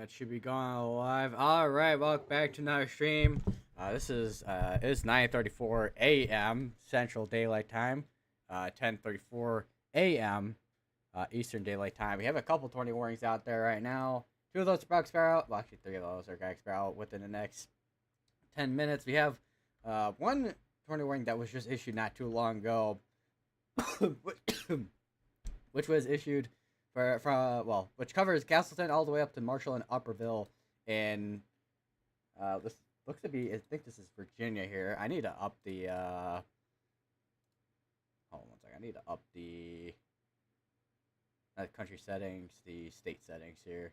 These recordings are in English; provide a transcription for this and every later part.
That should be going live. All right, welcome back to another stream. This is it's 9:34 a.m. Central Daylight Time, 10:34 a.m. Eastern Daylight Time. We have a couple 20 warnings out there right now. Two of those are bug expire out. Well, actually, three of those are going to expire out within the next 10 minutes. We have one 20 warning that was just issued not too long ago, which was issued which covers Castleton all the way up to Marshall and Upperville, and this looks to be, I think this is Virginia here. I need to up the hold on one second. I need to up the country settings, the state settings here.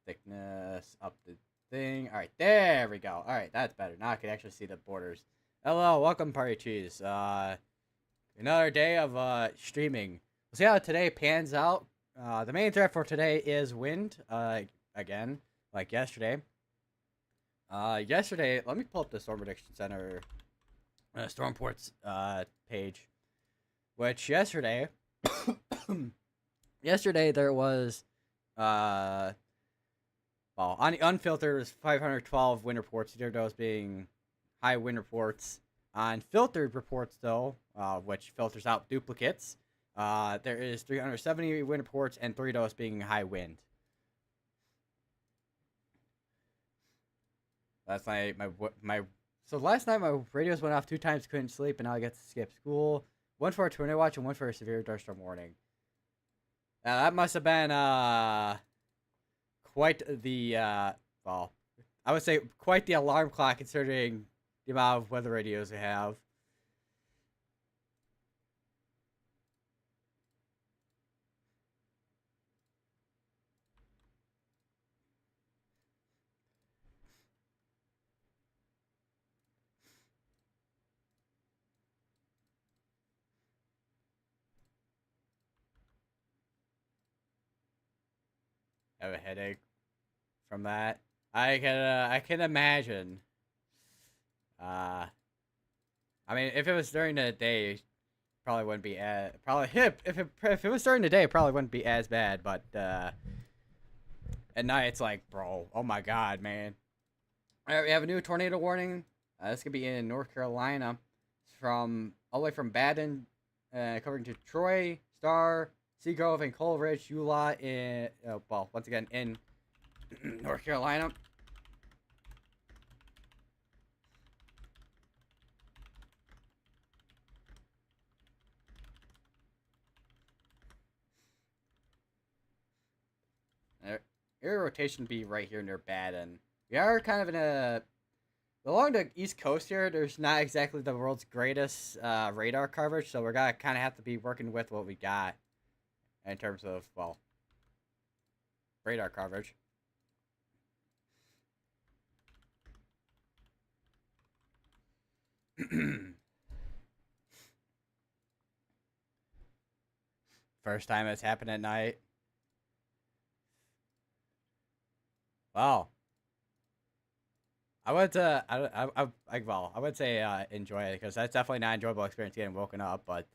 Thickness, up the thing. All right, there we go. All right, that's better. Now I can actually see the borders. Hello, welcome, Party Cheese. Another day of streaming. We'll see how today pans out. The main threat for today is wind. Again, like yesterday. Yesterday, let me pull up the Storm Prediction Center Stormports page. Which yesterday, there was on the unfiltered was 512 wind reports. Zero those being high wind reports. On filtered reports, though, which filters out duplicates, there is 370 wind reports and 3 of those being high wind. Last night, so last night my radios went off 2 times, couldn't sleep, and now I get to skip school. One for a tornado watch and one for a severe thunderstorm warning. That must have been quite the I would say quite the alarm clock considering the amount of weather radios we have. I have a headache from that. I can imagine. I mean, if it was during the day, probably wouldn't be as if it was during the day, it probably wouldn't be as bad. But at night, it's like, bro, oh my god, man. All right, we have a new tornado warning. This could be in North Carolina, from all the way from Baden, covering to Troy, Star, Seagrove, and Coleridge, Eula, in once again in North Carolina. Area rotation be right here near Baden. We are kind of in along the East Coast here. There's not exactly the world's greatest radar coverage, so we're gonna kind of have to be working with what we got in terms of radar coverage. First time it's happened at night. Wow. I would I would say enjoy it, because that's definitely not an enjoyable experience getting woken up, but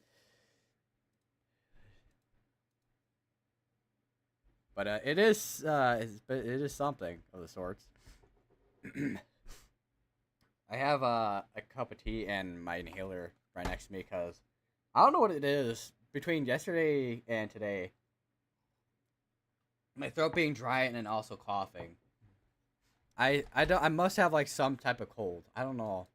it is something of the sorts. I have a cup of tea and my inhaler right next to me, because I don't know what it is between yesterday and today. My throat being dry and then also coughing. I must have like some type of cold. I don't know.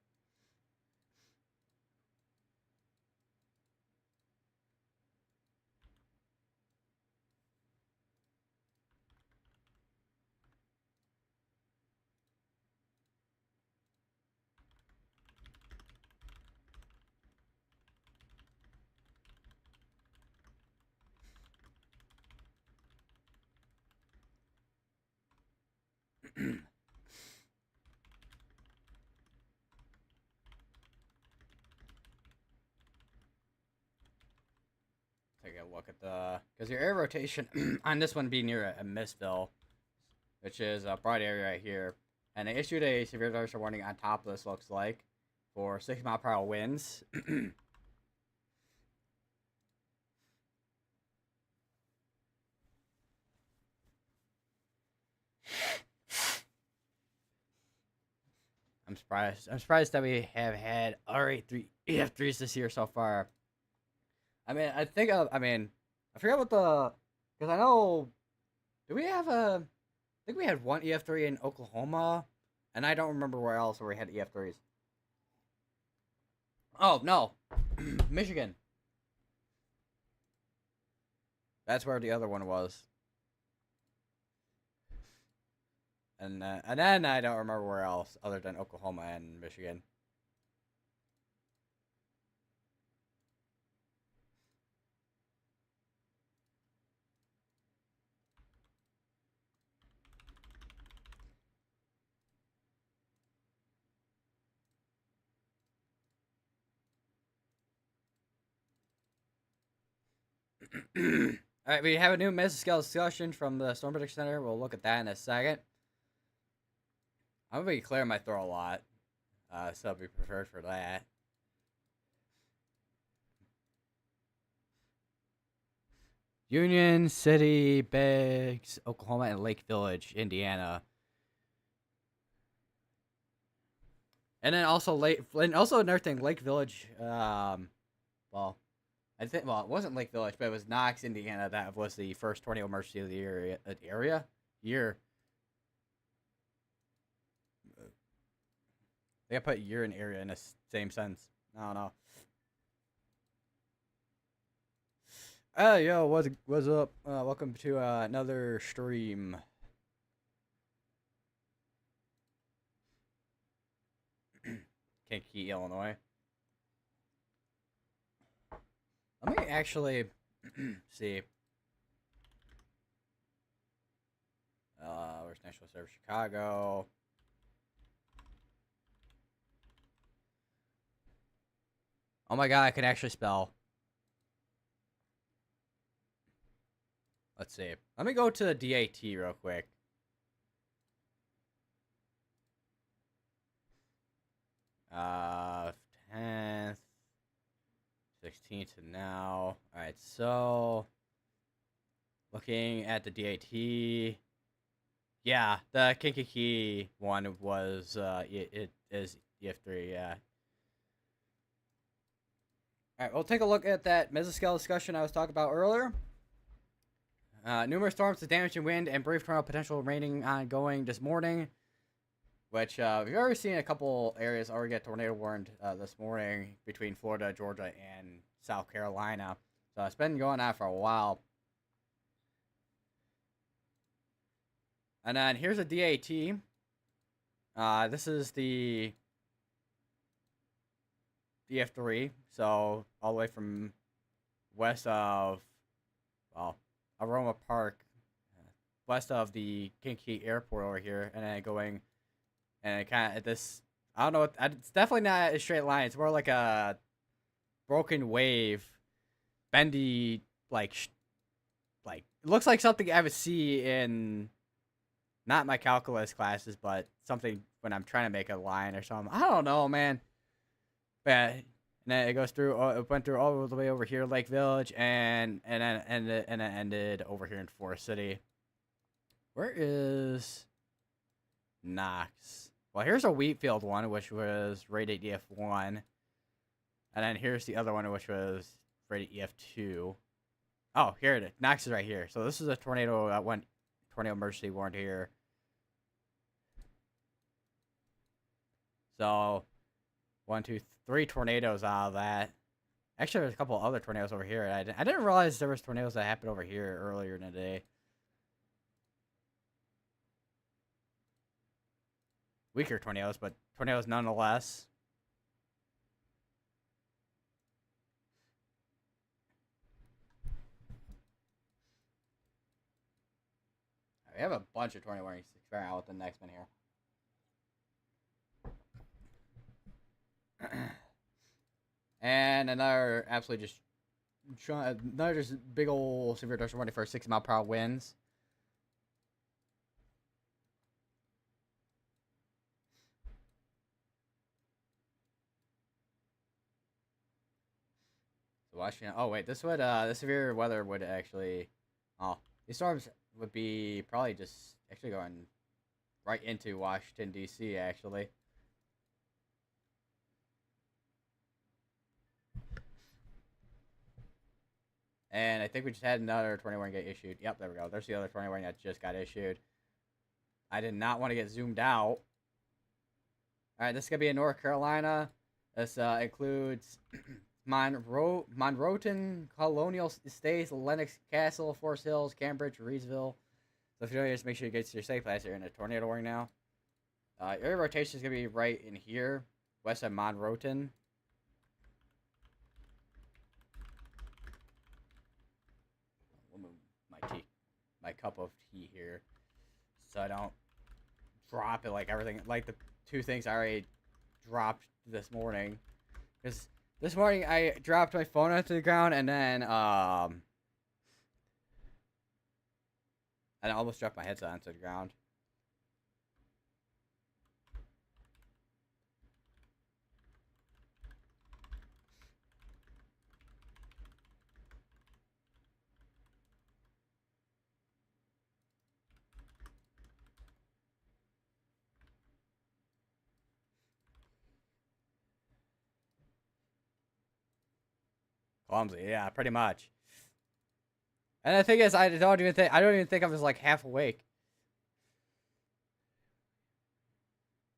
Take a look at because your air rotation on this one being near a Mistville, which is a broad area right here, and they issued a severe thunderstorm warning on top of this. Looks like for 6 mile per hour winds. surprised. I'm surprised that we have had R83 EF3s this year so far. I mean, I forgot what the, because I know, do we have a? I think we had one EF3 in Oklahoma, and I don't remember where else where we had EF3s. Oh no, Michigan. That's where the other one was. And then I don't remember where else other than Oklahoma and Michigan. All right, we have a new mesoscale discussion from the Storm Prediction Center. We'll look at that in a second. I'm gonna be clearing my throat a lot, so be prepared for that. Union City, Biggs, Oklahoma, and Lake Village, Indiana. And then also another thing, Lake Village. Well, it wasn't Lake Village, but it was Knox, Indiana. That was the first tornado emergency of the year. They gotta put year and area in the same sentence. I don't know. Yo, what's up? Welcome to another stream. Kankakee, Illinois. Let me actually see. Where's National Service Chicago? Oh my god, I can actually spell. Let's see. Let me go to the DAT real quick. Uh, 10th, 16th to now. All right, so looking at the DAT. Yeah, the Kankakee one was it is EF3. Yeah. All right, we'll take a look at that mesoscale discussion I was talking about earlier. Numerous storms with damage and wind and brief tornado potential remaining ongoing this morning, which we've already seen a couple areas already get tornado warned this morning between Florida, Georgia, and South Carolina. So it's been going on for a while. And then here's a DAT. This is the DF3, so all the way from west of, well, Aroma Park, west of the Kankakee Airport over here, and then going, and it kind of this. I don't know. It's definitely not a straight line. It's more like a broken wave, bendy, like it looks like something I would see in not my calculus classes, but something when I'm trying to make a line or something. I don't know, man. But and then it goes through. It went through all the way over here, Lake Village, and then ended over here in Forest City. Where is Knox? Well, here's a Wheatfield one, which was rated EF1, and then here's the other one, which was rated EF2. Oh, here it is. Knox is right here. So this is a tornado that went tornado emergency warned here. So 1, 2, 3 tornadoes out of that. Actually, there's a couple other tornadoes over here. I didn't realize there was tornadoes that happened over here earlier in the day. Weaker tornadoes, but tornadoes nonetheless. We have a bunch of tornado warnings to figure out with the next one here. And another absolutely just big old severe tornado warning for 60-mile-per-hour winds. So Washington. Oh wait, this would the severe weather would actually. Oh, these storms would be probably just actually going right into Washington D.C. actually. And I think we just had another 20 warning get issued. Yep, there we go. There's the other 20 warning that just got issued. I did not want to get zoomed out. Alright, this is going to be in North Carolina. This includes Monroeton, Colonial Estates, Lenox Castle, Forest Hills, Cambridge, Reedsville. So if you're just make sure you get to your safe place. You're in a tornado warning now. Area rotation is going to be right in here, west of Monroeton. I'll move my cup of tea here, so I don't drop it like everything, like the two things I already dropped this morning. Because this morning I dropped my phone onto the ground and then I almost dropped my headset onto the ground. Clumsy, yeah, pretty much. And the thing is, I don't even think I was like half awake.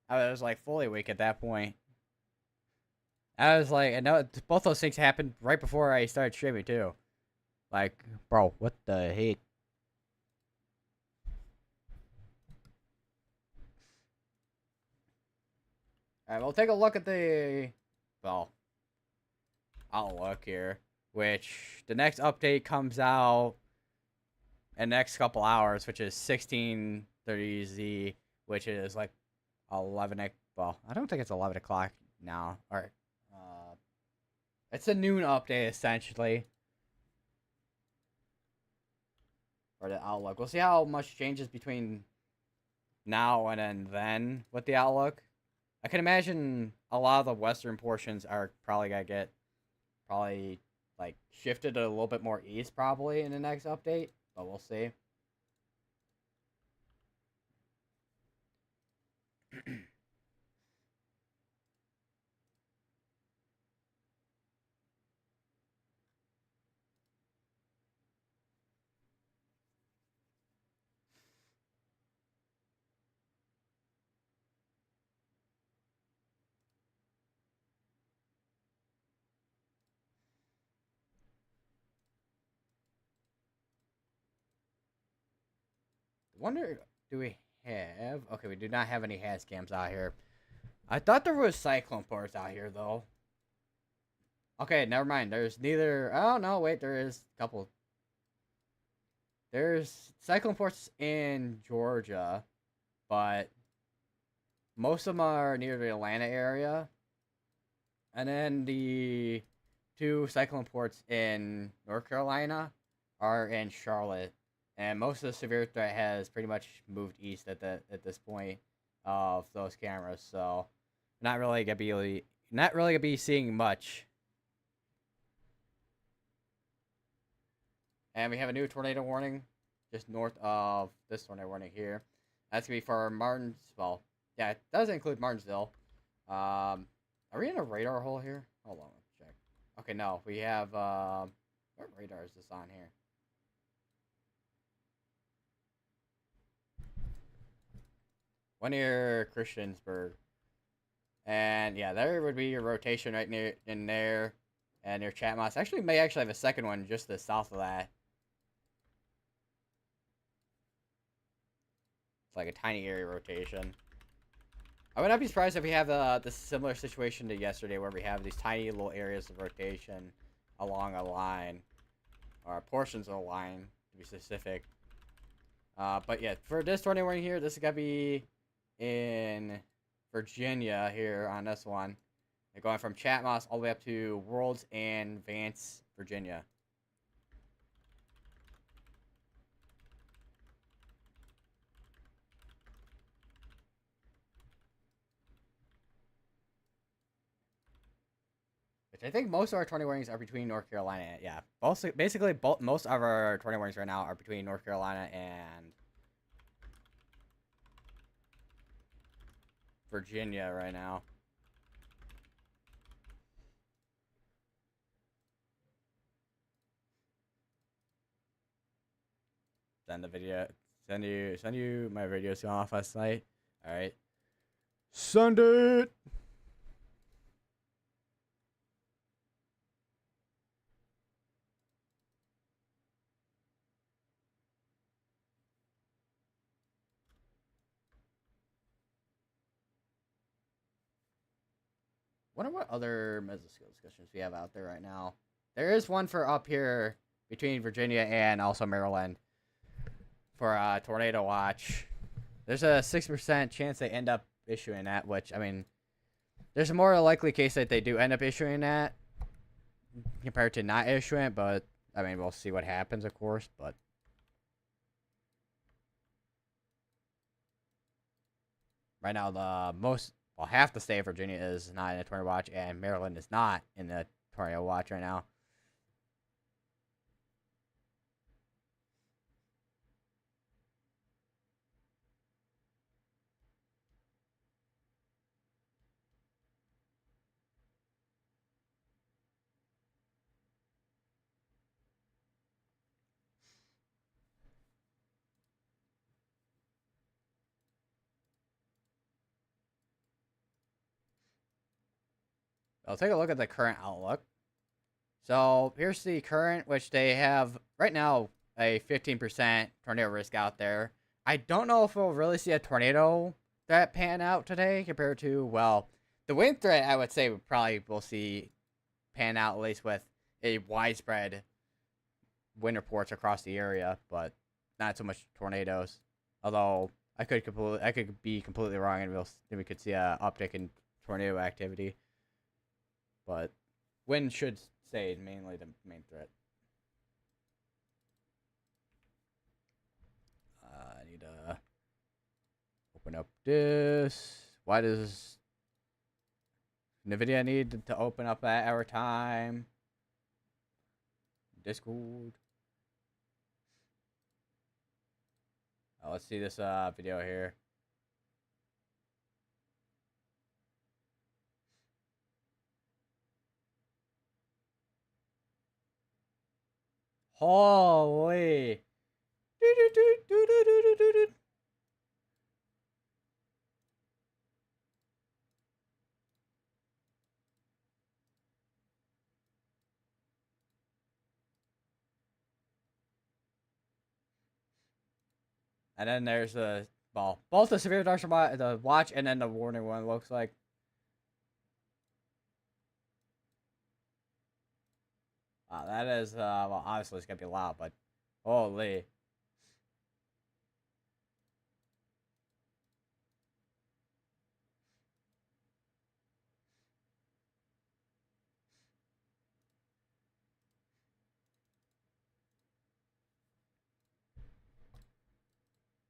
I was like fully awake at that point. I was like, and now both those things happened right before I started streaming too. Like, bro, what the heck? Alright, we'll take a look at the, well, outlook here, which the next update comes out in the next couple hours, which is 16:30Z, which is like 11. Well, I don't think it's 11 o'clock now. Or, it's a noon update essentially for the outlook. We'll see how much changes between now and then with the outlook. I can imagine a lot of the western portions are probably gonna get like shifted a little bit more east probably in the next update, but we'll see. Wonder, do we have? Okay, we do not have any has cams out here. I thought there was cyclone ports out here though. Okay, never mind. There's neither. Oh no, wait, there is a couple. There's cyclone ports in Georgia, but most of them are near the Atlanta area. And then the two cyclone ports in North Carolina are in Charlotte. And most of the severe threat has pretty much moved east at this point of those cameras, so not really gonna be seeing much. And we have a new tornado warning just north of this tornado warning here. That's gonna be for Martins. Well, yeah, it does include Martinsville. Are we in a radar hole here? Hold on, let's check. Okay, no, we have what radar is this on here? One near Christiansburg. And yeah, there would be your rotation right near in there. And your chat moss. Actually, may actually have a second one just to the south of that. It's like a tiny area rotation. I would not be surprised if we have this similar situation to yesterday where we have these tiny little areas of rotation along a line. Or portions of a line, to be specific. But yeah, for this tornado warning here, this is going to be in Virginia here on this one. They're going from Chatmoss all the way up to Worlds and Vance, Virginia. Which I think most of our 20 warnings are between North Carolina and, yeah. Basically, most of our 20 warnings right now are between North Carolina and Virginia right now. send the video. Send you my videos going off last night. All right. Send it. Wonder what other mesoskill discussions we have out there right now. There is one for up here between Virginia and also Maryland for tornado watch. There's a 6% chance they end up issuing that, which, I mean, there's a more likely case that they do end up issuing that compared to not issuing it, but, I mean, we'll see what happens, of course, but. Right now, half the state of Virginia is not in a tornado watch, and Maryland is not in the tornado watch right now. I'll take a look at the current outlook. So here's the current, which they have right now a 15% tornado risk out there. I don't know if we'll really see a tornado threat pan out today compared to, well, the wind threat, I would say, we'll see pan out at least with a widespread wind reports across the area, but not so much tornadoes. Although I could be completely wrong, and we could see a uptick in tornado activity. But wind should stay mainly the main threat. I need to open up this. Why does NVIDIA need to open up at our time? Discord. Let's see this video here. Holy. And then there's the ball. Both the severe dark the watch and then the warning one looks like. Wow, that is well, obviously it's gonna be loud, but holy.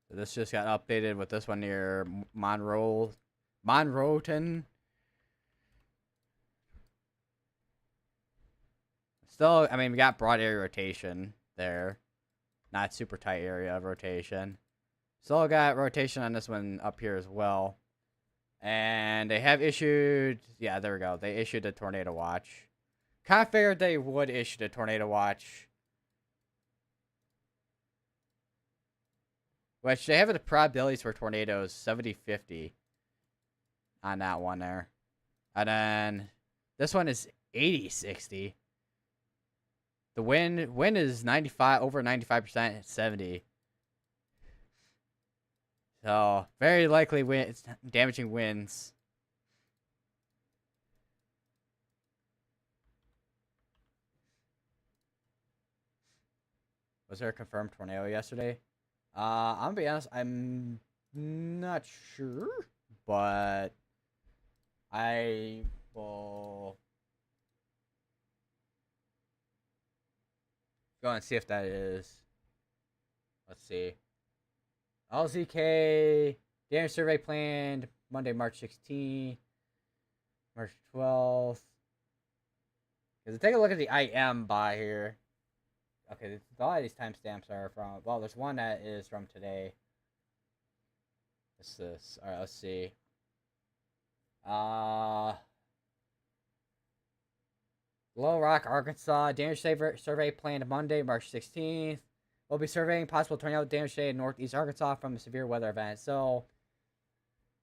So this just got updated with this one near Monroeton. Still, I mean, we got broad area rotation there. Not super tight area of rotation. Still got rotation on this one up here as well. And they have issued, yeah, there we go. They issued a tornado watch. Kind of figured they would issue the tornado watch. Which they have the probabilities for tornadoes 70-50 on that one there. And then this one is 80-60. The wind is 95 over 95% at 70. So very likely it's damaging winds. Was there a confirmed tornado yesterday? I'm gonna be honest, I'm not sure, but I will go and see if that is. Let's see. LZK damage survey planned Monday, March 16th, March 12th. Because take a look at the IM by here. Okay, a lot of these timestamps are from, well, there's one that is from today. What's this? Alright, let's see. Little Rock, Arkansas, damage survey planned Monday, March 16th. will be surveying possible tornado damage today in northeast Arkansas from a severe weather event. So,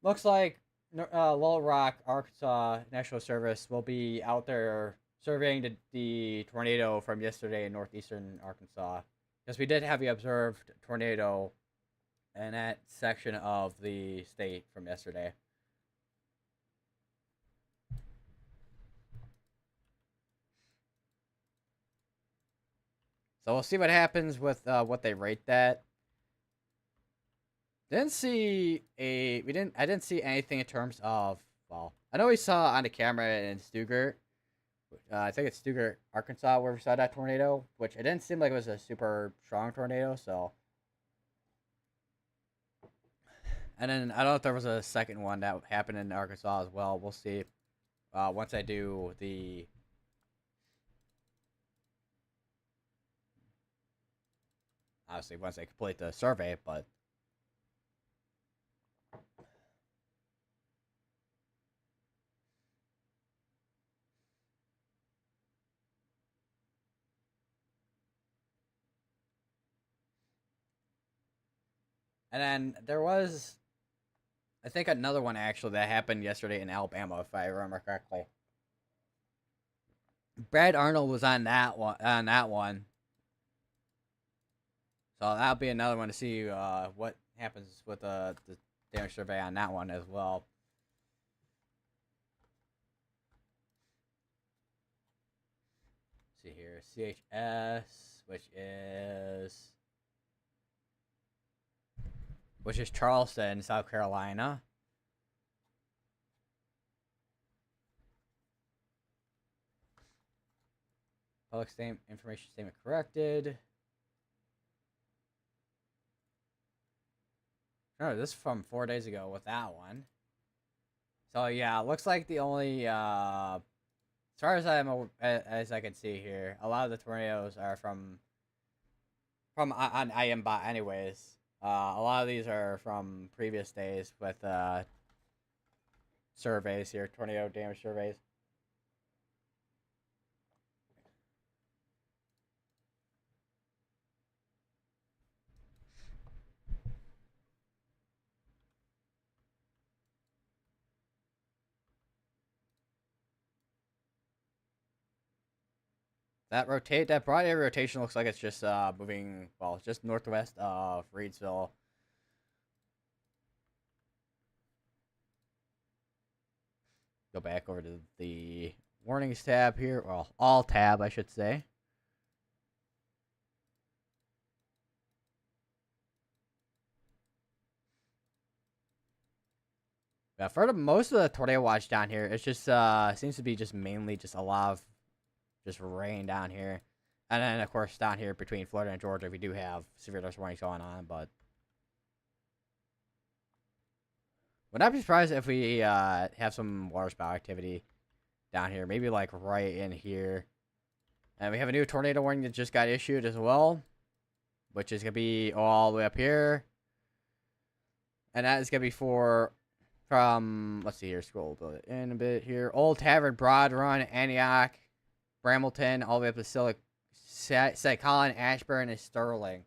looks like Little Rock, Arkansas National Service will be out there surveying the tornado from yesterday in northeastern Arkansas. Because we did have the observed tornado in that section of the state from yesterday. So we'll see what happens with what they rate that. I didn't see anything in terms of, well, I know we saw on the camera in Stuttgart. I think it's Stuttgart, Arkansas, where we saw that tornado, which it didn't seem like it was a super strong tornado. So, and then I don't know if there was a second one that happened in Arkansas as well. We'll see once I do the. Obviously, once I complete the survey, but. And then there was, I think, another one actually that happened yesterday in Alabama, if I remember correctly. Brad Arnold was on that one. So that'll be another one to see what happens with the damage survey on that one as well. Let's see here, CHS, which is Charleston, South Carolina. Public information statement corrected. No, this is from 4 days ago with that one. So yeah, it looks like the only, as far as I can see here, a lot of the tornadoes are from on IMBot anyways. A lot of these are from previous days with surveys here, tornado damage surveys. That broad area rotation looks like it's just moving, well, just northwest of Reidsville. Go back over to the warnings tab here, well, all tab, I should say. Yeah, for most of the tornado watch down here, it's just seems to be just mainly just a lot of just rain down here. And then, of course, down here between Florida and Georgia, we do have severe dust warnings going on, but would not be surprised if we have some water spout activity down here, maybe like right in here. And we have a new tornado warning that just got issued as well, which is going to be all the way up here. And that is going to be from, let's see here, scroll in a bit here. Old Tavern, Broad Run, Antioch, Brambleton, all the way up to St. Colin, Ashburn, and Sterling.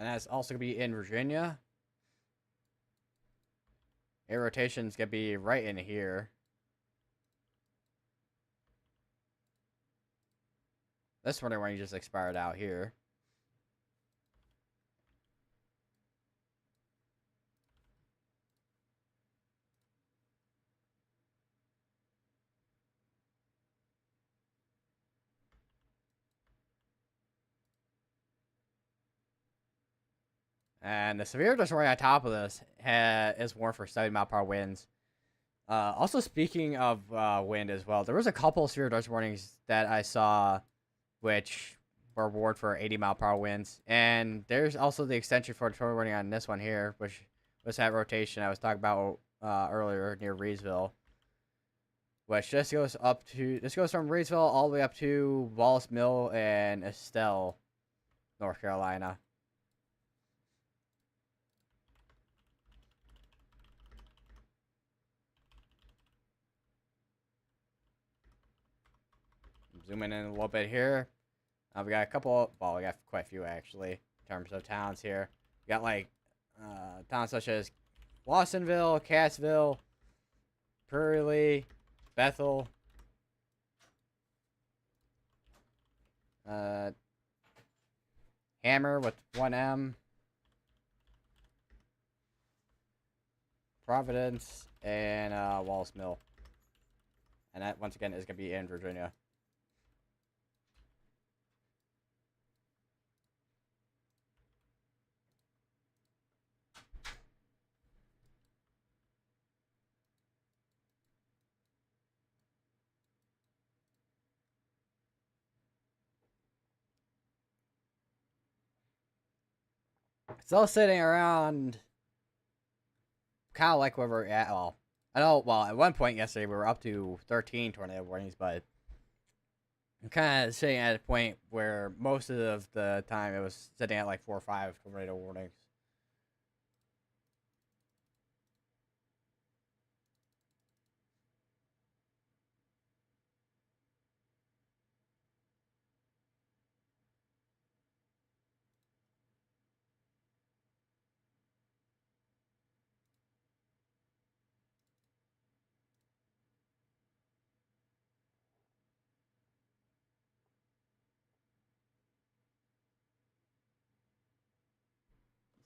And that's also going to be in Virginia. Air rotation's going to be right in here. This one you just expired out here. And the severe dust warning on top of this is warned for 70-mile-per-hour winds. Also, speaking of wind as well, there was a couple of severe dust warnings that I saw, which were warned for 80-mile-per-hour winds. And there's also the extension for the tornado warning on this one here, which was that rotation I was talking about earlier near Reesville, which just goes up to this goes from Reesville all the way up to Wallace Mill and Estelle, North Carolina. Zooming in a little bit here. We got a couple. Well, we got quite a few actually in terms of towns here. We got like towns such as Lawsonville, Cassville, Purley, Bethel, Hammer with 1M, Providence, and Wallace Mill. And that, once again, is going to be in Virginia. Still sitting around kind of like where we're at. Well, I know, well, at one point yesterday we were up to 13 tornado warnings, but I'm kind of sitting at a point where most of the time it was sitting at like 4 or 5 tornado warnings.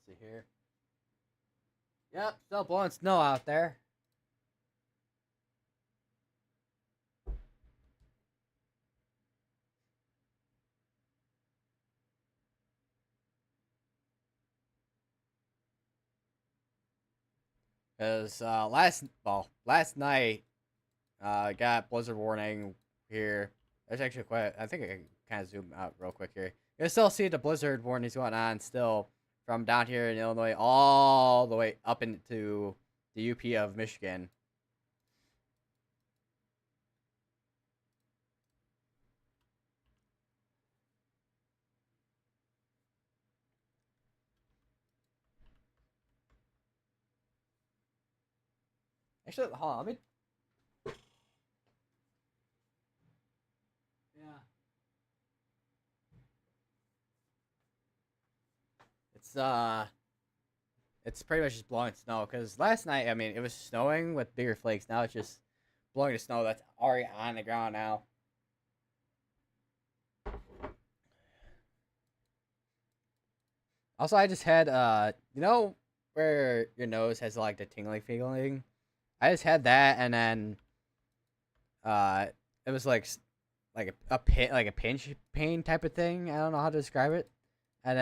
Let's see here. Yep, still blowing snow out there. Cause last night, got blizzard warning here. There's actually quite. I think I can kind of zoom out real quick here. You can still see the blizzard warnings going on still from down here in Illinois all the way up into the UP of Michigan. Actually, hold on, let me. Yeah. It's it's pretty much just blowing snow. Cause last night, I mean, it was snowing with bigger flakes. Now it's just blowing the snow that's already on the ground now. Also, I just had you know where your nose has like the tingling feeling. I just had that, and then uh, it was like a pin, like a pinch pain type of thing. I don't know how to describe it, and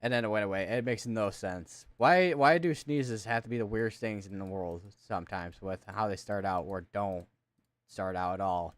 then it went away. It makes no sense. Why do sneezes have to be the weirdest things in the world sometimes with how they start out or don't start out at all?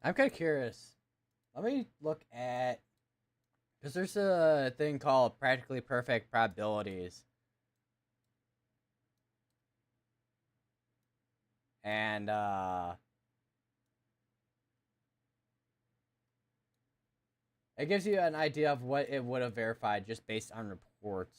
I'm kind of curious. Let me look at because there's a thing called practically perfect probabilities, and it gives you an idea of what it would have verified just based on reports.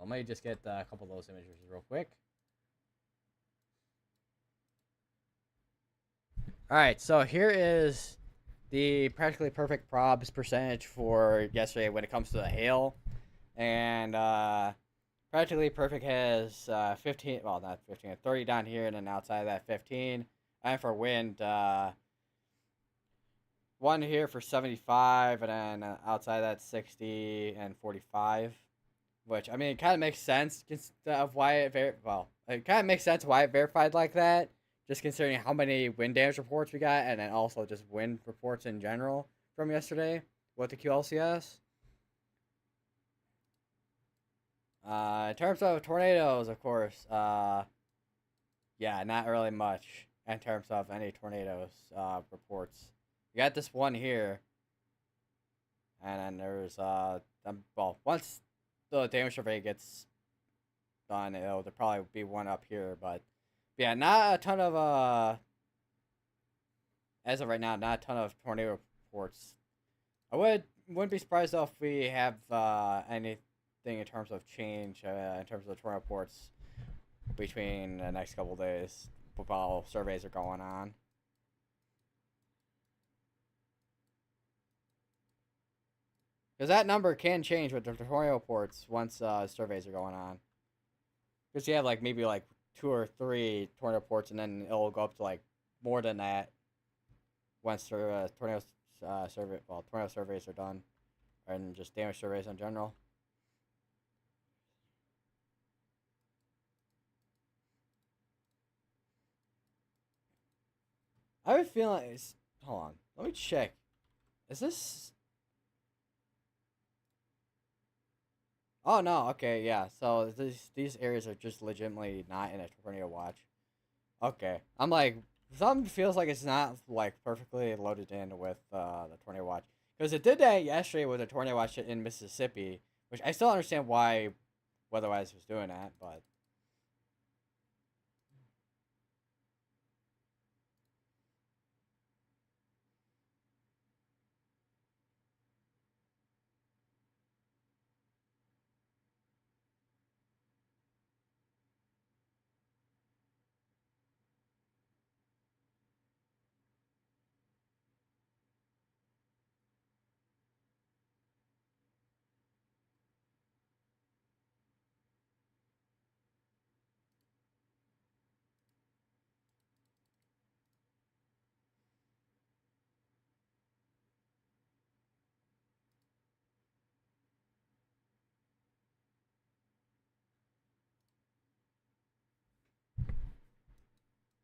Let me just get a couple of those images real quick. Alright, so here is the practically perfect probs percentage for yesterday when it comes to the hail. And practically perfect has 15, well, not 15, 30 down here, and then outside of that 15. And for wind, one here for 75, and then outside that 60 and 45. Which, I mean, it kind of makes sense of why it it kind of makes sense why it verified like that, just considering how many wind damage reports we got, and then also just wind reports in general from yesterday with the QLCS. In terms of tornadoes, of course, yeah, not really much in terms of any tornadoes reports. You got this one here, and then there's well, once the damage survey gets done, there'll probably be one up here, but yeah, not a ton of as of right now, not a ton of tornado reports. I wouldn't be surprised though if we have anything in terms of change in terms of the tornado reports between the next couple days while surveys are going on. Because that number can change with the tornado reports once surveys are going on. Because you have like maybe like 2 or 3 tornado reports, and then it'll go up to like more than that once tornado surveys are done, and just damage surveys in general. I have a feeling it's. Hold on, let me check. Is this? Oh no, okay, yeah. So these areas are just legitimately not in a tornado watch. Okay, I'm like, something feels like it's not like perfectly loaded in with the tornado watch, because it did that yesterday with a tornado watch in Mississippi, which I still understand why Weatherwise was doing that, but.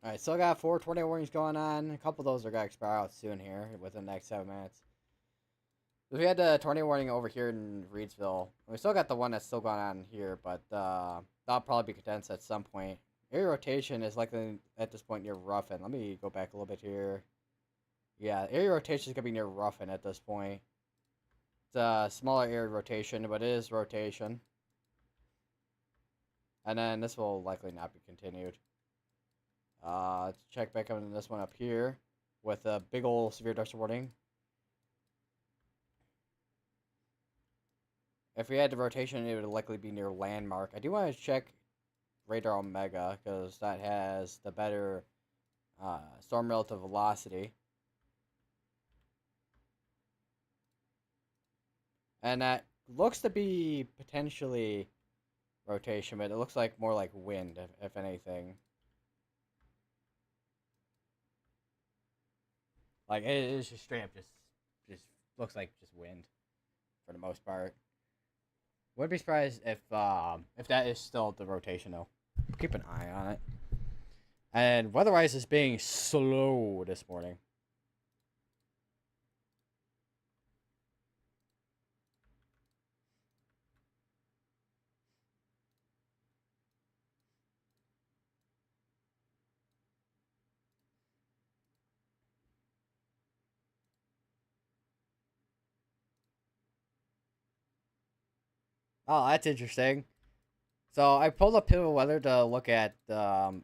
Alright, still got 4 tornado warnings going on. A couple of those are going to expire out soon here within the next 7 minutes. So we had the tornado warning over here in Reedsville. We still got the one that's still going on here, but that'll probably be condensed at some point. Area rotation is likely at this point near Ruffin. Let me go back a little bit here. Yeah, area rotation is going to be near Ruffin at this point. It's a smaller area rotation, but it is rotation. And then this will likely not be continued. Let's check back on this one up here with a big old severe dust warning. If we had the rotation, it would likely be near Landmark. I do want to check Radar Omega, because that has the better storm relative velocity. And that looks to be potentially rotation, but it looks like more like wind, if anything. Like, it is just straight up just looks like just wind for the most part. Wouldn't be surprised if that is still the rotation though. Keep an eye on it. And Weatherwise is being slow this morning. Oh, that's interesting. So I pulled up Pivot Weather to look at the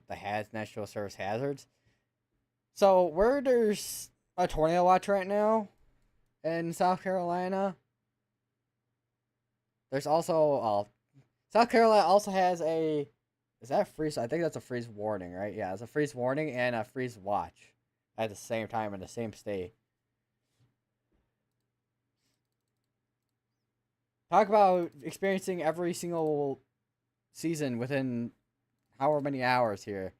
National Service hazards. So where there's a tornado watch right now in South Carolina, there's also South Carolina also has a. Is that a freeze? I think that's a freeze warning, right? Yeah, it's a freeze warning and a freeze watch at the same time in the same state. Talk about experiencing every single season within however many hours here.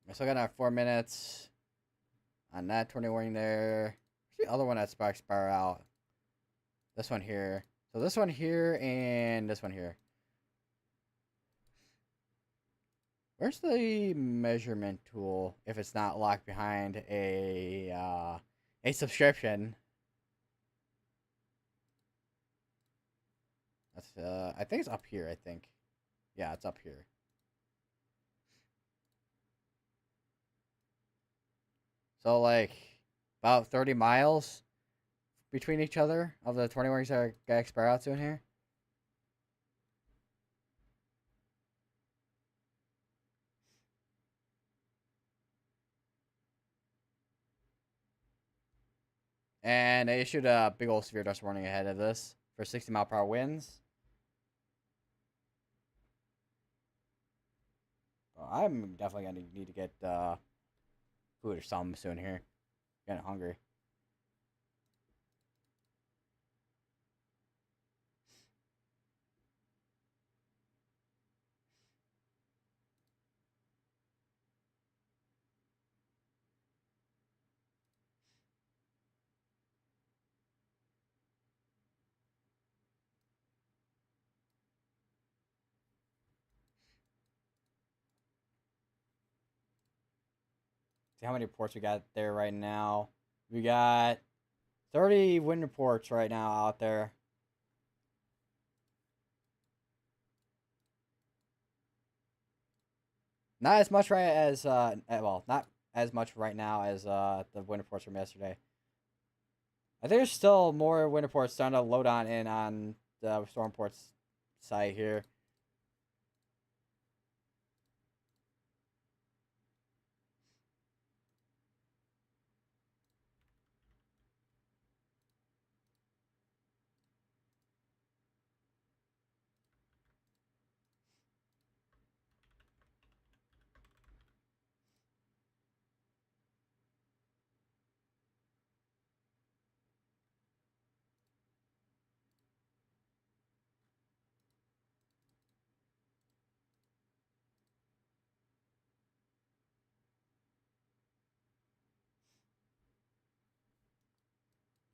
I still got another 4 minutes on that 20 warning there. Where's the other one that's about to expire out? This one here. So this one here and this one here. Where's the measurement tool if it's not locked behind a subscription? That's I think it's up here, I think. Yeah, it's up here. So like about 30 miles between each other of the 20 warnings that are gonna expire out soon here. And they issued a big old severe dust warning ahead of this for 60-mile-per-hour winds. Well, I'm definitely gonna need to get food or something soon here. Getting hungry. See how many reports we got there right now. We got 30 wind reports right now out there. Not as much right as well, not as much right now as the wind reports from yesterday. I think there's still more wind reports starting to load on in on the storm reports site here.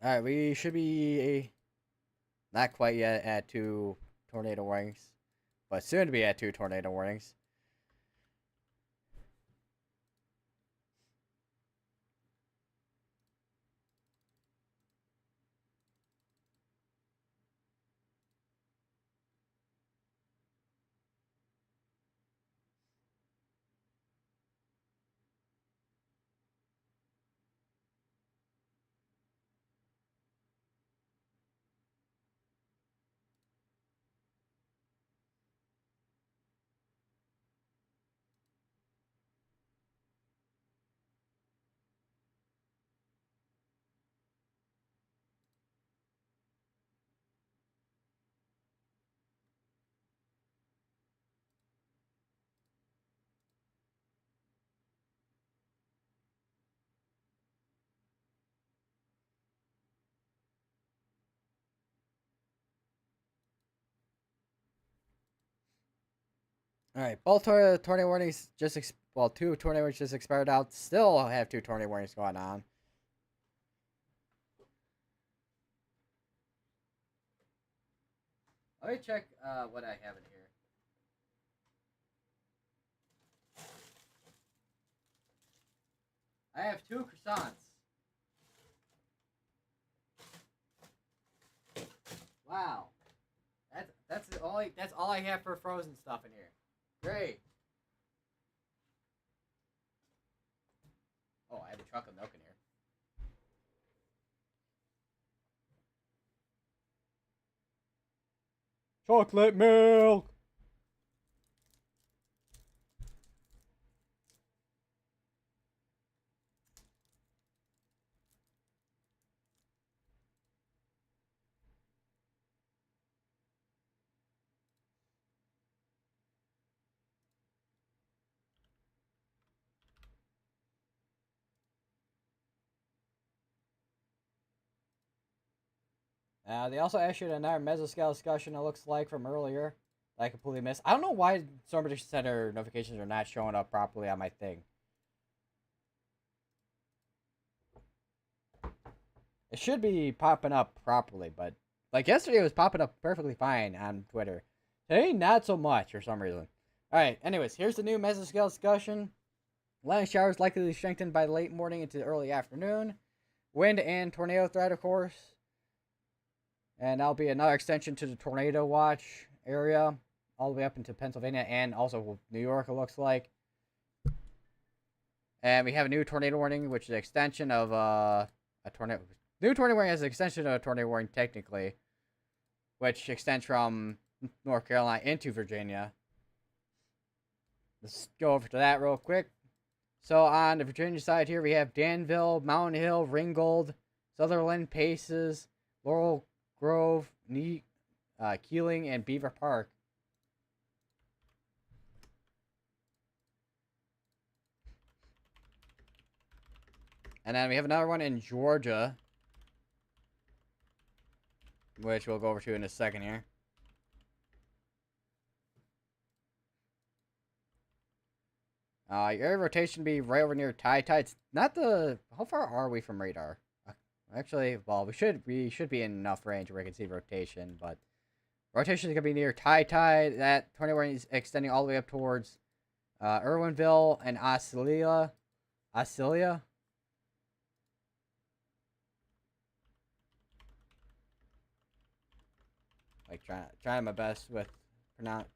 All right, we should be not quite yet at 2 tornado warnings, but soon to be at 2 tornado warnings. All right, both tornado warnings well, 2 tornado warnings just expired out. Still have 2 tornado warnings going on. Let me check what I have in here. I have 2 croissants. Wow, that's all I have for frozen stuff in here. Great. chocolate milk in here. Chocolate milk! They also issued another Mesoscale discussion, it looks like, from earlier that I completely missed. I don't know why Stormbridge Center notifications are not showing up properly on my thing. It should be popping up properly, but like yesterday it was popping up perfectly fine on Twitter. Today, not so much for some reason. Alright, anyways, here's the new Mesoscale discussion. Lightning showers likely to strengthen by late morning into early afternoon. Wind and tornado threat, of course. And that'll be another extension to the tornado watch area, all the way up into Pennsylvania and also New York, it looks like. And we have a new tornado warning, which is an extension of a tornado. New tornado warning is an extension of a tornado warning, technically, which extends from North Carolina into Virginia. Let's go over to that real quick. So on the Virginia side here, we have Danville, Mountain Hill, Ringgold, Sutherland, Paces, Laurel Grove, Keeling, and Beaver Park. And then we have another one in Georgia, which we'll go over to in a second here. Your area rotation be right over near Tide. It's not the... How far are we from radar? Actually, well, we should be in enough range where we can see rotation, but rotation is gonna be near Tide. That tornado warning is extending all the way up towards Irwinville and Osceola. Like trying my best with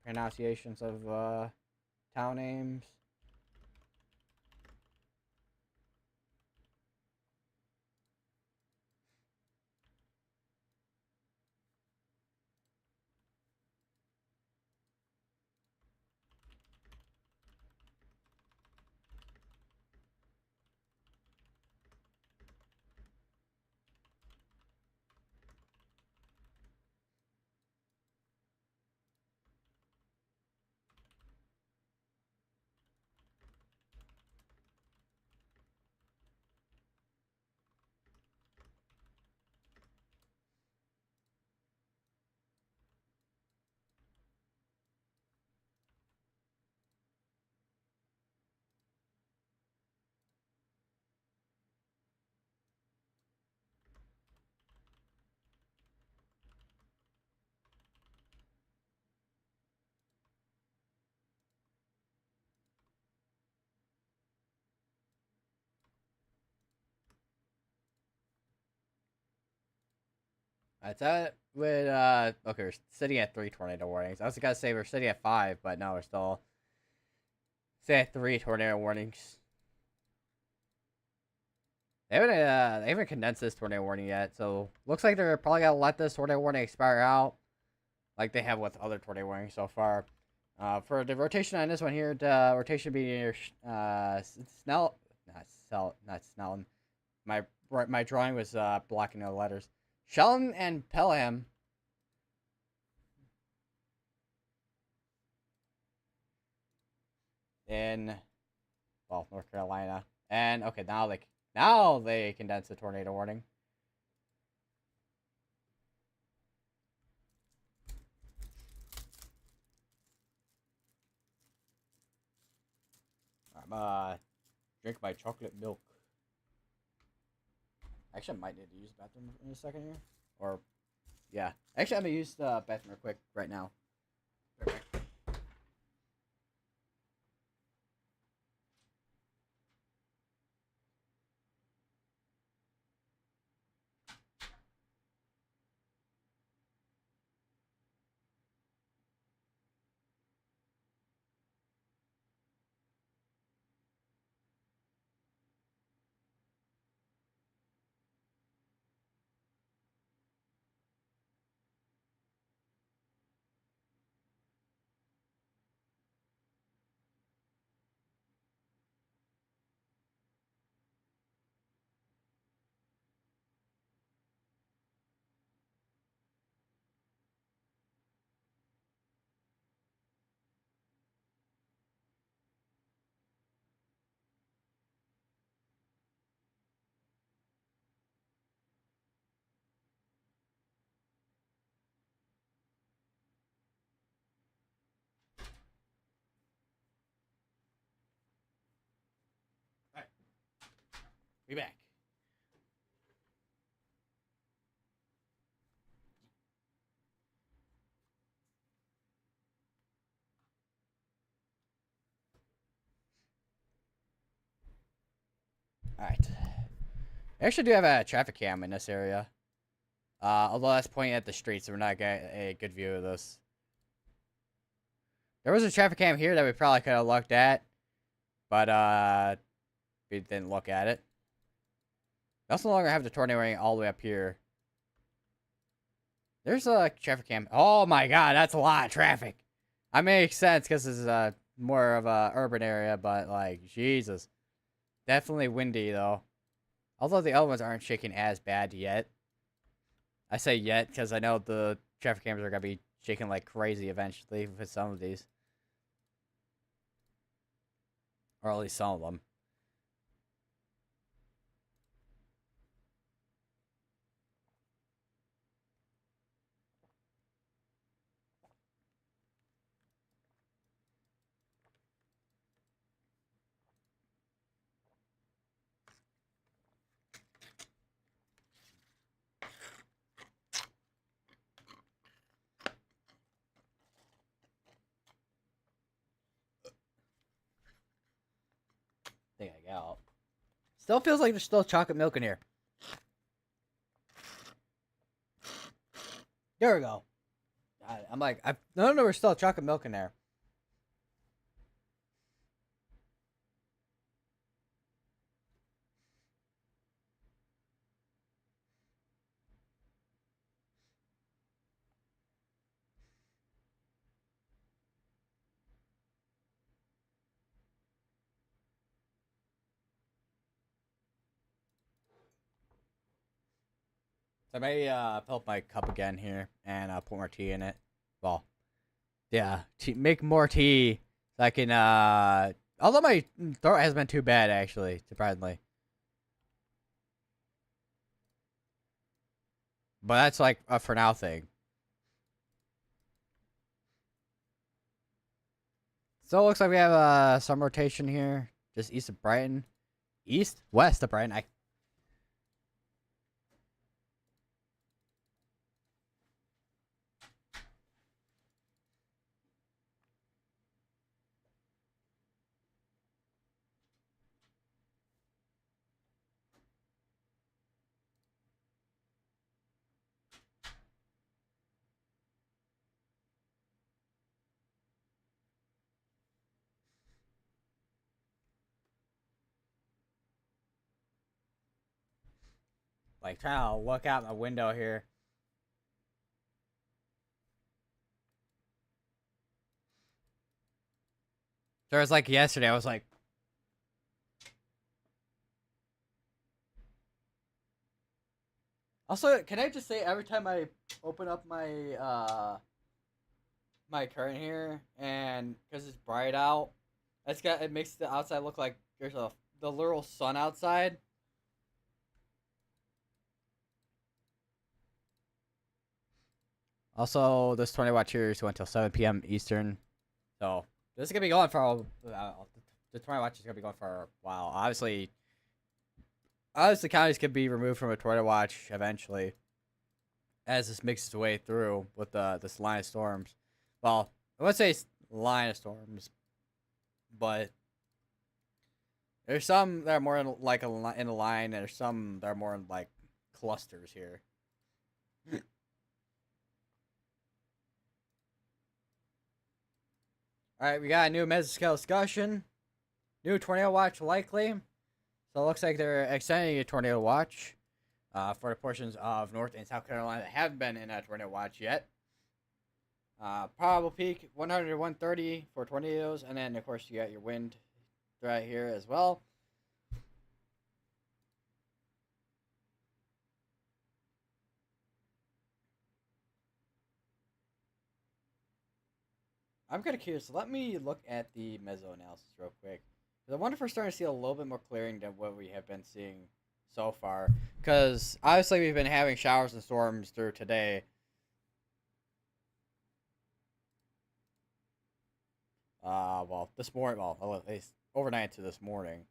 pronunciations of town names. That's that with okay, we're sitting at 3 tornado warnings. I was gonna say we're sitting at 5, but no, we're still sitting at 3 tornado warnings. They haven't condensed this tornado warning yet, so looks like they're probably gonna let this tornado warning expire out, like they have with other tornado warnings so far. For the rotation on this one here, the rotation be near Snell, not Snellon. My drawing was blocking the letters. Shelton and Pelham. In, well, North Carolina. And okay, now they condense the tornado warning. I'm drink my chocolate milk. Actually, I might need to use the bathroom in a second here. Or, yeah. Actually, I'm gonna use the bathroom real quick right now. Perfect. We back. All right. I actually do have a traffic cam in this area. Although that's pointing at the street, so we're not getting a good view of this. There was a traffic cam here that we probably could have looked at, but we didn't look at it. We also no longer have the tornado ring all the way up here. There's a traffic cam. Oh my god, that's a lot of traffic. I makes sense because this is more of a urban area, but like Jesus, definitely windy though. Although the other ones aren't shaking as bad yet. I say yet because I know the traffic cameras are gonna be shaking like crazy eventually with some of these, or at least some of them. I think I got out. Still feels like there's still chocolate milk in here. There we go. I'm like, no, there's still chocolate milk in there. So I may fill up my cup again here and put more tea in it. Well, yeah, make more tea so I can. Although my throat hasn't been too bad actually, surprisingly. But that's like a for now thing. So it looks like we have some rotation here, just east of Brighton, west of Brighton. I like trying to look out my window here. There was like yesterday, I was like, also, can I just say every time I open up my curtain here and because it's bright out, it makes the outside look like there's the literal sun outside. Also, this 20 watt cheers went till 7 p.m. Eastern, so this is gonna be going for the 20 watch is gonna be going for a while. Obviously, counties could be removed from a 20 watch eventually, as this makes its way through with this line of storms. Well, I would say line of storms, but there's some that are more in, like in a line, and there's some that are more in like clusters here. All right, we got a new mesoscale discussion. New tornado watch likely. So it looks like they're extending a tornado watch for the portions of North and South Carolina that haven't been in a tornado watch yet. Probable peak 100 to 130 for tornadoes, and then of course you got your wind right here as well. I'm kind of curious. Let me look at the meso analysis real quick. I wonder if we're starting to see a little bit more clearing than what we have been seeing so far. Because obviously we've been having showers and storms through today. Well, this morning, well, at least overnight to this morning.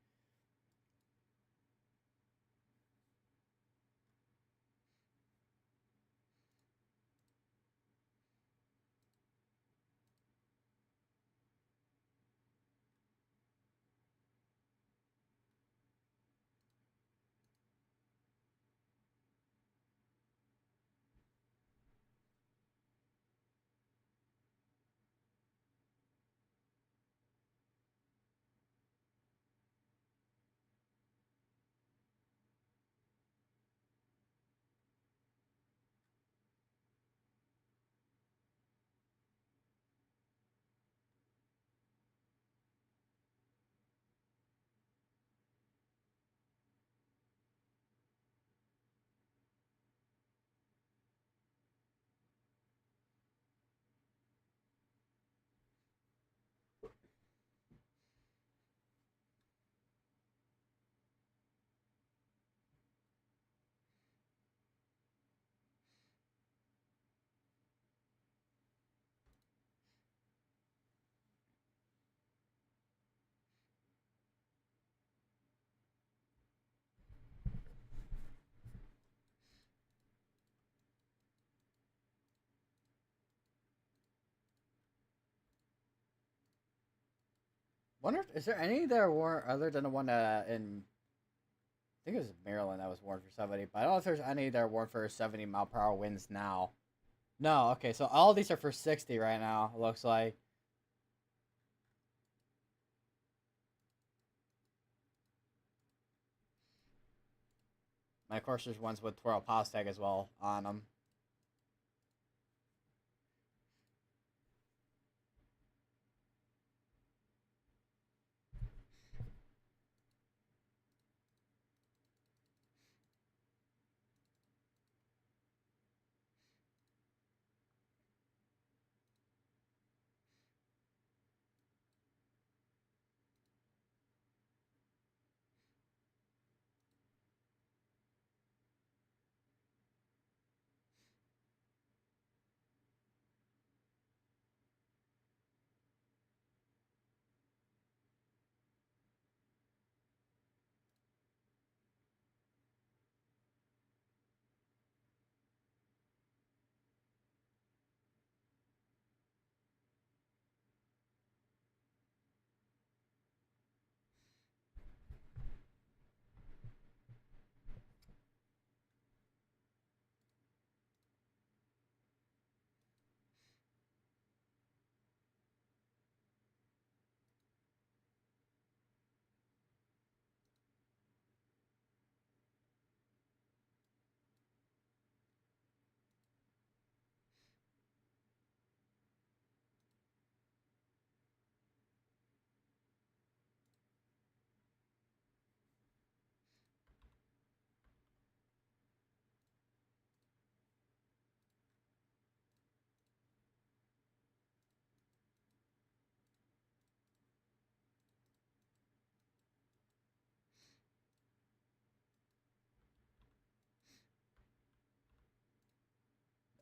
Wonder, is there any that are warned other than the one in, I think it was Maryland that was warned for 70, but I don't know if there's any that are warned for 70-mile-per-hour winds now. No, okay, so all these are for 60 right now, it looks like. And of course, there's ones with Twirl Pause tag as well on them.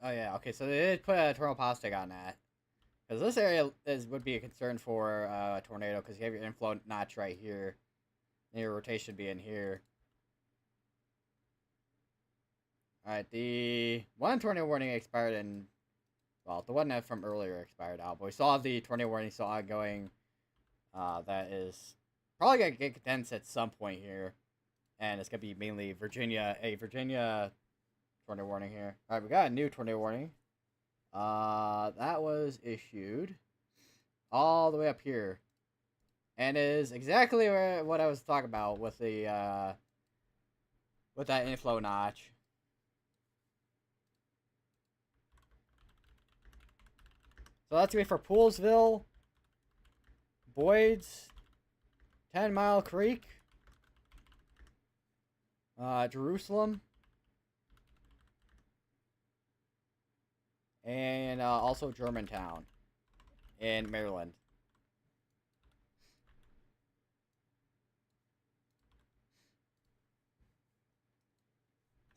Oh yeah, okay, so they did put a Twirl Pause tag on that. Because this area would be a concern for a tornado, because you have your inflow notch right here. And your rotation be in here. Alright, the one tornado warning expired in, well, the one that from earlier expired out, but we still have the tornado warning still ongoing. That is probably going to get condensed at some point here. And it's going to be mainly Virginia, a Virginia tornado warning here. Alright, we got a new tornado warning. That was issued all the way up here. And is exactly what I was talking about with the, with that inflow notch. So that's going to be for Poolsville, Boyd's, 10 Mile Creek, Jerusalem, and also Germantown in Maryland.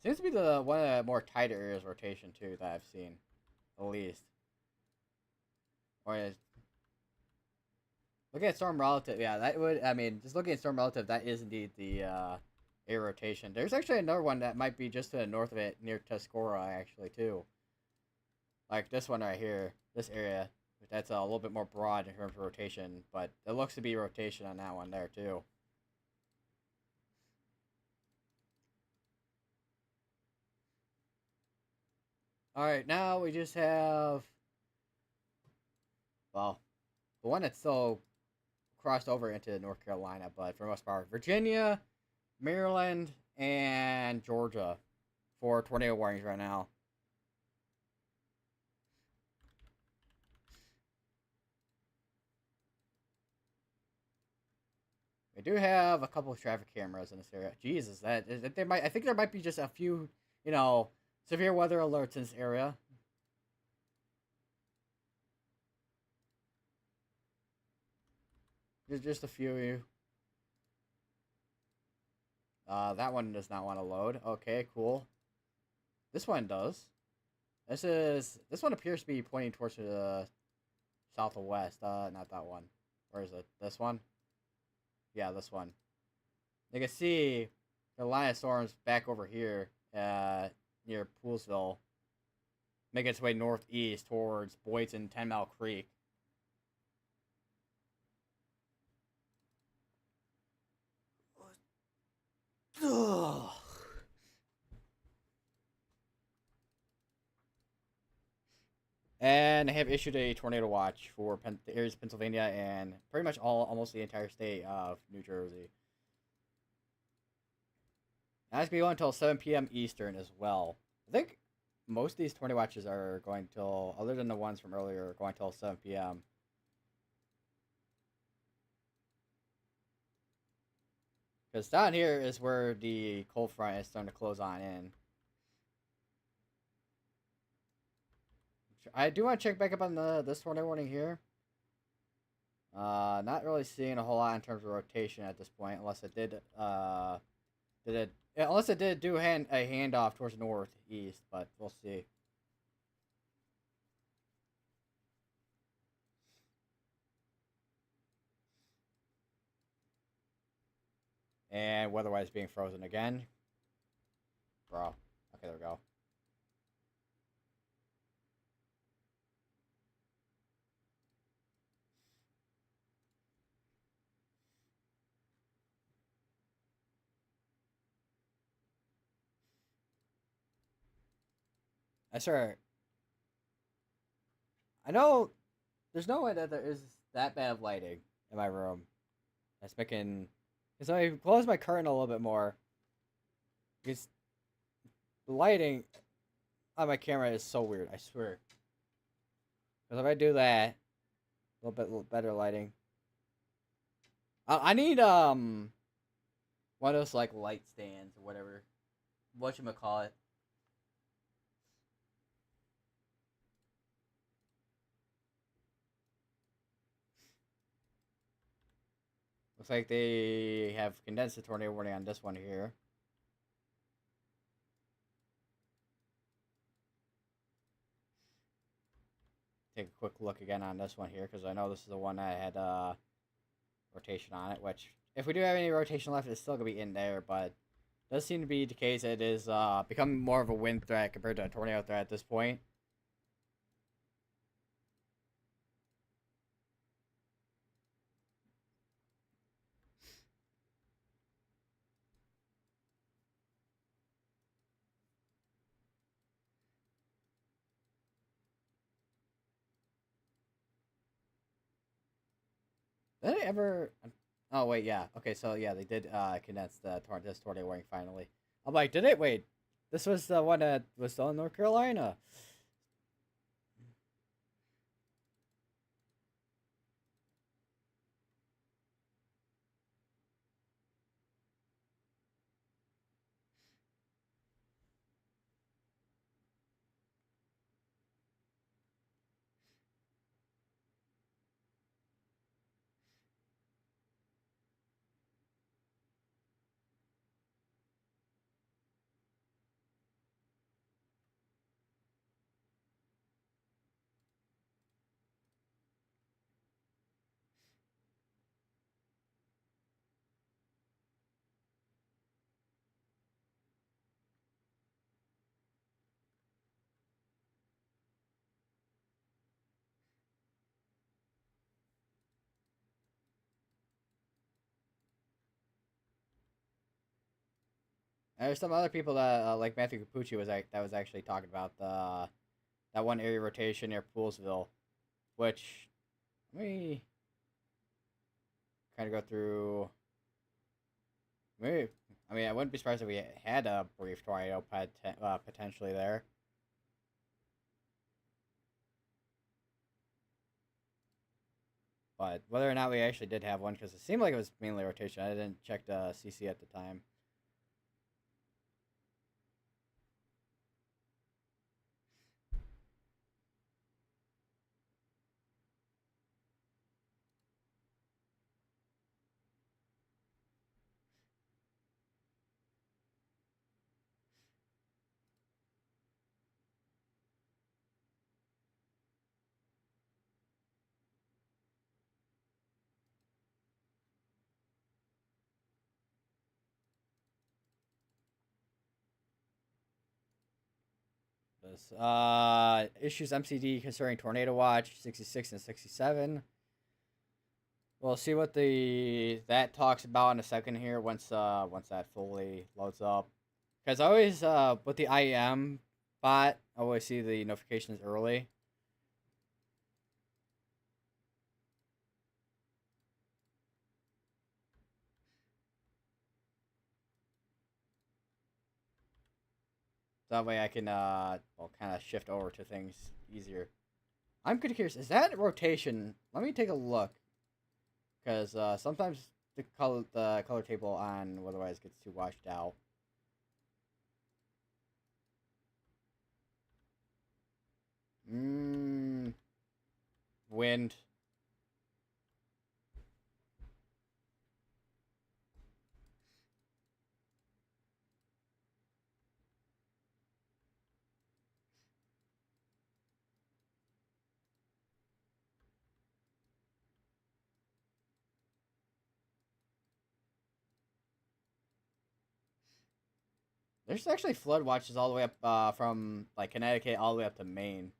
Seems to be the one of the more tighter areas rotation too that I've seen, at least. Or is, looking at Storm Relative, yeah, that would, I mean, just looking at Storm Relative, that is indeed the air rotation. There's actually another one that might be just to the north of it, near Tuscarora, actually, too. Like this one right here, this area. That's a little bit more broad in terms of rotation, but it looks to be rotation on that one there, too. Alright, now we just have, well, the one that's still crossed over into North Carolina, but for the most part, Virginia, Maryland, and Georgia for tornado warnings right now. We do have a couple of traffic cameras in this area. Jesus, that they might. I think there might be just a few, severe weather alerts in this area. There's just a few. That one does not want to load. Okay, cool. This one does. This one appears to be pointing towards the southwest. Not that one. Where is it? This one? Yeah, this one. You can see the line of storms back over here, near Poolsville, making its way northeast towards Boyd's and 10 Mile Creek. And they have issued a tornado watch for the areas of Pennsylvania and pretty much almost the entire state of New Jersey. And that's going to be going until 7 p.m. Eastern as well. I think most of these tornado watches are going till, other than the ones from earlier, are going till 7 p.m. Because down here is where the cold front is starting to close on in. I do want to check back up on this tornado warning here. Not really seeing a whole lot in terms of rotation at this point, unless it did unless it did do a handoff towards northeast, but we'll see. And weather-wise being frozen again. Bro. Okay, there we go. I swear. I know there's no way that there is that bad of lighting in my room. That's making... Because I close my curtain a little bit more. Because the lighting on my camera is so weird, I swear. Because if I do that, a little better lighting. I need one of those like light stands or whatever. Whatchamacallit. Looks like they have condensed the tornado warning on this one here. Take a quick look again on this one here, because I know this is the one that had rotation on it, which, if we do have any rotation left, it's still going to be in there, but it does seem to be the case that it is becoming more of a wind threat compared to a tornado threat at this point. Did they ever... Oh, wait, yeah. Okay, so, yeah, they did condense this tornado warning finally. I'm like, did it? Wait. This was the one that was still in North Carolina. And there's some other people that, like Matthew Capucci, that was actually talking about that one area rotation near Poolsville, which, let me kind of go through. Maybe, I mean, I wouldn't be surprised if we had a brief tornado potentially there. But whether or not we actually did have one, because it seemed like it was mainly rotation. I didn't check the CC at the time. This issues MCD concerning Tornado Watch 66 and 67. We'll see what that talks about in a second here once that fully loads up. Because I always with the IEM bot, I always see the notifications early. That way I can well, kind of shift over to things easier. I'm kind of curious. Is that rotation? Let me take a look, because sometimes the color table on otherwise gets too washed out. Wind. There's actually flood watches all the way up from like Connecticut all the way up to Maine.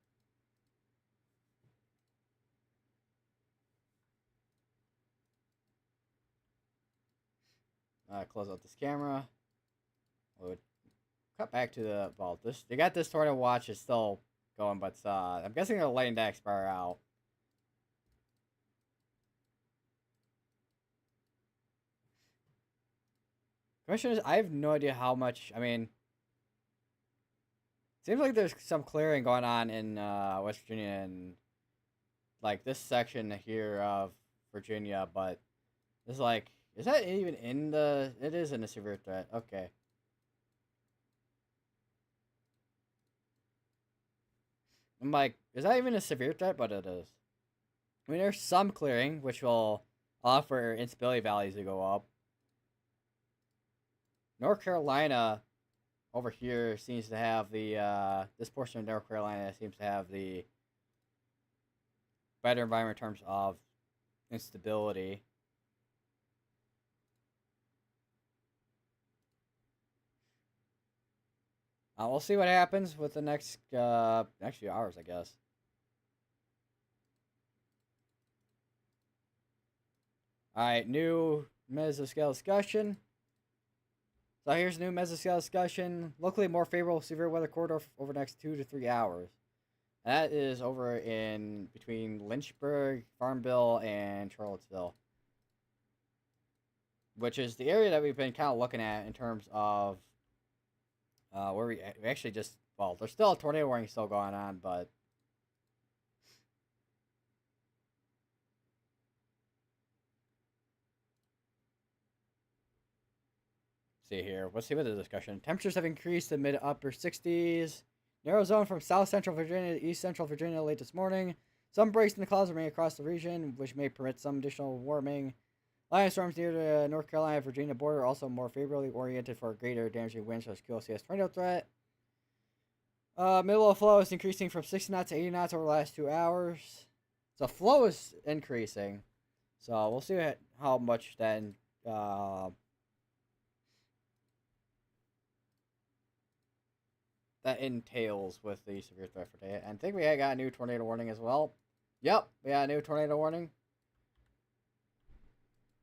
Close out this camera. We'll cut back to the vault. This they got this tornado watch is still going, but I'm guessing they're letting that expire out. Question is, I have no idea how much. I mean, seems like there's some clearing going on in West Virginia and like this section here of Virginia, but it's like, is that even in the? It is in a severe threat. Okay. I'm like, is that even a severe threat? But it is. I mean, there's some clearing, which will allow for instability values to go up. North Carolina over here seems to have the this portion of North Carolina seems to have the better environment in terms of instability. We'll see what happens with the next few hours, I guess. All right, new mesoscale discussion. So here's a new mesoscale discussion. Locally more favorable severe weather corridor over the next 2 to 3 hours. That is over in between Lynchburg, Farmville, and Charlottesville, which is the area that we've been kind of looking at in terms of where we actually just, well, there's still a tornado warning still going on, but see here. Let's see what the discussion. Temperatures have increased to mid upper 60s. Narrow zone from south central Virginia to east central Virginia late this morning. Some breaks in the clouds remain across the region, which may permit some additional warming. Line storms near the North Carolina Virginia border are also more favorably oriented for greater damaging winds such as QLCS tornado threat. Middle of flow is increasing from 60 knots to 80 knots over the last 2 hours. So flow is increasing. So we'll see how much that that entails with the severe threat for today. And I think we got a new tornado warning as well. Yep, we got a new tornado warning,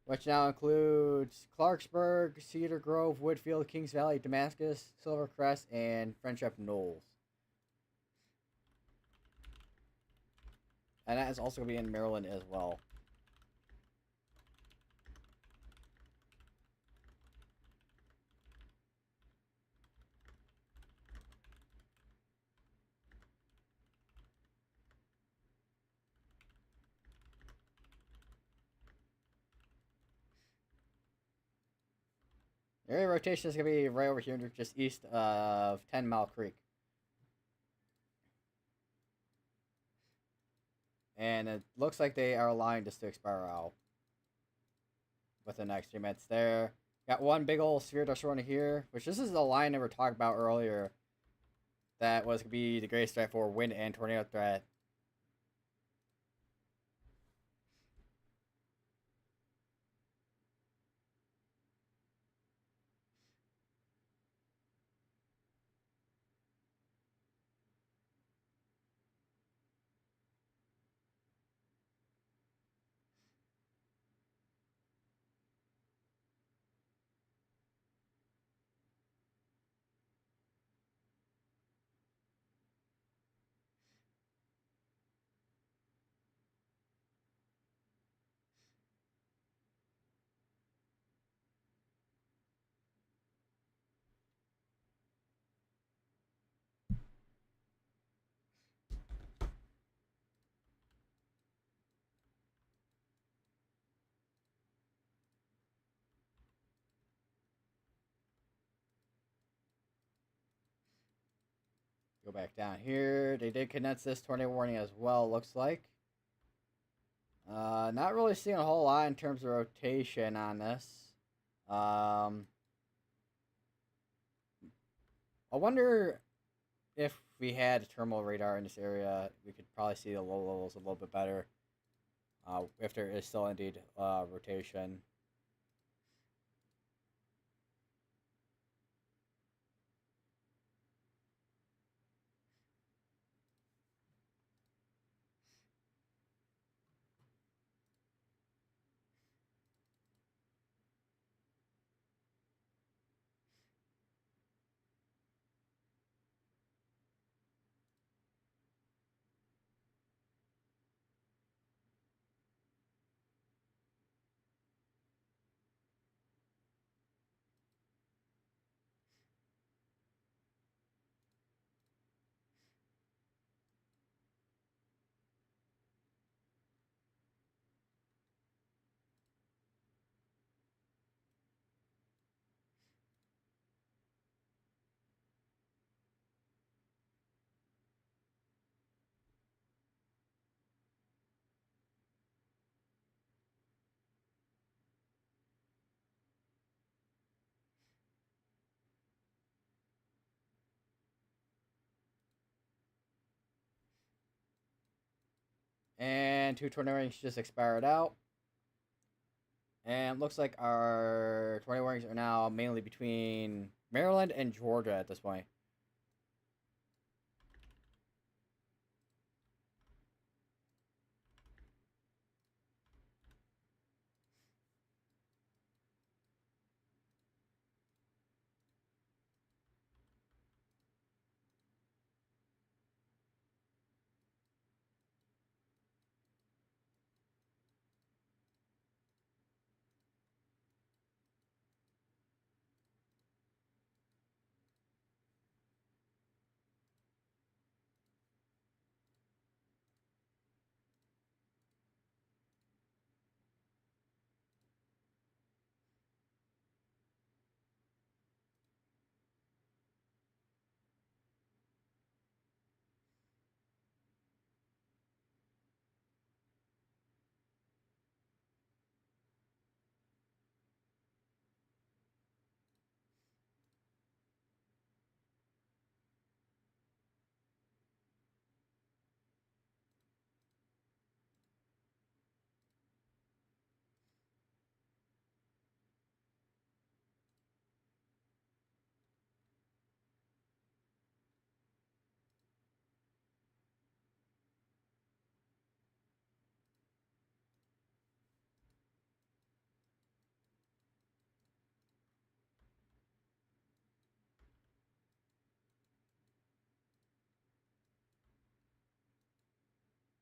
which now includes Clarksburg, Cedar Grove, Woodfield, Kings Valley, Damascus, Silvercrest, and Friendship Knolls. And that is also going to be in Maryland as well. The area rotation is going to be right over here, just east of 10 Mile Creek. And it looks like they are allowing this to expire out with the next 3 minutes there. Got one big old sphere dust running here, which this is the line that we were talking about earlier. That was going to be the greatest threat for wind and tornado threat. go back down here. They did condense this tornado warning as well, looks like. Not really seeing a whole lot in terms of rotation on this. I wonder if we had a terminal radar in this area, we could probably see the low levels a little bit better. If there is still indeed rotation. And 2 tornado warnings just expired out. And looks like our tornado warnings are now mainly between Maryland and Georgia at this point.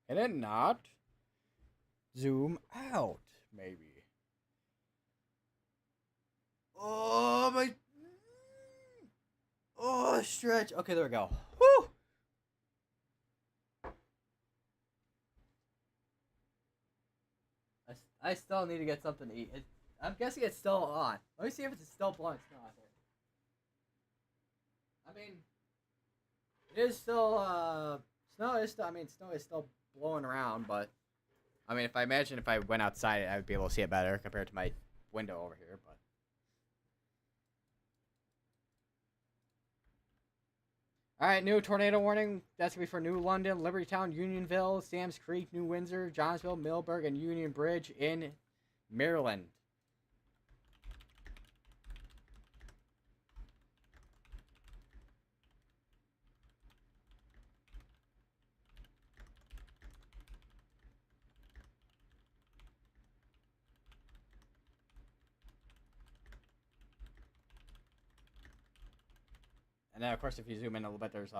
Can it not zoom out, maybe? Oh, my... Oh, stretch. Okay, there we go. Woo! I still need to get something to eat. I'm guessing it's still on. Let me see if it's still blowing snow out there. I mean, it is still, snow is still, I mean, snow is still blowing around, but, I mean, if I went outside, I would be able to see it better compared to my window over here, but. Alright, new tornado warning. That's going to be for New London, Libertytown, Unionville, Sam's Creek, New Windsor, Johnsville, Millburg, and Union Bridge in Maryland. And then, of course, if you zoom in a little bit, there's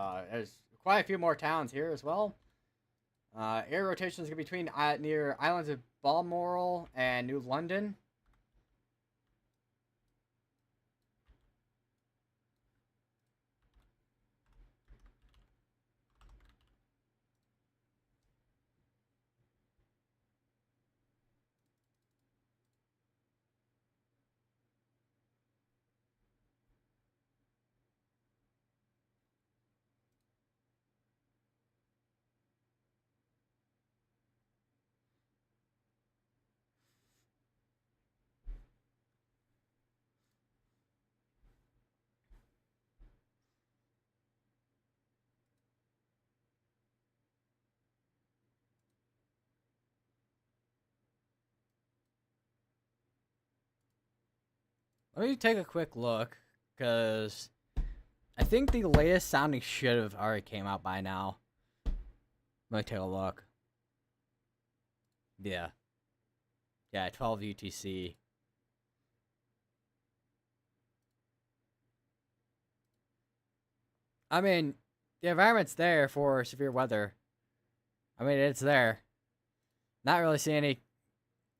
quite a few more towns here as well. Air rotations are between near islands of Balmoral and New London. Let me take a quick look, because I think the latest sounding should have already came out by now. Let me take a look. Yeah. Yeah, 12 UTC. I mean, the environment's there for severe weather. I mean, it's there. Not really seeing any,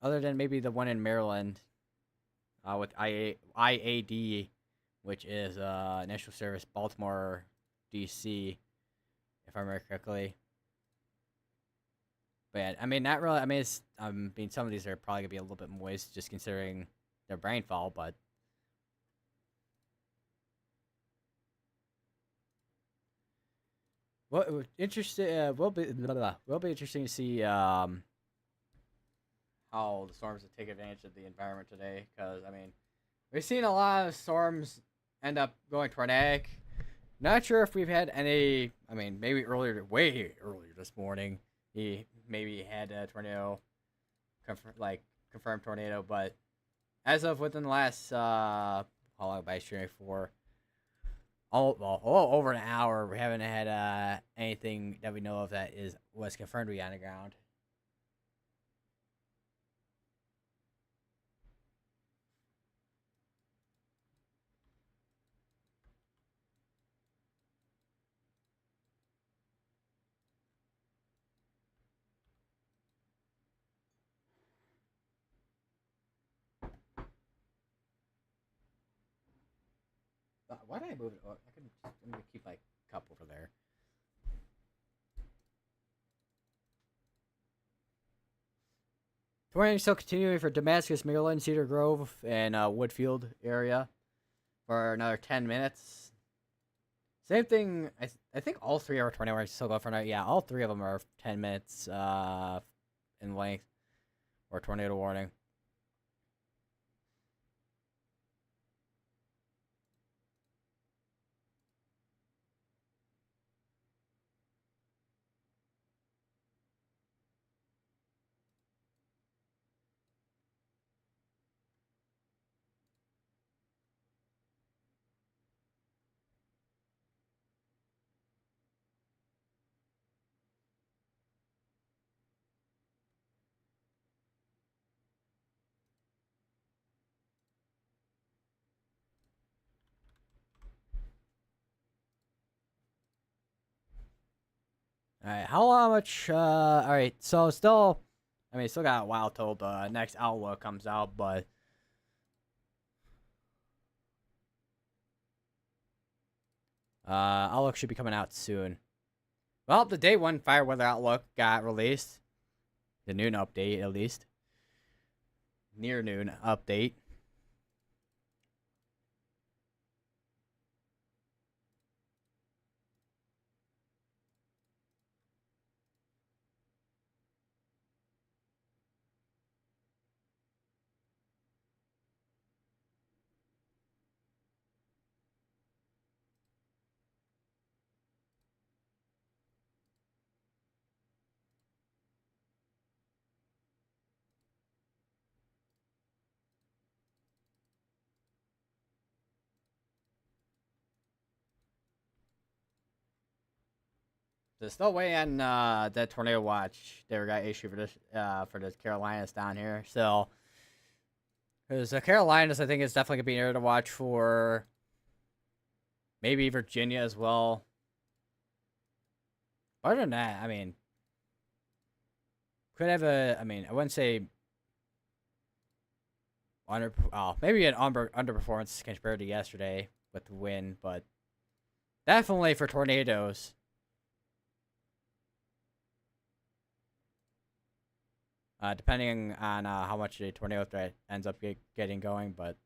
other than maybe the one in Maryland, with IAD, which is initial service Baltimore, DC, if I remember correctly. But yeah, I mean, not really. I mean, some of these are probably gonna be a little bit moist, just considering their rainfall. But what interesting will be interesting to see how the storms will take advantage of the environment today. Because I mean, we've seen a lot of storms end up going tornadic. Not sure if we've had any. I mean, maybe way earlier this morning, he maybe had a tornado, confirmed tornado. But as of within the last how long by streaming for? Over an hour, we haven't had anything that we know of that was confirmed to be on the ground. Why did I move it? Oh, I'm gonna keep my cup over there. Tornado still continuing for Damascus, Maryland, Cedar Grove, and Woodfield area for another 10 minutes. Same thing. I think all three of our tornadoes are still going for now. Yeah, all three of them are 10 minutes in length or tornado warning. All right, how much? All right, so still, I mean, still got a while till the next outlook comes out, but outlook should be coming out soon. Well, the day one fire weather outlook got released, the noon update at least, near noon update. They're still waiting on that tornado watch they got issued for the Carolinas down here. So, because the Carolinas, I think, is definitely gonna be an area to watch for. Maybe Virginia as well. Other than that, I mean, could have a. I mean, I wouldn't say maybe an underperformance compared to yesterday with the win, but definitely for tornadoes. Depending on how much the tornado threat ends up getting going, but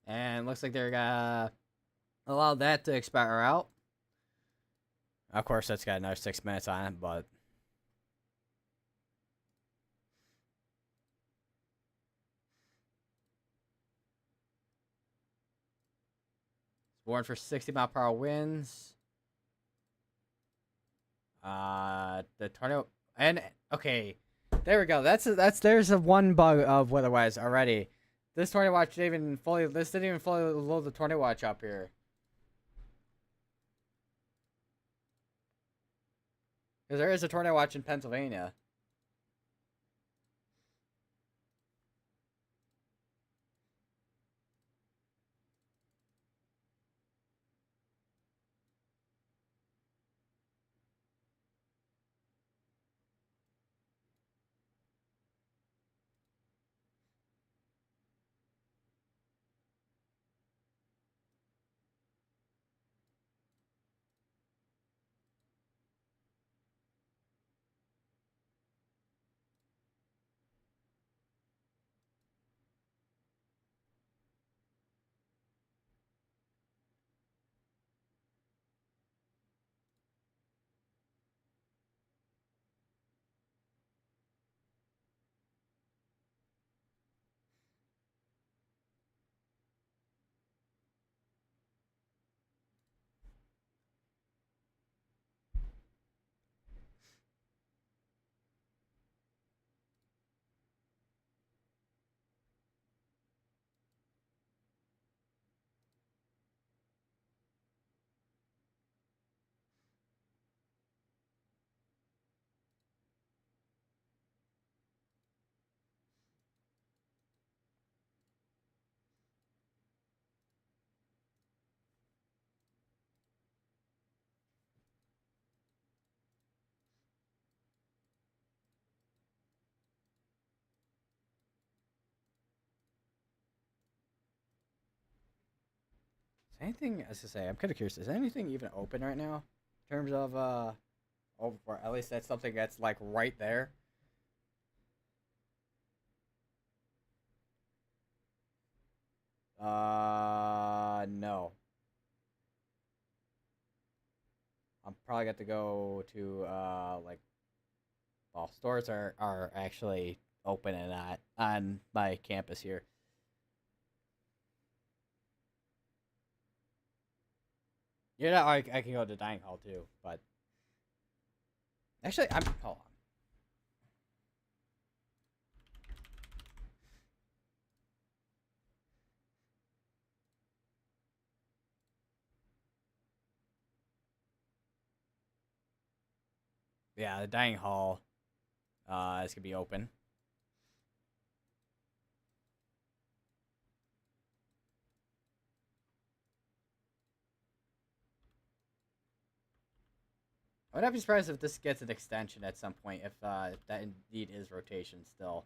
And looks like they're gonna allow that to expire out. Of course, that's got another 6 minutes on it, but it's warned for 60-mile-per-hour winds. The tornado and okay, there we go. There's a one bug of weatherwise already. This tornado watch didn't even fully load the tornado watch up here. Because there is a tornado watch in Pennsylvania. Is anything, as I say, I'm kind of curious. Is anything even open right now in terms of or at least that's something that's like right there. No. I'm probably got to go to like, well, stores are actually open and not on my campus here. You know, I can go to dining hall too, but actually, I'm hold on. Yeah, the dining hall is gonna be open. I would not be surprised if this gets an extension at some point, if that indeed is rotation still.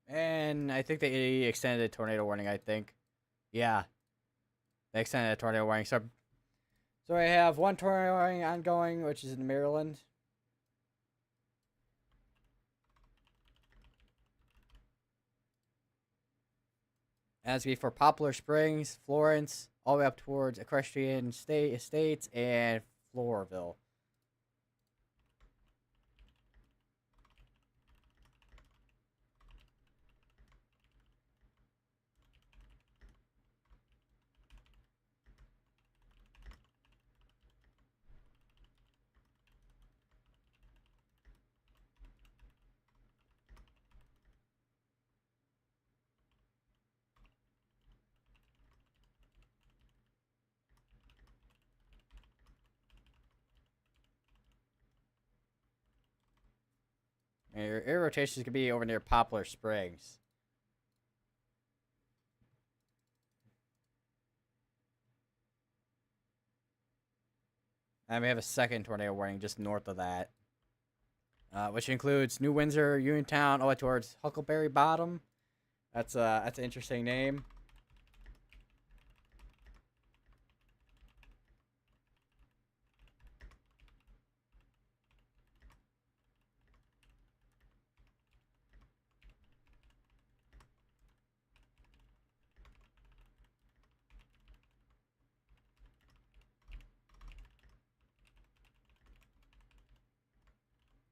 And I think they extended the tornado warning, I think. Yeah. They extended the tornado warning. So I have one tornado warning ongoing, which is in Maryland. As be for Poplar Springs, Florence, all the way up towards Equestrian Estates and Floraville. And your air rotations could be over near Poplar Springs. And we have a second tornado warning just north of that, which includes New Windsor, Uniontown, all the way towards Huckleberry Bottom. That's an interesting name.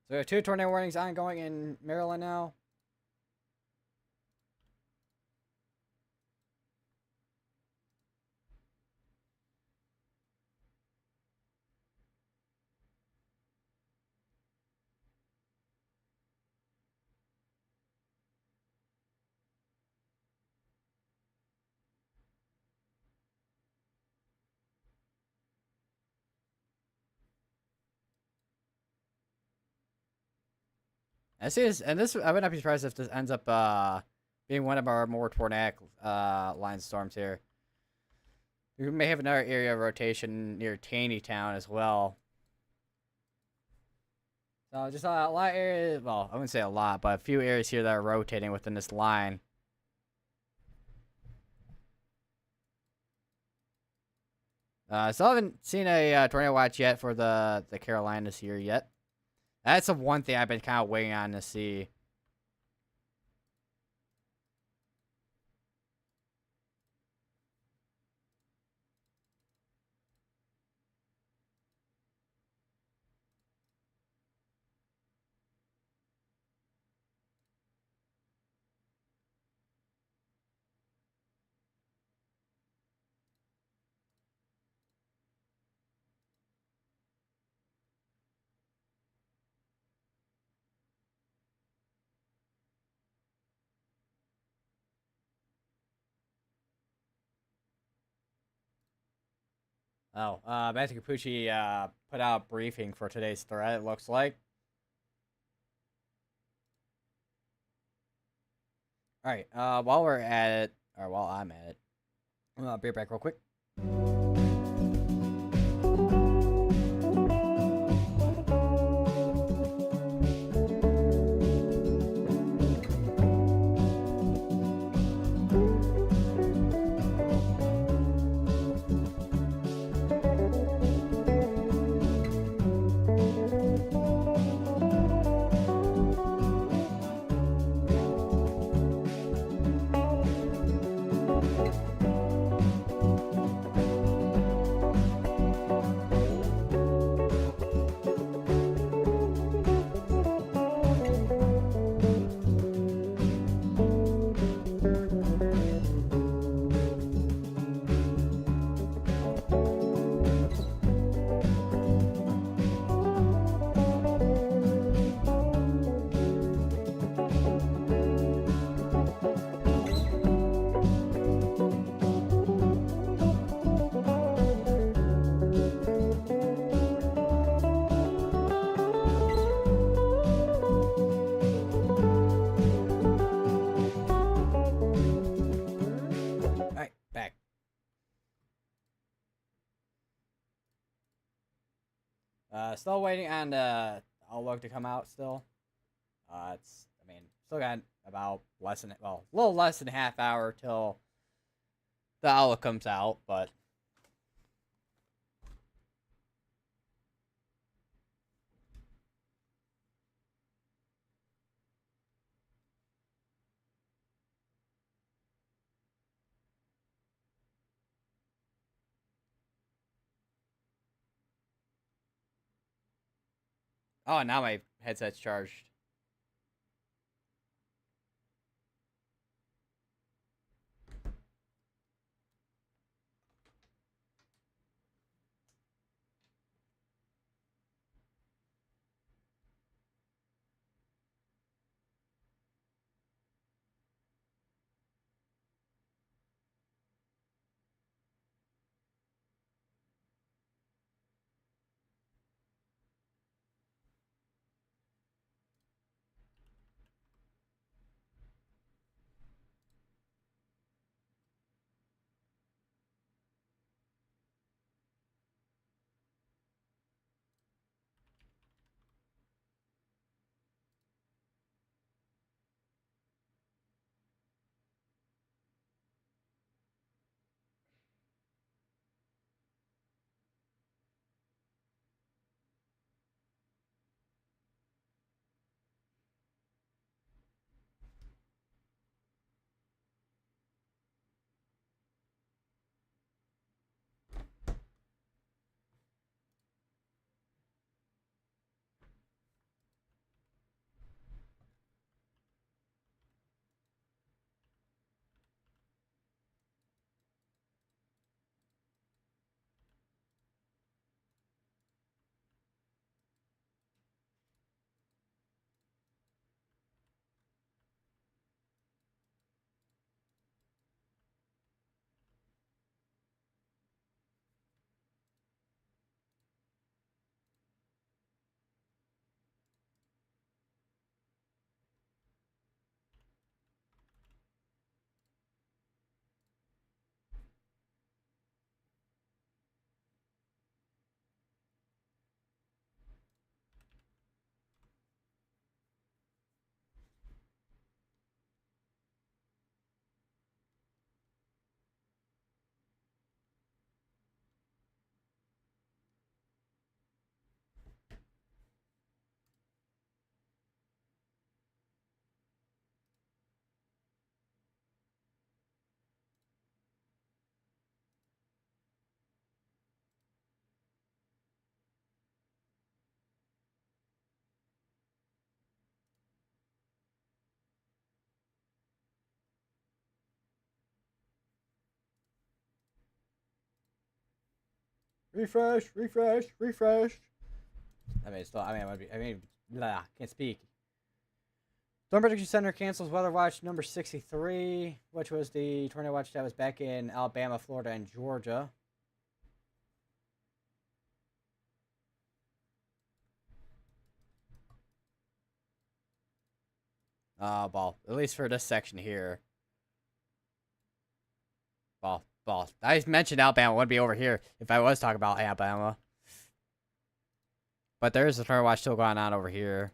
So we have two tornado warnings ongoing in Maryland now. I would not be surprised if this ends up being one of our more tornadic line storms here. We may have another area of rotation near Taneytown as well. So just a lot of areas, well, I wouldn't say a lot, but a few areas here that are rotating within this line. Still haven't seen a tornado watch yet for the Carolinas here yet. That's the one thing I've been kind of waiting on to see. Oh, Matthew Capucci put out a briefing for today's threat, it looks like. Alright, while we're at it, or while I'm at it, I'm gonna be back real quick. Still waiting on the outlook to come out still. I mean, still got about less than a little less than a half hour till the owl comes out, but oh, now my headset's charged. Refresh, refresh, refresh. I mean, still, blah, can't speak. Storm Prediction Center cancels Weather Watch number 63, which was the tornado watch that was back in Alabama, Florida, and Georgia. Well, at least for this section here. Well, I mentioned Alabama would be over here if I was talking about Alabama. But there is a tornado watch still going on over here.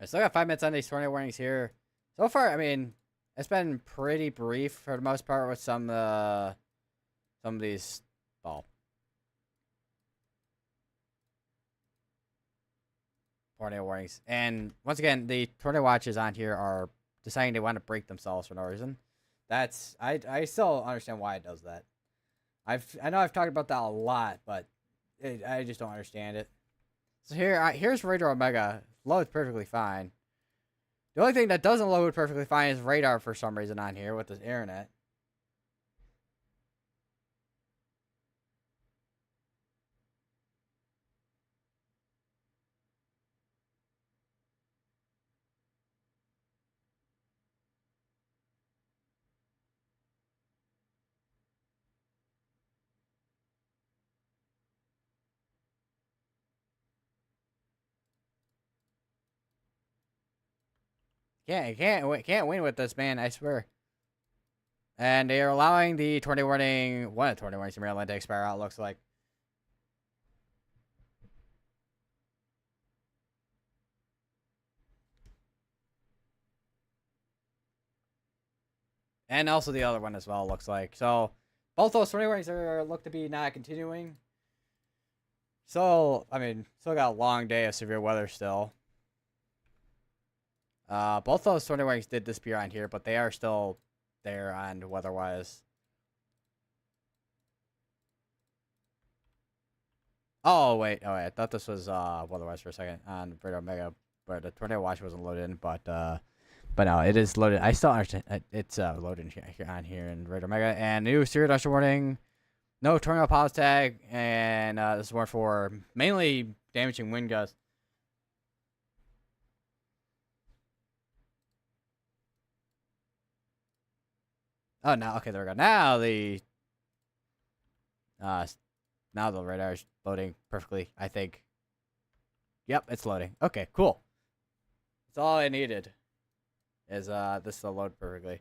I still got 5 minutes on these tornado warnings here. So far, I mean, it's been pretty brief for the most part with some of these. Well, tornado warnings. And once again, the tornado watches on here are deciding they want to break themselves for no reason. That's I still understand why it does that. I know I've talked about that a lot, but I just don't understand it. So here's Radar Omega. Loads perfectly fine. The only thing that doesn't load perfectly fine is radar for some reason on here with this internet. Can't win with this, man. I swear. And they are allowing the tornado warning, one of the tornado warnings in Maryland to expire out. Looks like. And also the other one as well, looks like. So, both those tornado warnings look to be not continuing. So, I mean, still got a long day of severe weather still. Both those tornado warnings did disappear on here, but they are still there on weather-wise. Oh, wait. I thought this was weather-wise for a second on Radar Omega, but the tornado watch wasn't loaded in, but no, it is loaded. I still understand. It's loaded here on here in Radar Omega. And new severe industrial warning. No tornado pause tag. And this is more for mainly damaging wind gusts. Oh, now, okay, there we go. Uh, now the radar is loading perfectly, I think. Yep, it's loading. Okay, cool. That's all I needed. Is this to load perfectly.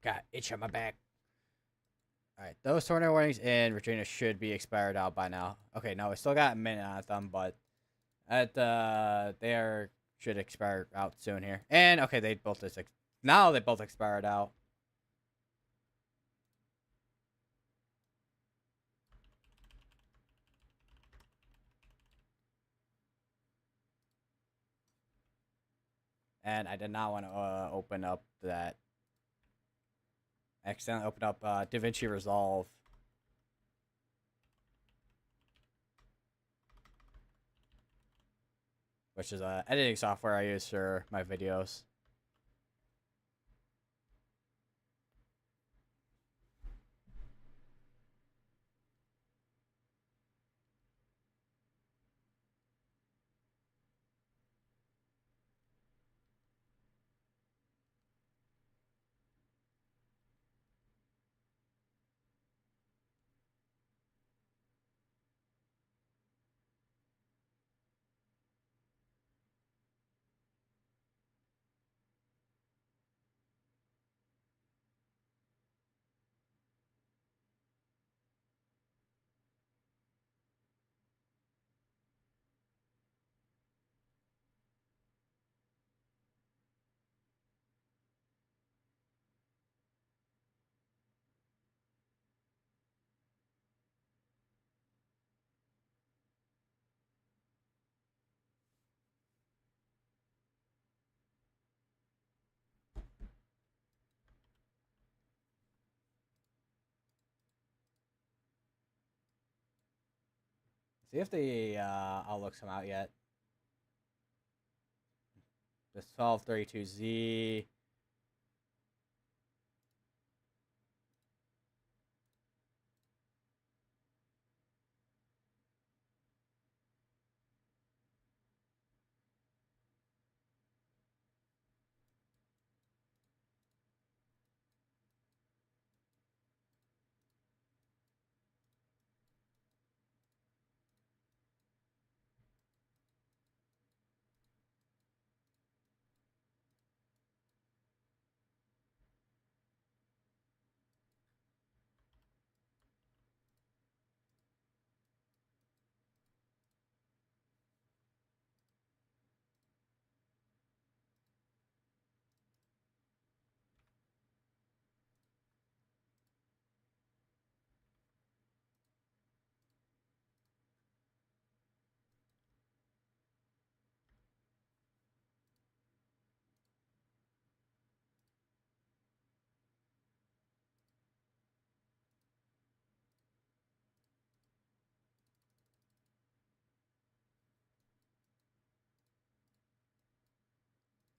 Got itch on my back. Alright, those tornado warnings in Virginia should be expired out by now. Okay, no, we still got a minute on them, but should expire out soon here. And okay, now they both expired out. And I did not want to open up that. Accidentally open up DaVinci Resolve. Which is editing software I use for my videos. See if the outlooks come out yet. This 1232Z.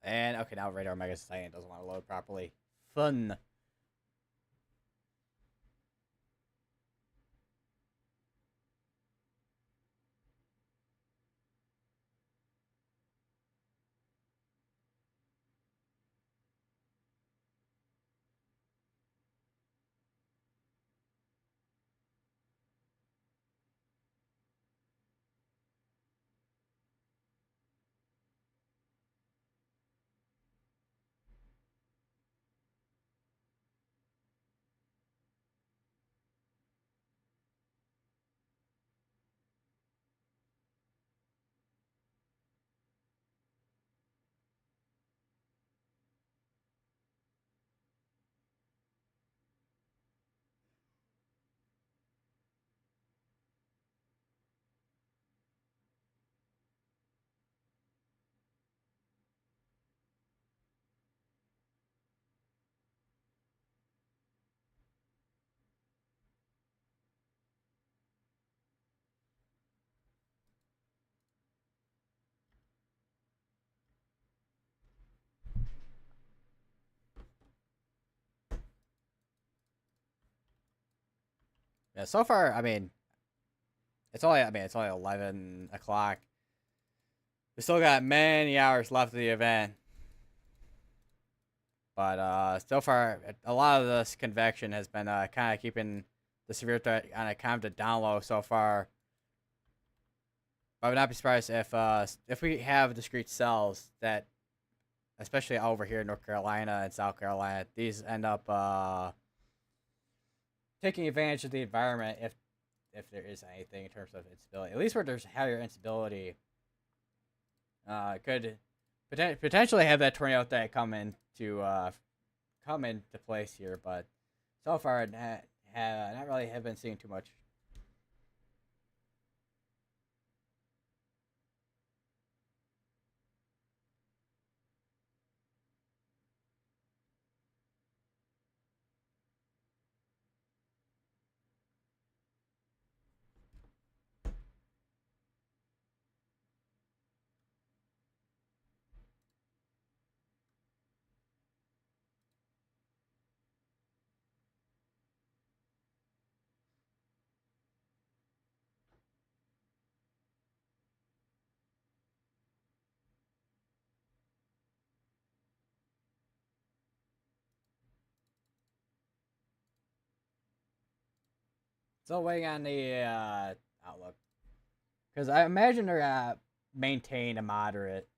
And okay, now Radar Mega Titan doesn't want to load properly. Fun. Yeah, so far, I mean, it's only 11 o'clock. We still got many hours left of the event, but so far, a lot of this convection has been kind of keeping the severe threat on a kind of the down low so far. I would not be surprised if we have discrete cells that, especially over here in North Carolina and South Carolina, these end up taking advantage of the environment if there is anything in terms of instability. At least where there's higher instability, could potentially have that tornado threat come into place here. But so far, not really have been seeing too much. Still waiting on the outlook because I imagine they're gonna maintain a moderate.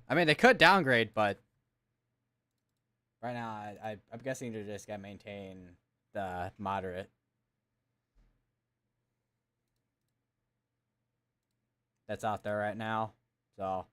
I mean, they could downgrade, but right now I'm guessing they're just gonna maintain the moderate that's out there right now. So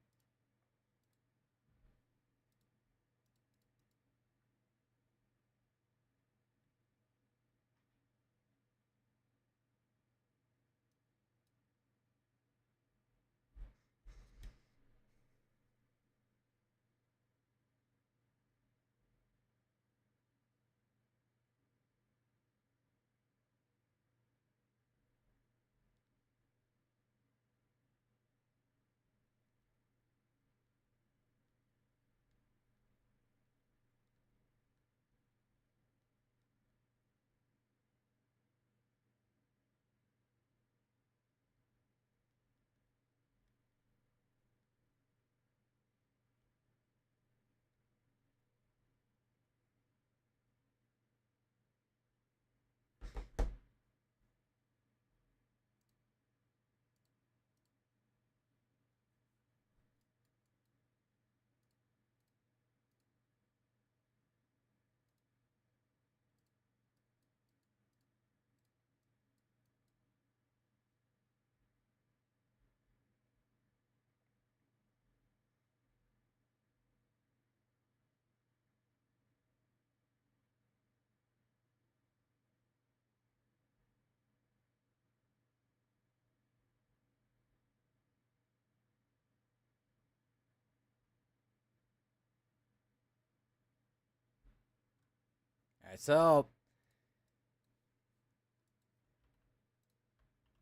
So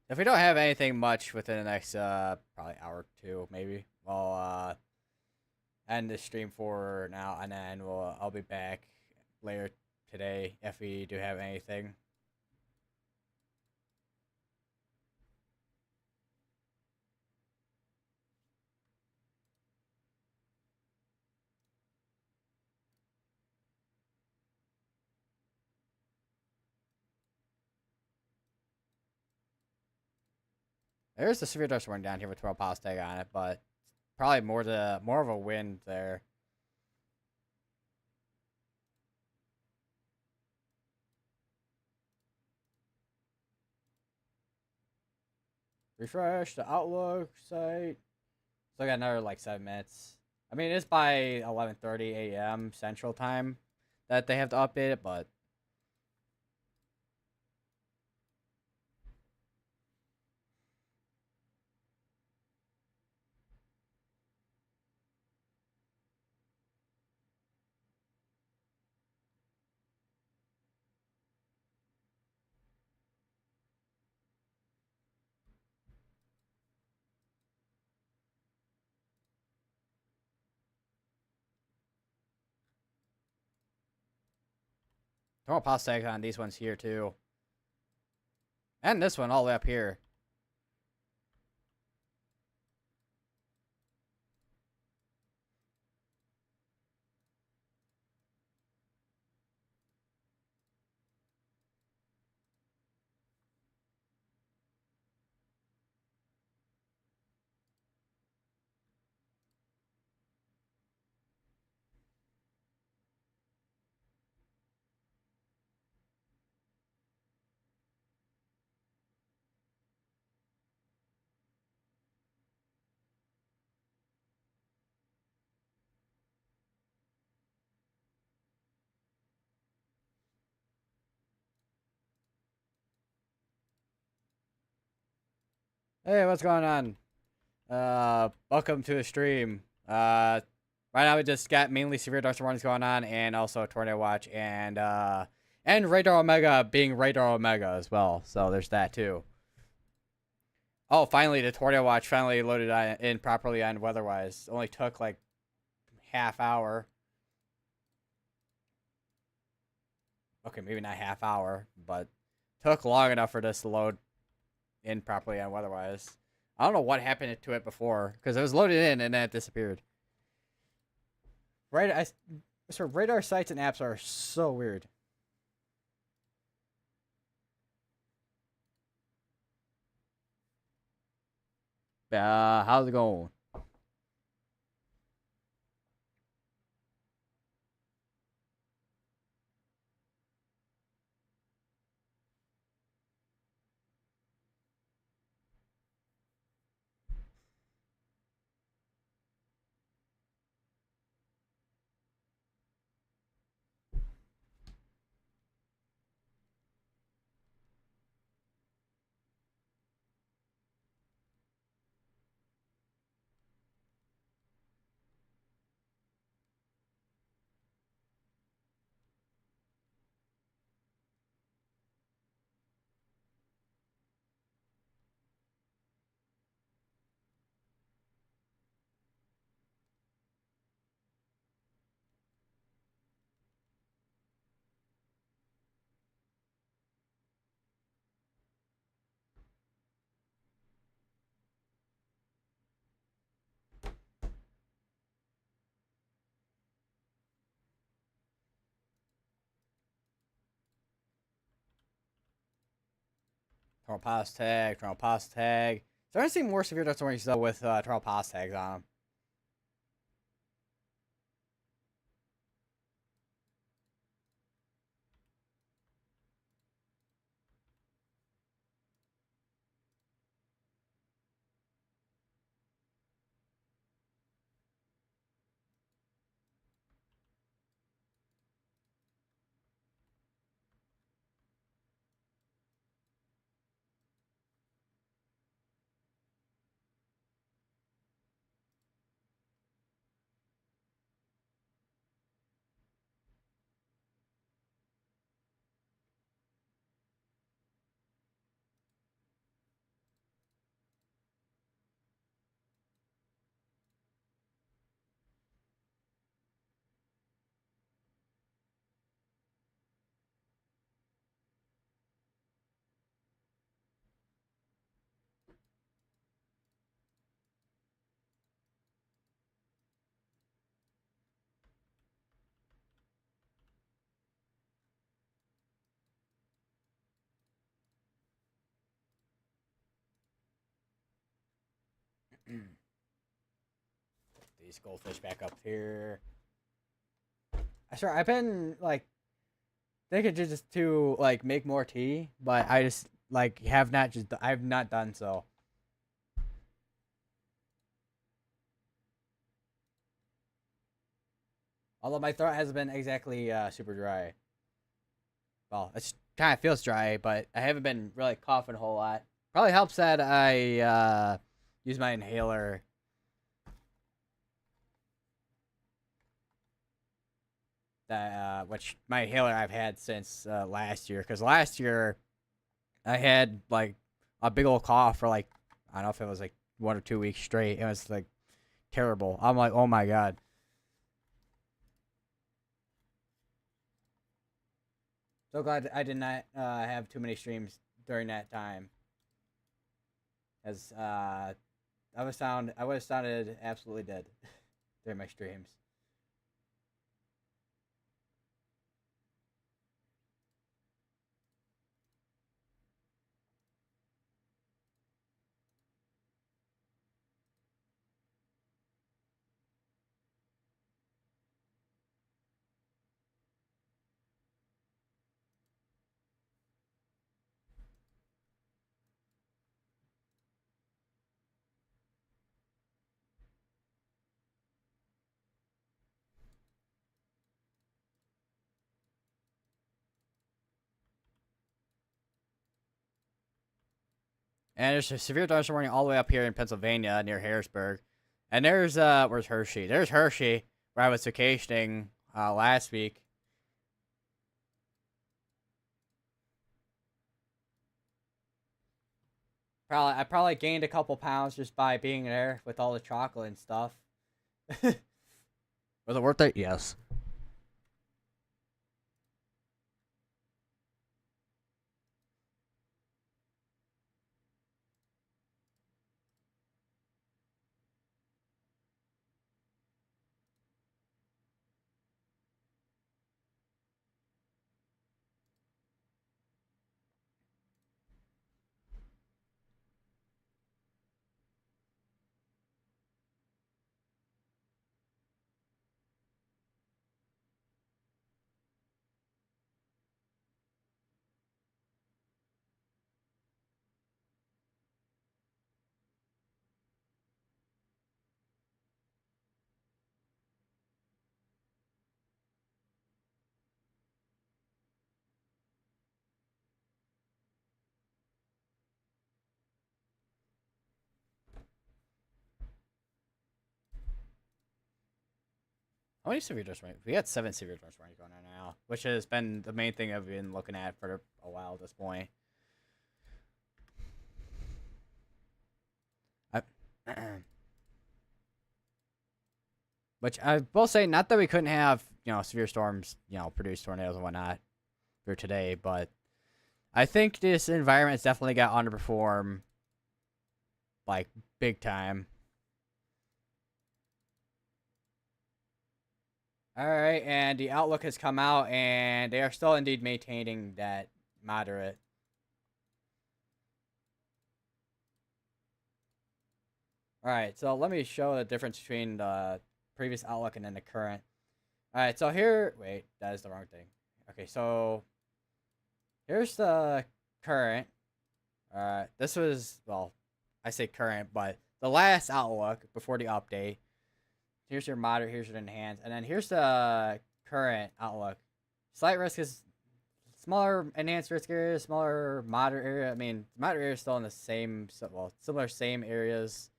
if we don't have anything much within the next probably hour or two, maybe we'll end the stream for now, and then I'll be back later today if we do have anything. There's the Severe Dust Warning down here with 12 power tag on it, but probably more of a wind there. Refresh the Outlook site. Still got another like 7 minutes. I mean, it's by 11:30 a.m. Central Time that they have to update it, but throw a pause tag on these ones here too, and this one all the way up here. Hey, what's going on? Welcome to the stream. Right now we just got mainly severe dust warnings going on, and also a tornado watch, and Radar Omega being Radar Omega as well. So there's that too. Oh, finally the tornado watch finally loaded in properly on WeatherWise. Only took like half hour. Okay, maybe not half hour, but took long enough for this to load in properly on WeatherWise. I don't know what happened to it before because it was loaded in and then it disappeared. Right, so radar sites and apps are so weird. How's it going? Tornado pass tag, tornado pass tag. So I see more severe dust warnings though with tornado pass tags on them. These goldfish back up here. I swear I've been like thinking just to like make more tea, but I just like I've not done so. Although my throat hasn't been exactly super dry. Well, it kind of feels dry, but I haven't been really coughing a whole lot. Probably helps that I use my inhaler. That which my inhaler I've had since last year, because last year I had like a big old cough for like I don't know if it was like 1 or 2 weeks straight. It was like terrible. I'm like, oh my god. So glad I did not have too many streams during that time, as I would have sounded absolutely dead during my streams. And there's a severe thunderstorm warning all the way up here in Pennsylvania near Harrisburg. And there's where's Hershey? There's Hershey, where I was vacationing last week. I probably gained a couple pounds just by being there with all the chocolate and stuff. Was it worth it? Yes. How many severe thunderstorms? We got 7 severe thunderstorms going on now, which has been the main thing I've been looking at for a while at this point. I, which I will say, not that we couldn't have severe storms, produce tornadoes and whatnot for today, but I think this environment's definitely got underperform, like big time. All right, and the outlook has come out, and they are still indeed maintaining that moderate. All right, so let me show the difference between the previous outlook and then the current. All right, so here, wait, that is the wrong thing. Okay, so here's the current. This was, well, I say current, but the last outlook before the update. Here's your moderate, here's your enhanced, and then here's the current outlook. Slight risk is smaller enhanced risk area, smaller moderate area. I mean, moderate area is still in the same, well, similar same areas.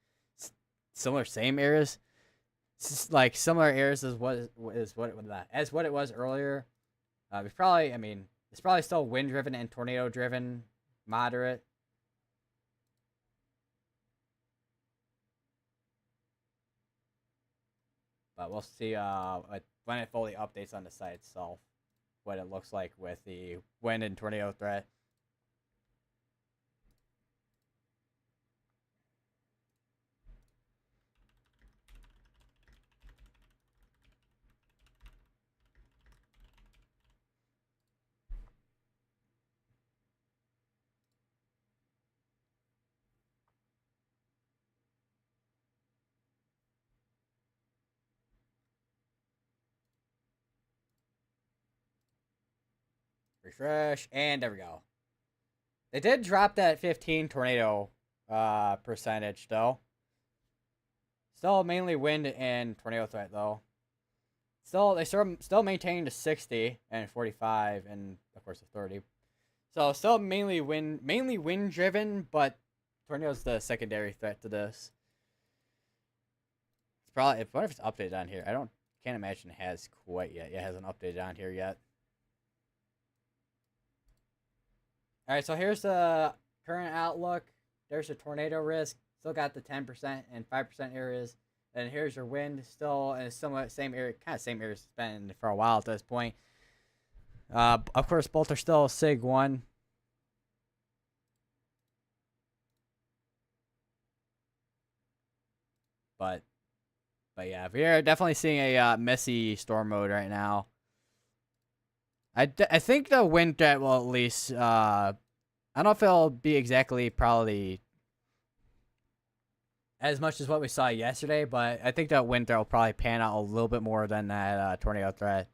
Similar same areas? Like similar areas as what it was earlier. It's probably, I mean, it's probably still wind driven and tornado driven, moderate. But we'll see when it fully updates on the site itself, what it looks like with the wind and tornado threat. Refresh, and there we go. They did drop that 15 tornado percentage though. Still mainly wind and tornado threat though. Still, they still maintain the 60 and 45 and of course the 30. So still mainly wind driven, but tornado's the secondary threat to this. It's probably what if it's updated on here? Can't imagine it has quite yet. Yeah, it hasn't updated on here yet. All right, so here's the current outlook. There's the tornado risk. Still got the 10% and 5% areas. And here's your wind, still in a somewhat same area, kind of same area it's been for a while at this point. Of course, both are still Sig 1. But yeah, we are definitely seeing a messy storm mode right now. I think the wind threat will at least, I don't know if it'll be exactly probably as much as what we saw yesterday, but I think that wind threat will probably pan out a little bit more than that tornado threat.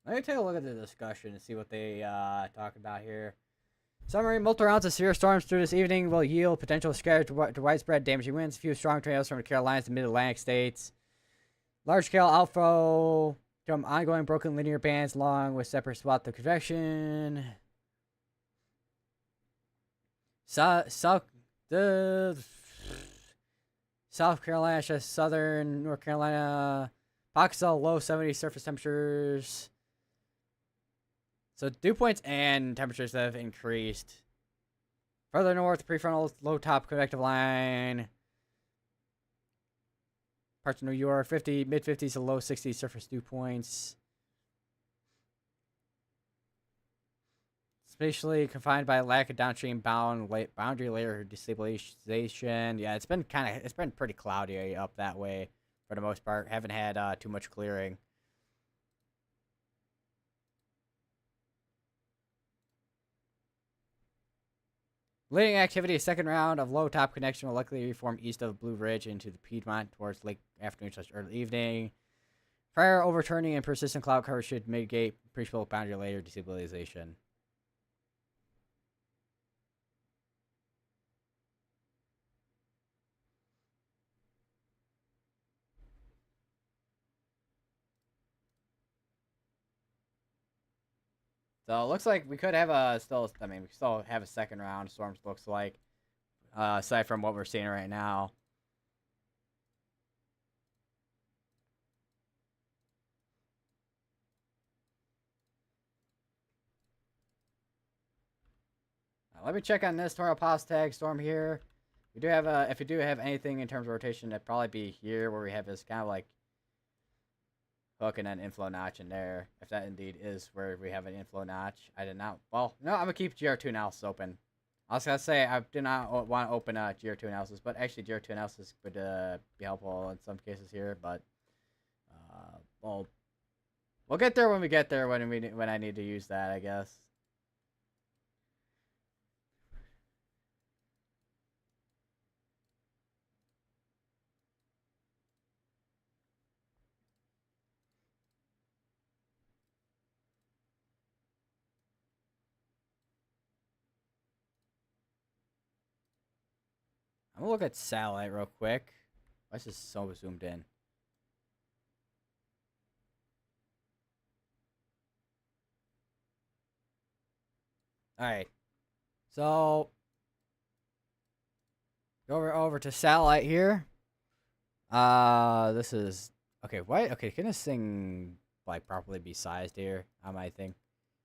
Let me take a look at the discussion and see what they talk about here. Summary: multiple rounds of severe storms through this evening will yield potential scattered to widespread damaging winds. A few strong tornadoes from the Carolinas and Mid-Atlantic states. Large-scale outflow from ongoing broken linear bands along with separate swaths of convection. South Carolina, southern North Carolina. Pockets of low 70 surface temperatures. So dew points and temperatures have increased. Further north, prefrontal low top convective line. Parts of New York, mid 50s to low 60s surface dew points. Spatially confined by a lack of downstream boundary layer destabilization. Yeah, it's been pretty cloudy up that way for the most part. Haven't had too much clearing. Leading activity, a second round of low top connection will likely reform east of Blue Ridge into the Piedmont towards late afternoon/early evening. Prior overturning and persistent cloud cover should mitigate appreciable boundary layer destabilization. So it looks like we could have we still have a second round. Storms looks like, aside from what we're seeing right now. Let me check on this tornado pause tag storm here. We do have if we do have anything in terms of rotation, it'd probably be here where we have this kind of like hook and then inflow notch in there. If that indeed is where we have an inflow notch. I did not. Well, no, I'm gonna keep GR2 analysis open. I was gonna say I did not want to open GR2 analysis, but actually GR2 analysis would be helpful in some cases here. But well, we'll get there when we get there when I need to use that, I guess. I'm gonna look at satellite real quick. Why is this so zoomed in? Alright. So go over to satellite here. This is okay, why okay, can this thing like properly be sized here? I might think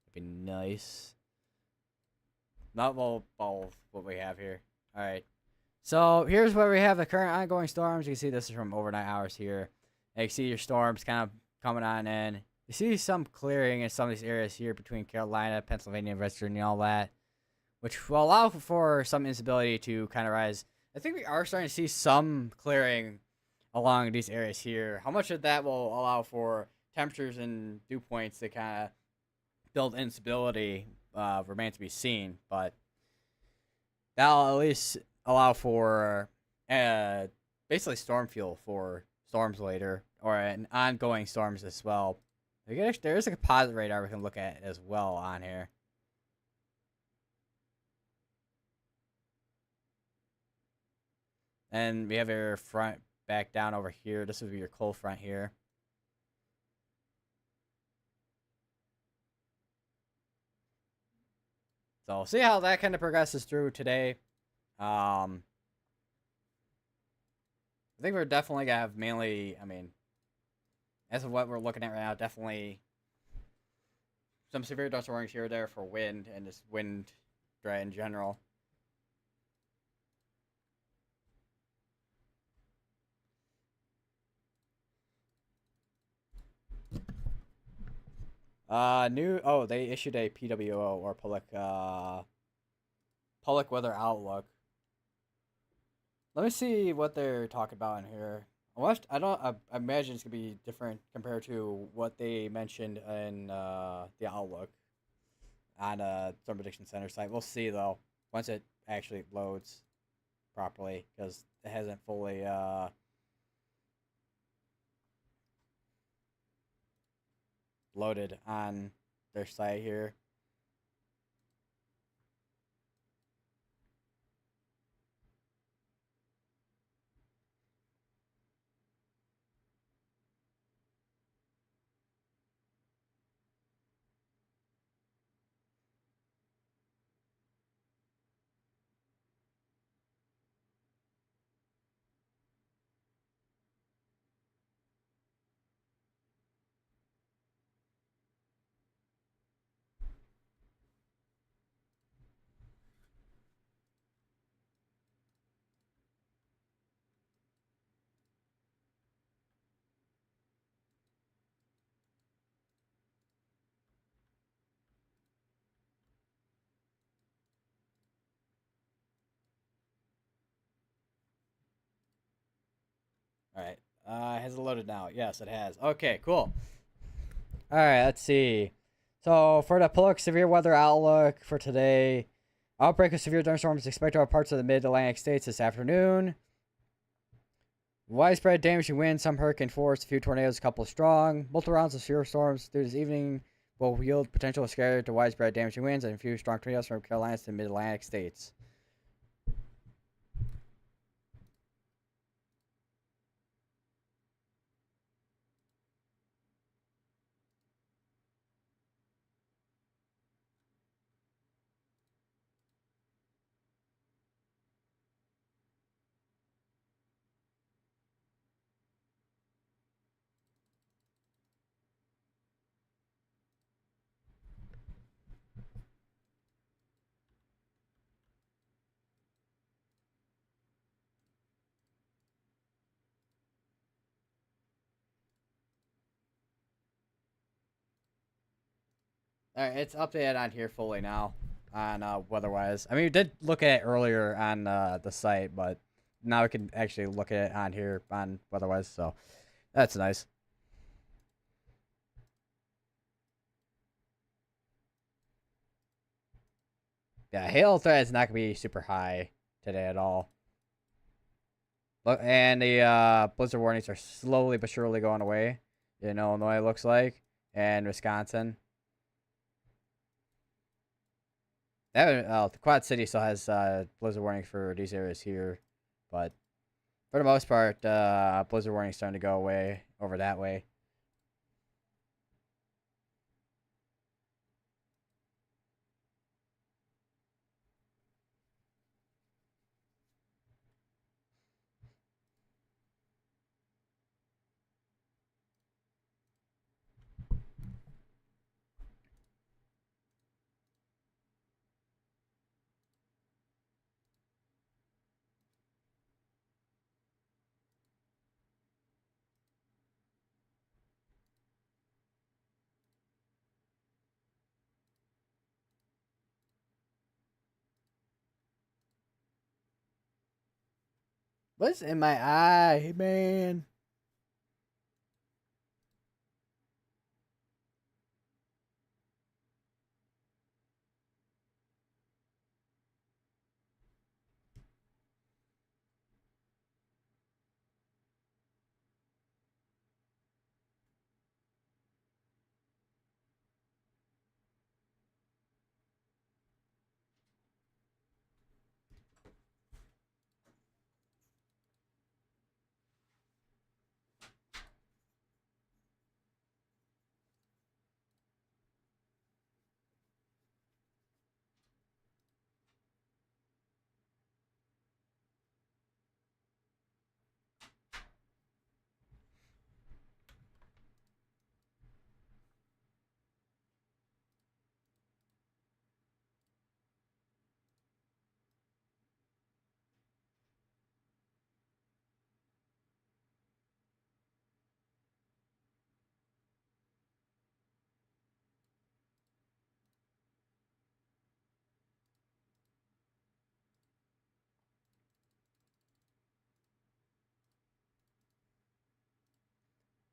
it'd be nice. Not both what we have here. All right. So here's where we have the current ongoing storms. You can see this is from overnight hours here. And you can see your storms kind of coming on in. You see some clearing in some of these areas here between Carolina, Pennsylvania, and West Virginia, and all that, which will allow for some instability to kind of rise. I think we are starting to see some clearing along these areas here. How much of that will allow for temperatures and dew points to kind of build instability remains to be seen, but that'll at least allow for uh, basically storm fuel for storms later or an ongoing storms as well. There is a composite radar we can look at as well on here. And we have your front back down over here. This would be your cold front here. So see how that kind of progresses through today. I think we're definitely gonna have mainly. I mean, as of what we're looking at right now, definitely some severe dust warnings here or there for wind and just wind threat in general. They issued a PWO or public weather outlook. Let me see what they're talking about in here. I imagine it's gonna be different compared to what they mentioned in the outlook on Storm Prediction Center site. We'll see though once it actually loads properly because it hasn't fully loaded on their site here. All right. Has it loaded now? Yes, it has. Okay, cool. All right, let's see. So for the public severe weather outlook for today, outbreak of severe thunderstorms expected over parts of the mid-Atlantic states this afternoon. Widespread damaging winds, some hurricane force, a few tornadoes, a couple strong. Multiple rounds of severe storms through this evening will yield potential scare to widespread damaging winds and a few strong tornadoes from Carolinas to the mid-Atlantic states. All right, it's updated on here fully now on weather-wise. I mean, we did look at it earlier on the site, but now we can actually look at it on here on weather-wise, so that's nice. Yeah, hail threat is not gonna be super high today at all. Look, and the blizzard warnings are slowly but surely going away in Illinois. It looks like, and Wisconsin. The Quad City still has blizzard warning for these areas here, but for the most part, blizzard warning is starting to go away over that way. What's in my eye, man?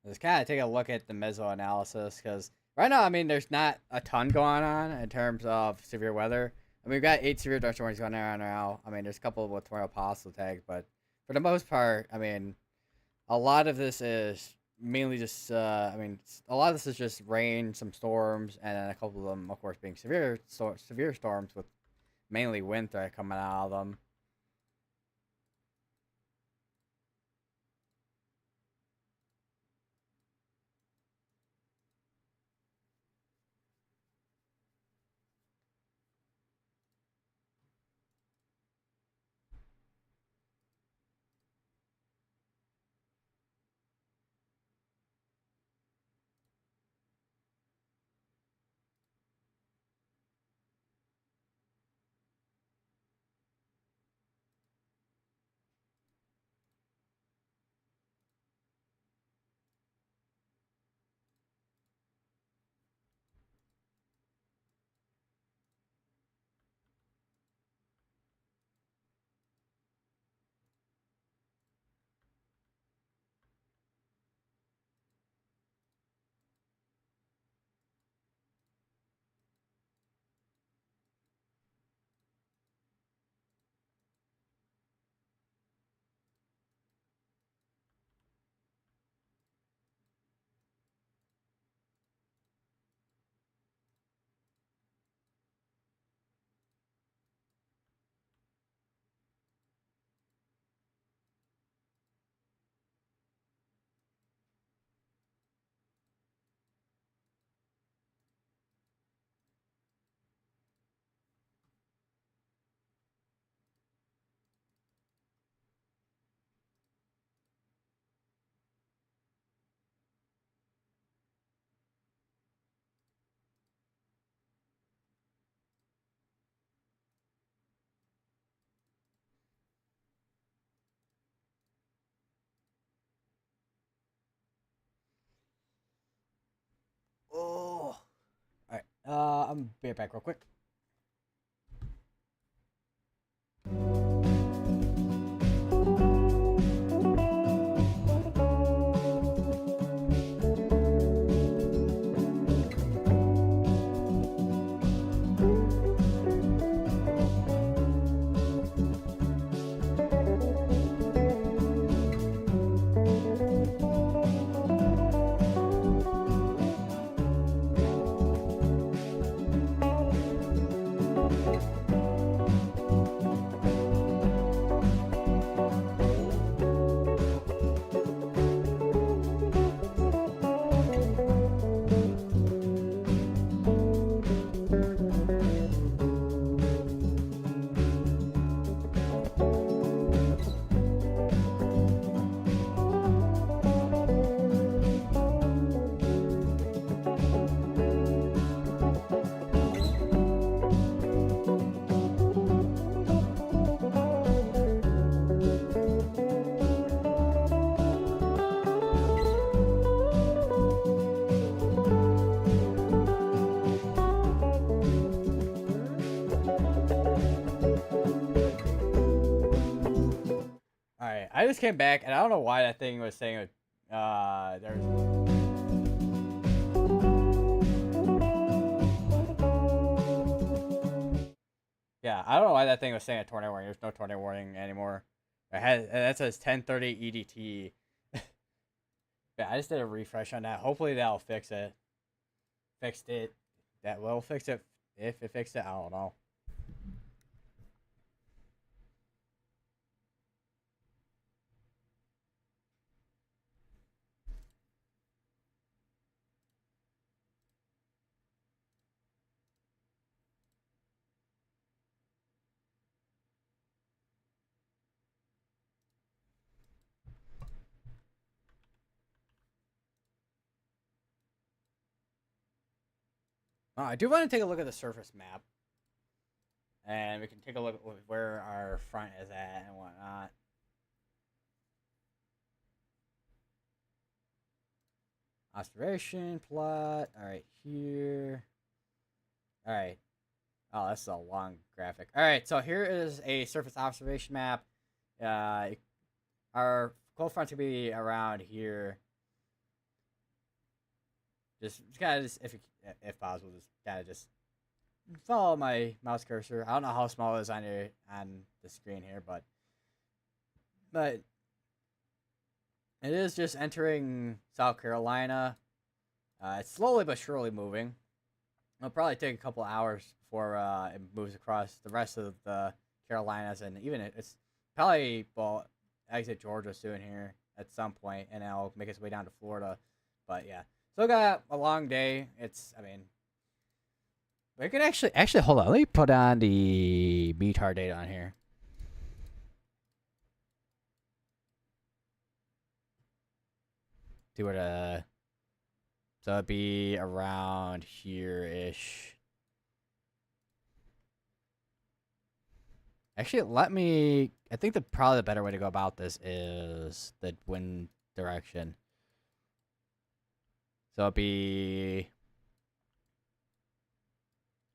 Let's kind of take a look at the meso analysis because right now, I mean, there's not a ton going on in terms of severe weather. I mean, we've got 8 severe dust storms going on now. I mean, there's a couple with tornado possible tag, but for the most part, I mean, a lot of this is mainly just, I mean, a lot of this is just rain, some storms, and then a couple of them, of course, being severe storms with mainly wind threat coming out of them. Oh. All right. I'm be right back real quick. I just came back and I don't know why that thing was saying there's. Yeah, I don't know why that thing was saying a tornado warning. There's no tornado warning anymore. That says 10:30 EDT. Yeah, I just did a refresh on that. Hopefully that'll fix it. Fixed it. That will fix it. If it fixed it, I don't know. I do want to take a look at the surface map. And we can take a look at where our front is at and whatnot. Observation plot. Alright, here. Alright. Oh, that's a long graphic. Alright, so here is a surface observation map. Our cold front's gonna be around here. Just kind of, if possible, just kind of just follow my mouse cursor. I don't know how small it is on the screen here, but it is just entering South Carolina. It's slowly but surely moving. It'll probably take a couple hours before it moves across the rest of the Carolinas, and even it's probably exit Georgia soon here at some point, and it'll make its way down to Florida. But yeah, still got a long day. We could actually hold on. Let me put on the METAR data on here. See what so it'd be around here-ish. Actually, I think probably the better way to go about this is the wind direction. So it'd be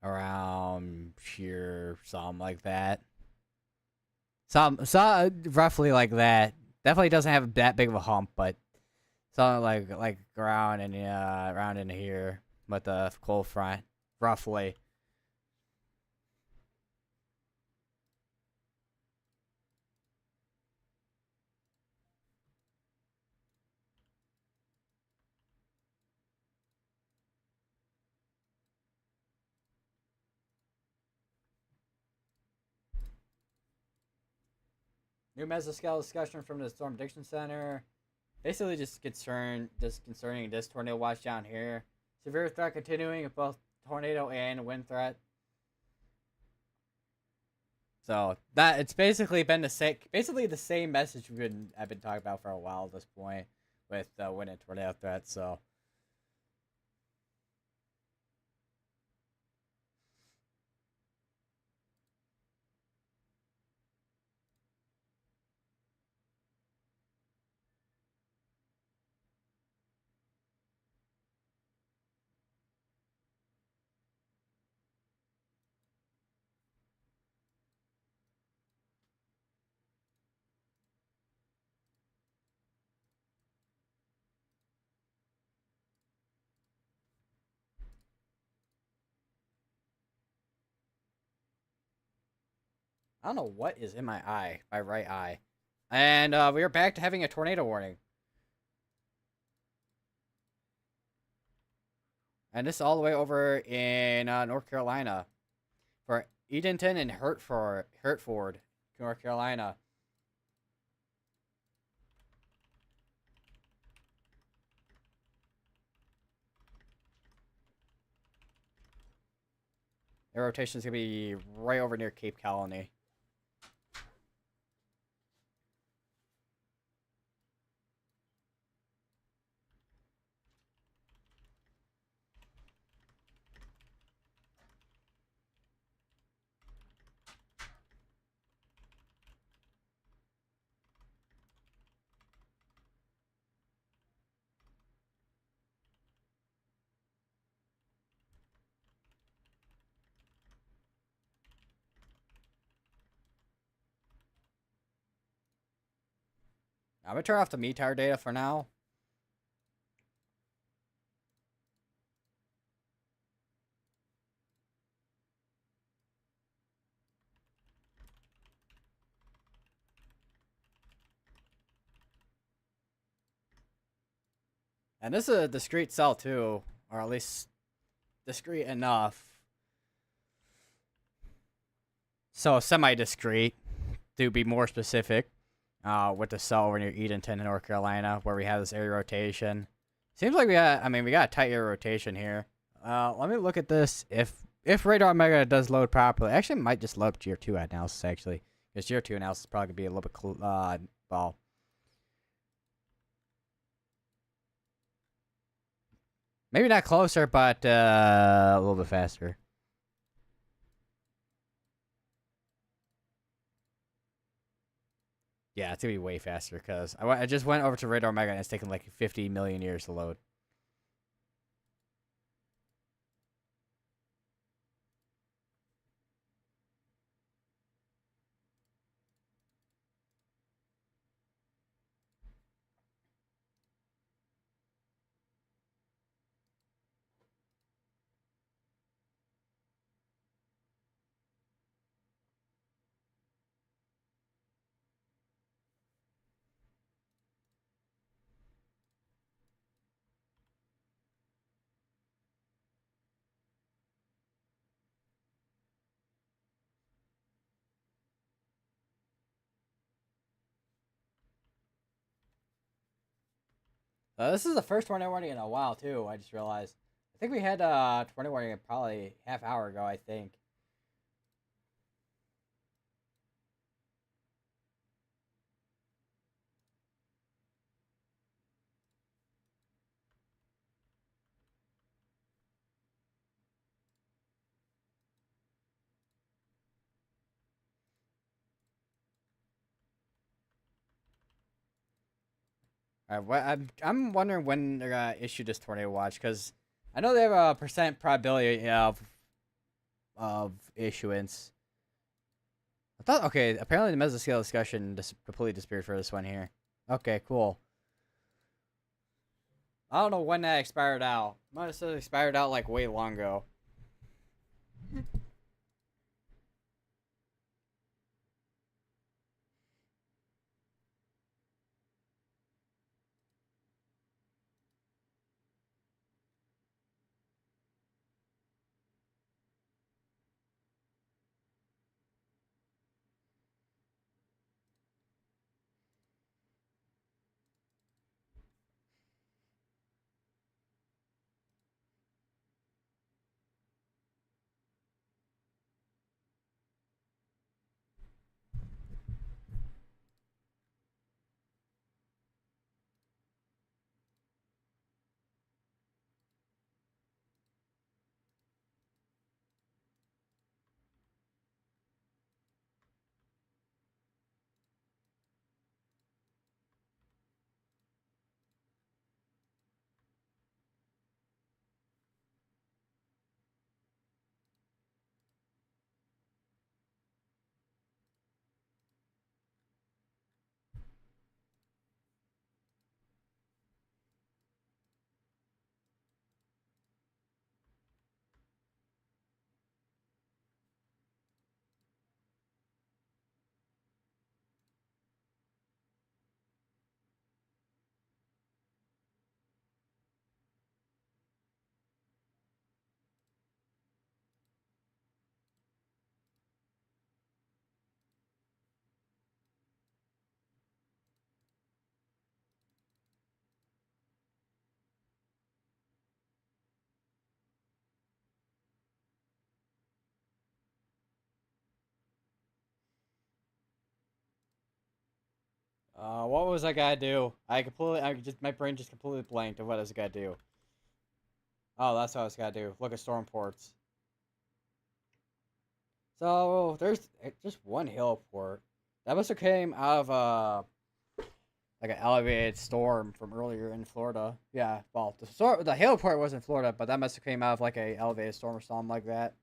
around here, something like that. Some roughly like that. Definitely doesn't have that big of a hump, but something like around in here with the cold front, roughly. New mesoscale discussion from the Storm Prediction Center. Basically, just concerning this tornado watch down here. Severe threat continuing of both tornado and wind threat. So that it's basically been the same message I've been talking about for a while at this point with wind and tornado threat. So. I don't know what is in my right eye. And we are back to having a tornado warning. And this is all the way over in North Carolina. For Edenton and Hertford, North Carolina. Their rotation is going to be right over near Cape Colony. I'm gonna turn off the METAR data for now. And this is a discrete cell too, or at least discrete enough. So semi-discrete, to be more specific, with the cell over near Edenton in North Carolina, where we have this area rotation. Seems like we got a tight area rotation here. Let me look at this. If Radar Omega does load properly, actually it might just load up Tier 2 analysis actually, because Tier 2 analysis is probably gonna be a little bit well. Maybe not closer, but a little bit faster. Yeah, it's gonna be way faster because I just went over to Radar Omega and it's taken like 50 million years to load. This is the first tornado warning in a while too. I just realized. I think we had tornado warning probably half hour ago. I think. I'm wondering when they're gonna issue this tornado watch because I know they have a percent probability of issuance. I thought okay. Apparently the mesoscale discussion just completely disappeared for this one here. Okay, cool. I don't know when that expired out. Might have said expired out like way long ago. What was I gotta do? My brain just completely blanked of what I was gotta do. Oh, that's what I was gotta do. Look at storm ports. So there's just one hill port. That must have came out of like an elevated storm from earlier in Florida. Yeah, well, the hail port was in Florida, but that must have came out of like a elevated storm or something like that.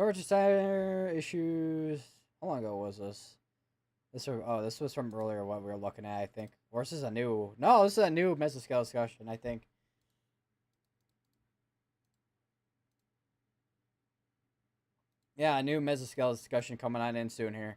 Norwich Center issues. How long ago was this? This was from earlier what we were looking at, I think. Or this is a new. No, this is a new mesoscale discussion, I think. Yeah, a new mesoscale discussion coming on in soon here.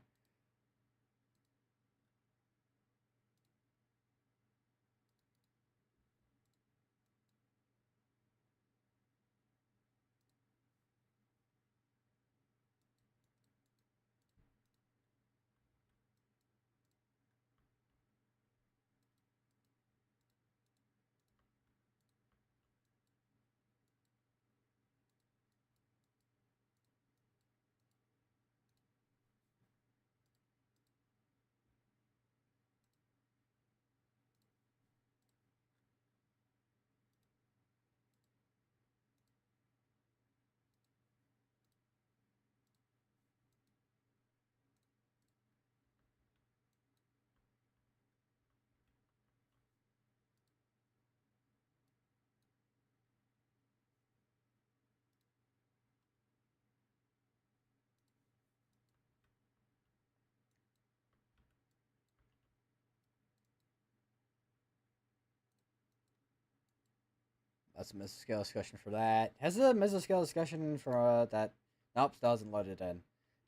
That's a mesoscale discussion for that. Has the mesoscale discussion for that? Nope, still hasn't loaded in.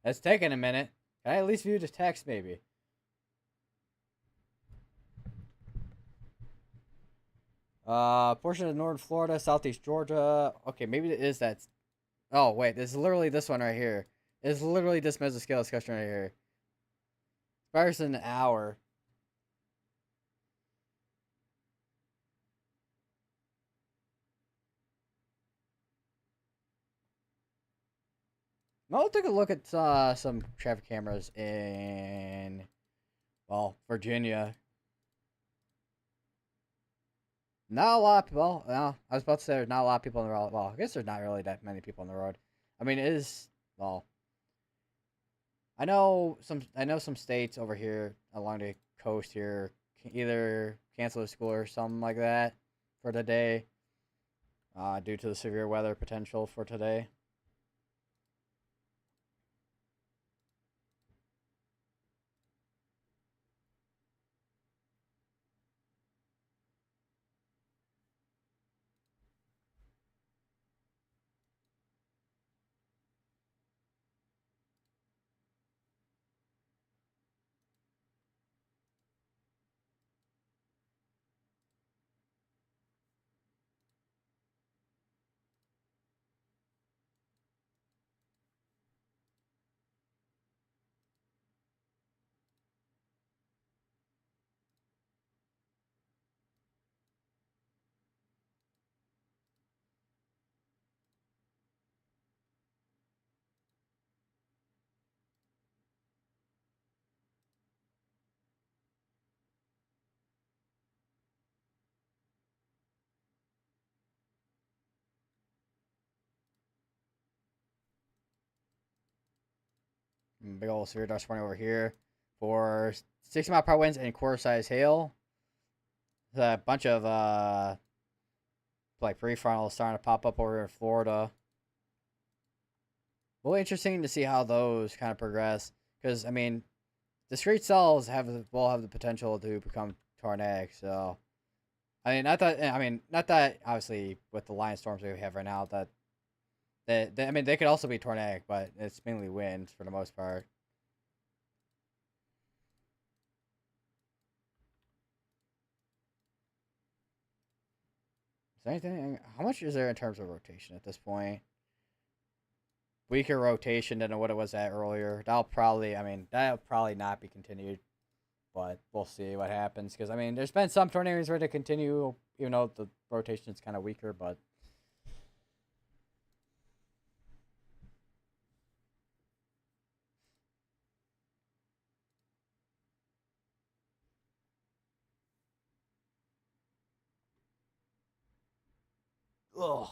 It's taking a minute. Can I at least view the text, maybe? Portion of northern Florida, southeast Georgia. Okay, maybe it is that. Oh, wait, this is literally this one right here. It's literally this mesoscale discussion right here. Expires in an hour. I'll take a look at some traffic cameras in, well, Virginia. Not a lot. Well, no, I was about to say there's not a lot of people on the road. Well, I guess there's not really that many people on the road. I mean, it is, well, I know some states over here along the coast here either cancel the school or something like that for the day, due to the severe weather potential for today. Big old severe dust warning over here for 60-mile-per-hour winds and quarter-size hail. There's a bunch of like prefrontals starting to pop up over in Florida. Really interesting to see how those kind of progress, because I mean, discrete cells will have the potential to become tornadic. So not that obviously with the line storms we have right now I mean they could also be tornadic, but it's mainly wind for the most part. Is there anything? How much is there in terms of rotation at this point? Weaker rotation than what it was at earlier. That'll probably not be continued, but we'll see what happens. Because I mean, there's been some tornadoes where to continue, even though the rotation is kind of weaker. But ugh.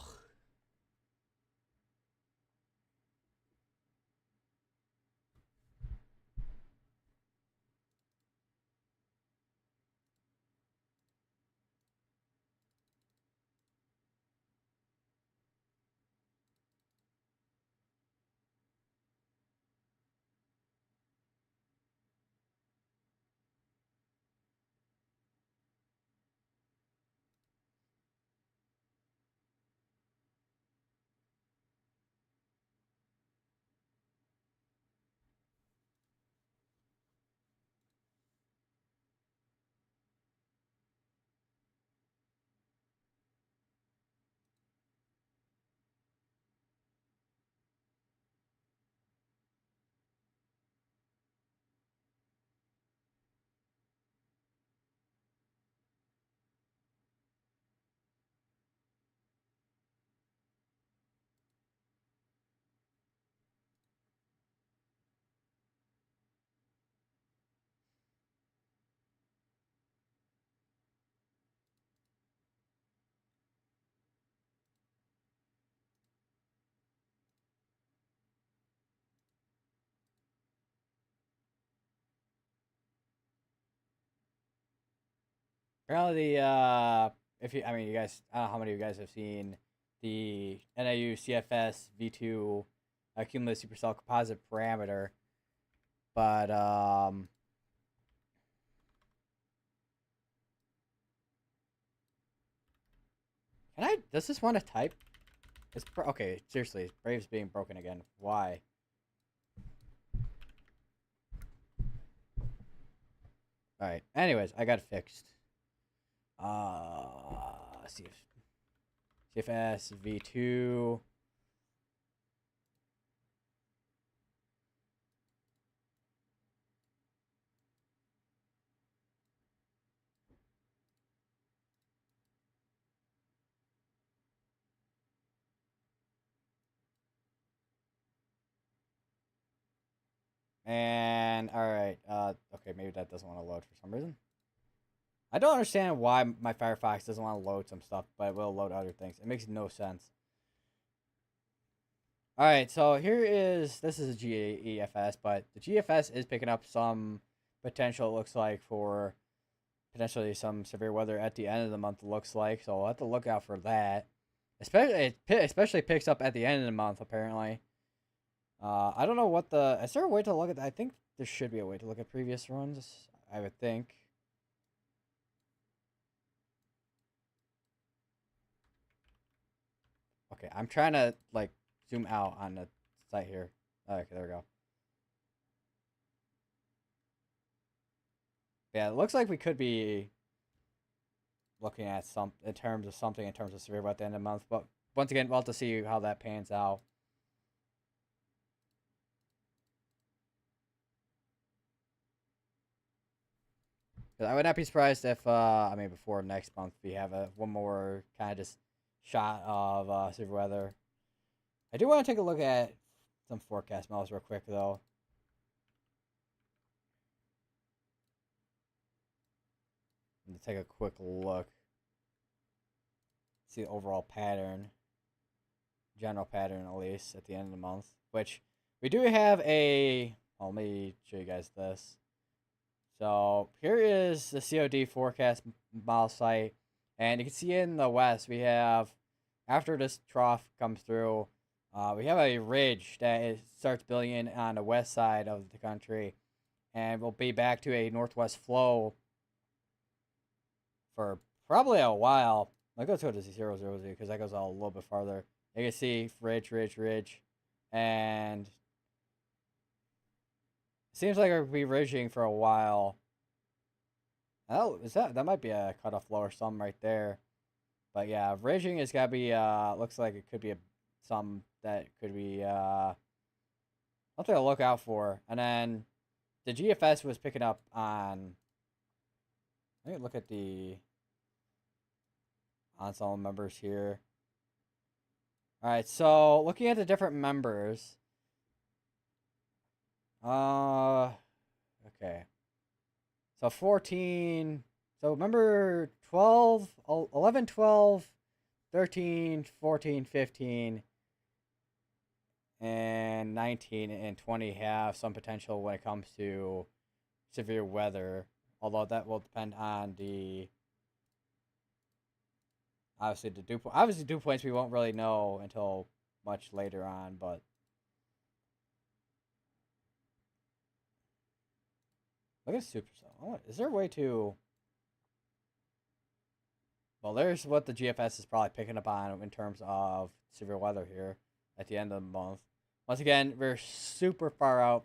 Apparently, if you, I mean, you guys, I don't know how many of you guys have seen the NIU CFS V2 cumulative supercell composite parameter, but can I? Does this want to type? Okay. Seriously, Brave's being broken again. Why? All right. Anyways, I got it fixed. CFS V2. And all right. Okay, maybe that doesn't want to load for some reason. I don't understand why my Firefox doesn't want to load some stuff, but it will load other things. It makes no sense. All right, so this is a GEFS, but the GFS is picking up some potential. It looks like for potentially some severe weather at the end of the month. It looks like, so we'll have to look out for that. Especially picks up at the end of the month apparently. I don't know what the. Is there a way to look at that? I think there should be a way to look at previous runs. I would think. Okay, I'm trying to like zoom out on the site here. Okay, there we go. Yeah, it looks like we could be looking at some in terms of something in terms of severe weather at the end of the month. But once again, we'll have to see how that pans out. I would not be surprised if I mean before next month we have one more kind of just shot of severe weather. I do want to take a look at some forecast models real quick though. And to take a quick look, see the overall pattern, general pattern at least at the end of the month. Which we do have a. Well, let me show you guys this. So here is the COD forecast model site, and you can see in the west we have, after this trough comes through, we have a ridge that starts building in on the west side of the country, and we'll be back to a northwest flow for probably a while. I'll go to the 000 because that goes a little bit farther. You can see ridge, and it seems like we'll be ridging for a while. Oh, that might be a cutoff flow or something right there. But yeah, ridging has got to be looks like it could be some that could be something to look out for. And then the GFS was picking up on. Let me look at the ensemble members here. All right, so looking at the different members. Okay. So 14. So remember 12, 11, 12, 13, 14, 15, and 19 and 20 have some potential when it comes to severe weather. Although that will depend on the obviously dew points we won't really know until much later on, but look at supercell. Is there a way to? Well, there's what the GFS is probably picking up on in terms of severe weather here at the end of the month. Once again, we're super far out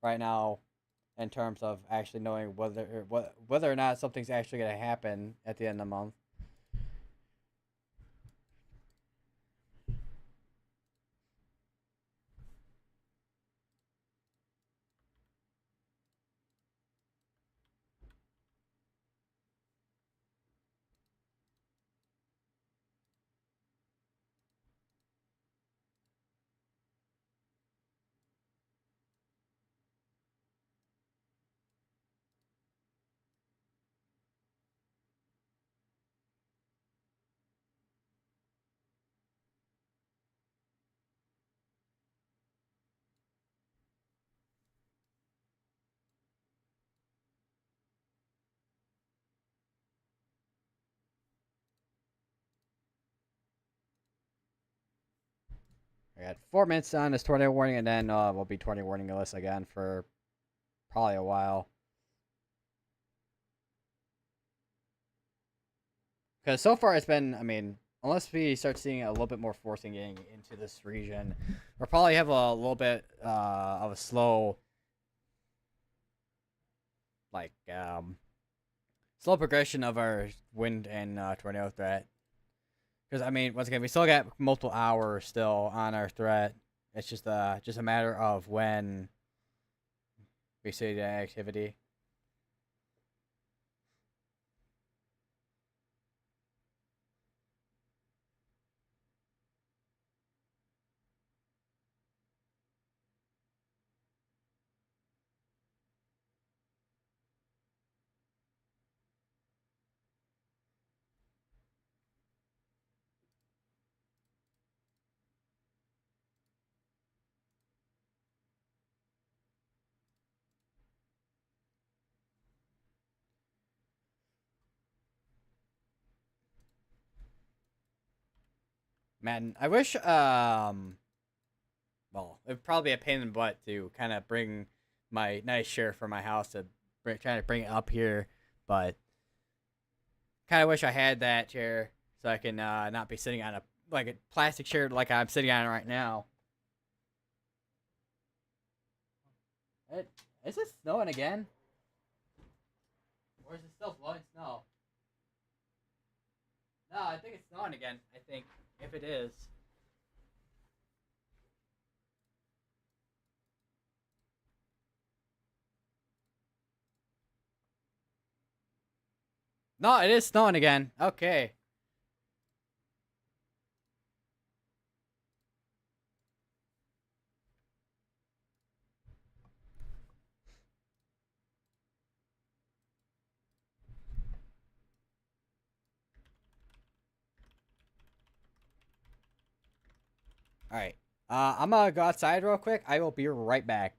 right now in terms of actually knowing whether or not something's actually going to happen at the end of the month. I got 4 minutes on this tornado warning, and then we'll be tornado warning-less again for probably a while. Because so far it's been, I mean, unless we start seeing a little bit more forcing getting into this region, we'll probably have a little bit of a slow, like, slow progression of our wind and tornado threat. Because, I mean, once again, we still got multiple hours still on our threat. It's just a matter of when we see the activity. Man, I wish, well, it'd probably be a pain in the butt to kind of bring my nice chair for my house to try to bring it up here, but kind of wish I had that chair so I can not be sitting on a plastic chair like I'm sitting on right now. Is it snowing again? Or is it still blowing snow? No, I think it's snowing again, I think, if it is. No, it is snowing again. Okay. Alright. I'm gonna go outside real quick. I will be right back.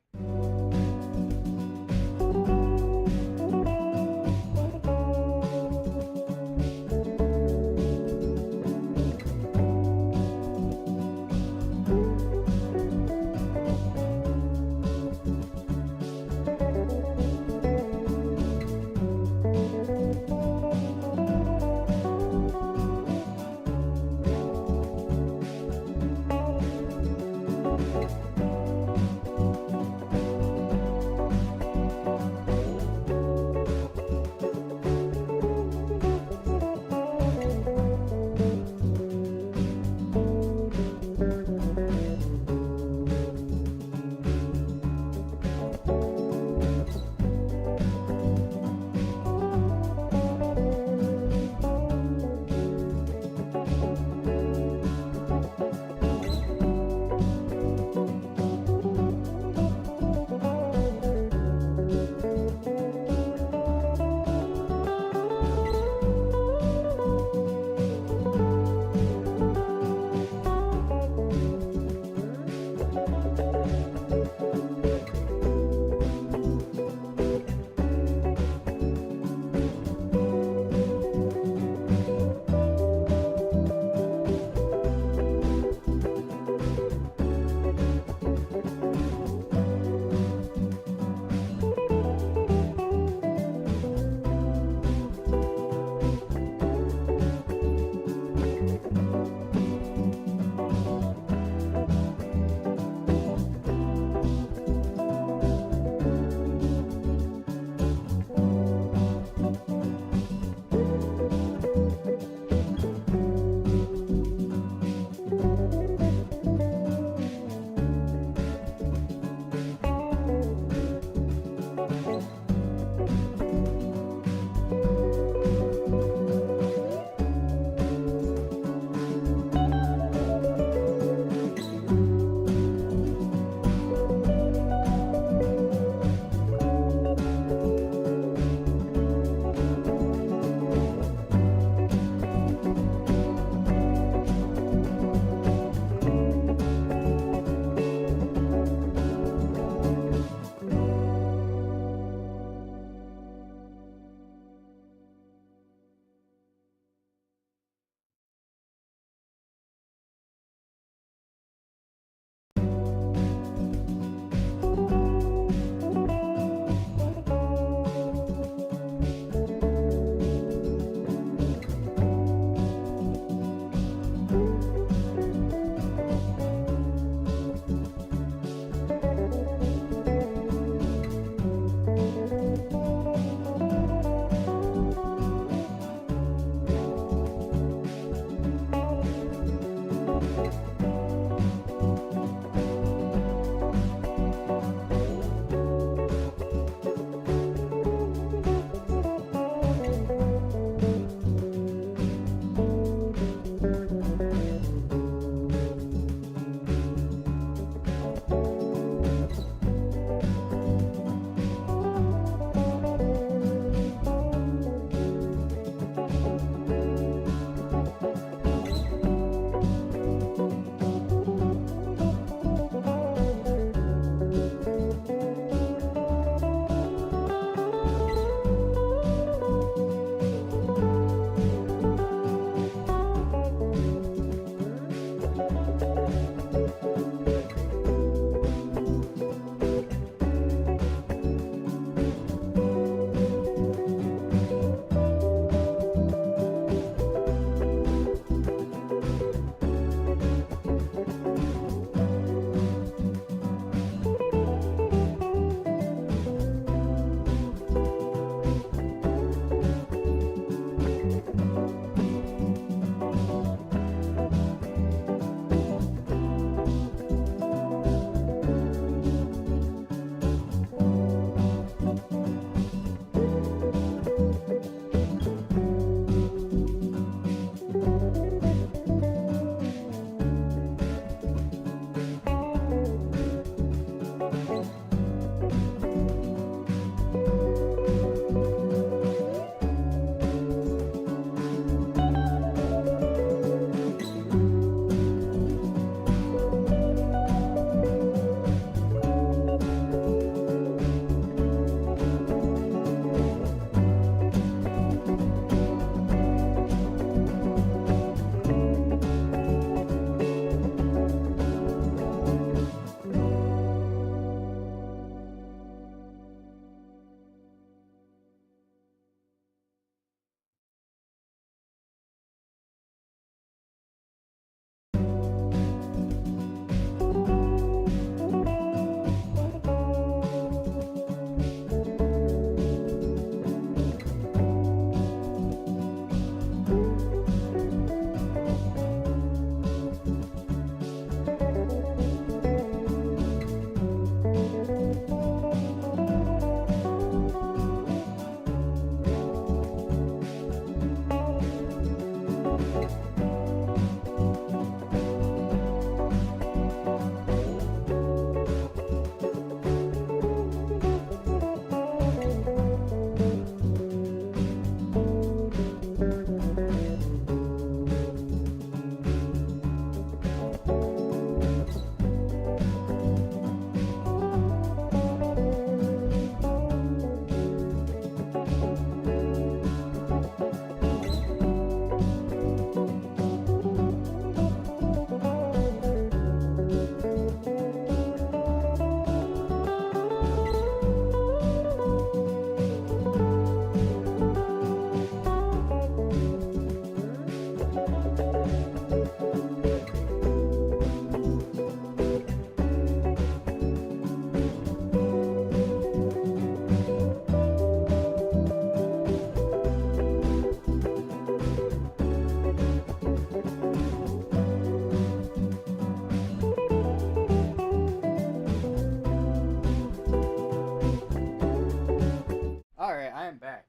I'm back.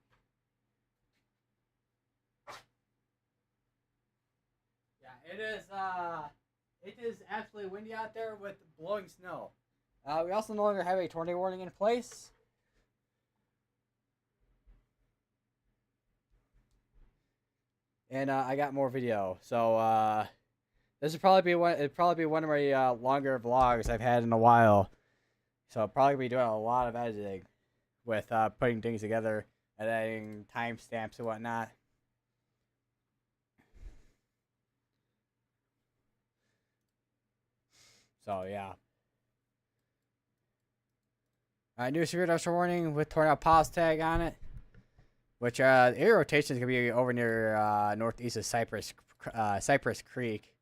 Yeah, it is absolutely windy out there with blowing snow. We also no longer have a tornado warning in place. And I got more video. So this would probably be one. It'd probably be one of my longer vlogs I've had in a while. So I'll probably be doing a lot of editing with putting things together, editing timestamps and whatnot. So yeah. New severe dust warning with tornado pause tag on it. Which air rotation is gonna be over near northeast of Cypress Creek.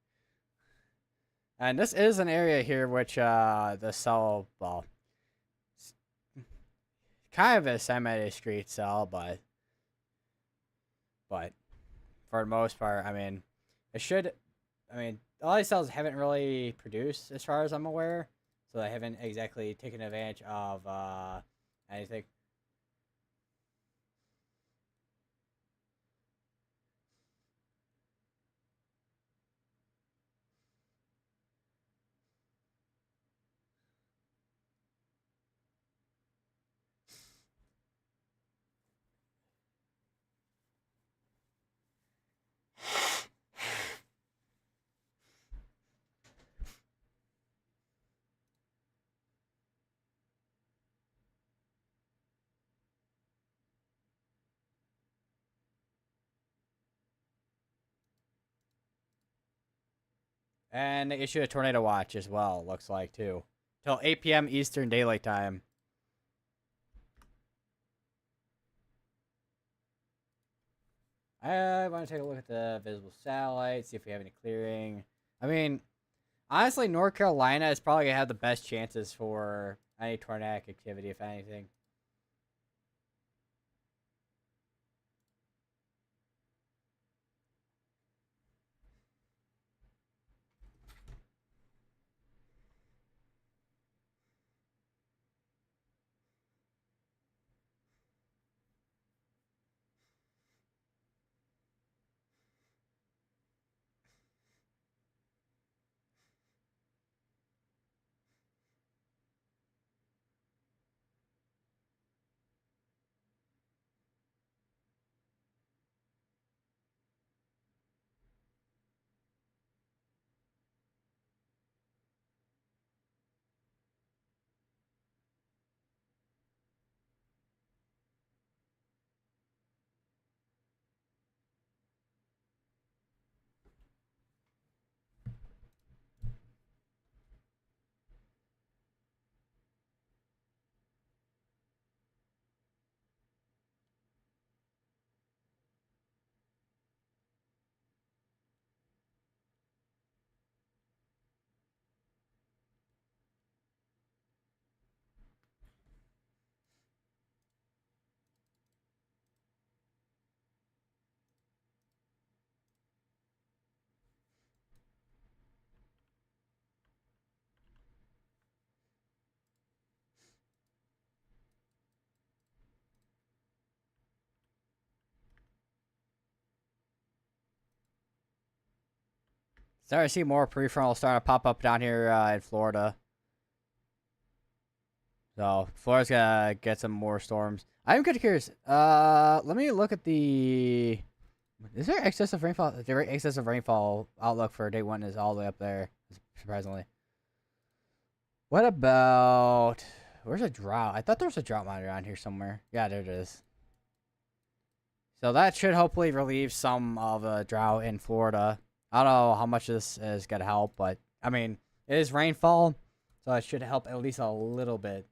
And this is an area here which the cell, well, kind of a semi-discreet cell, but for the most part, I mean, all these cells haven't really produced as far as I'm aware, so they haven't exactly taken advantage of anything. And they issued a tornado watch as well, looks like, too. Till 8 p.m. Eastern Daylight Time. I want to take a look at the visible satellites, see if we have any clearing. I mean, honestly, North Carolina is probably going to have the best chances for any tornadic activity, if anything. Starting to see more prefrontal starting to pop up down here in Florida. So Florida's gonna get some more storms. I'm kind of curious. Let me look at the. Is there excessive rainfall? The excessive rainfall outlook for day one is all the way up there. Surprisingly. What about? Where's a drought? I thought there was a drought monitor on here somewhere. Yeah, there it is. So that should hopefully relieve some of the drought in Florida. I don't know how much this is gonna help, but I mean, it is rainfall, so it should help at least a little bit.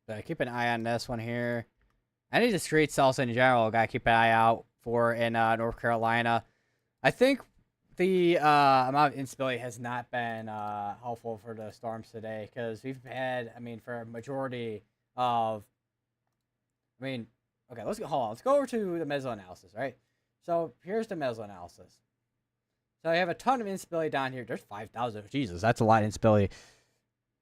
So keep an eye on this one here. Any discrete cells in general, gotta keep an eye out for in North Carolina. I think the amount of instability has not been helpful for the storms today because we've had, I mean, for a majority of, I mean, okay, hold on. Let's go over to the mesoanalysis, right? So here's the mesoanalysis. So I have a ton of instability down here. There's 5,000. Jesus, that's a lot of instability.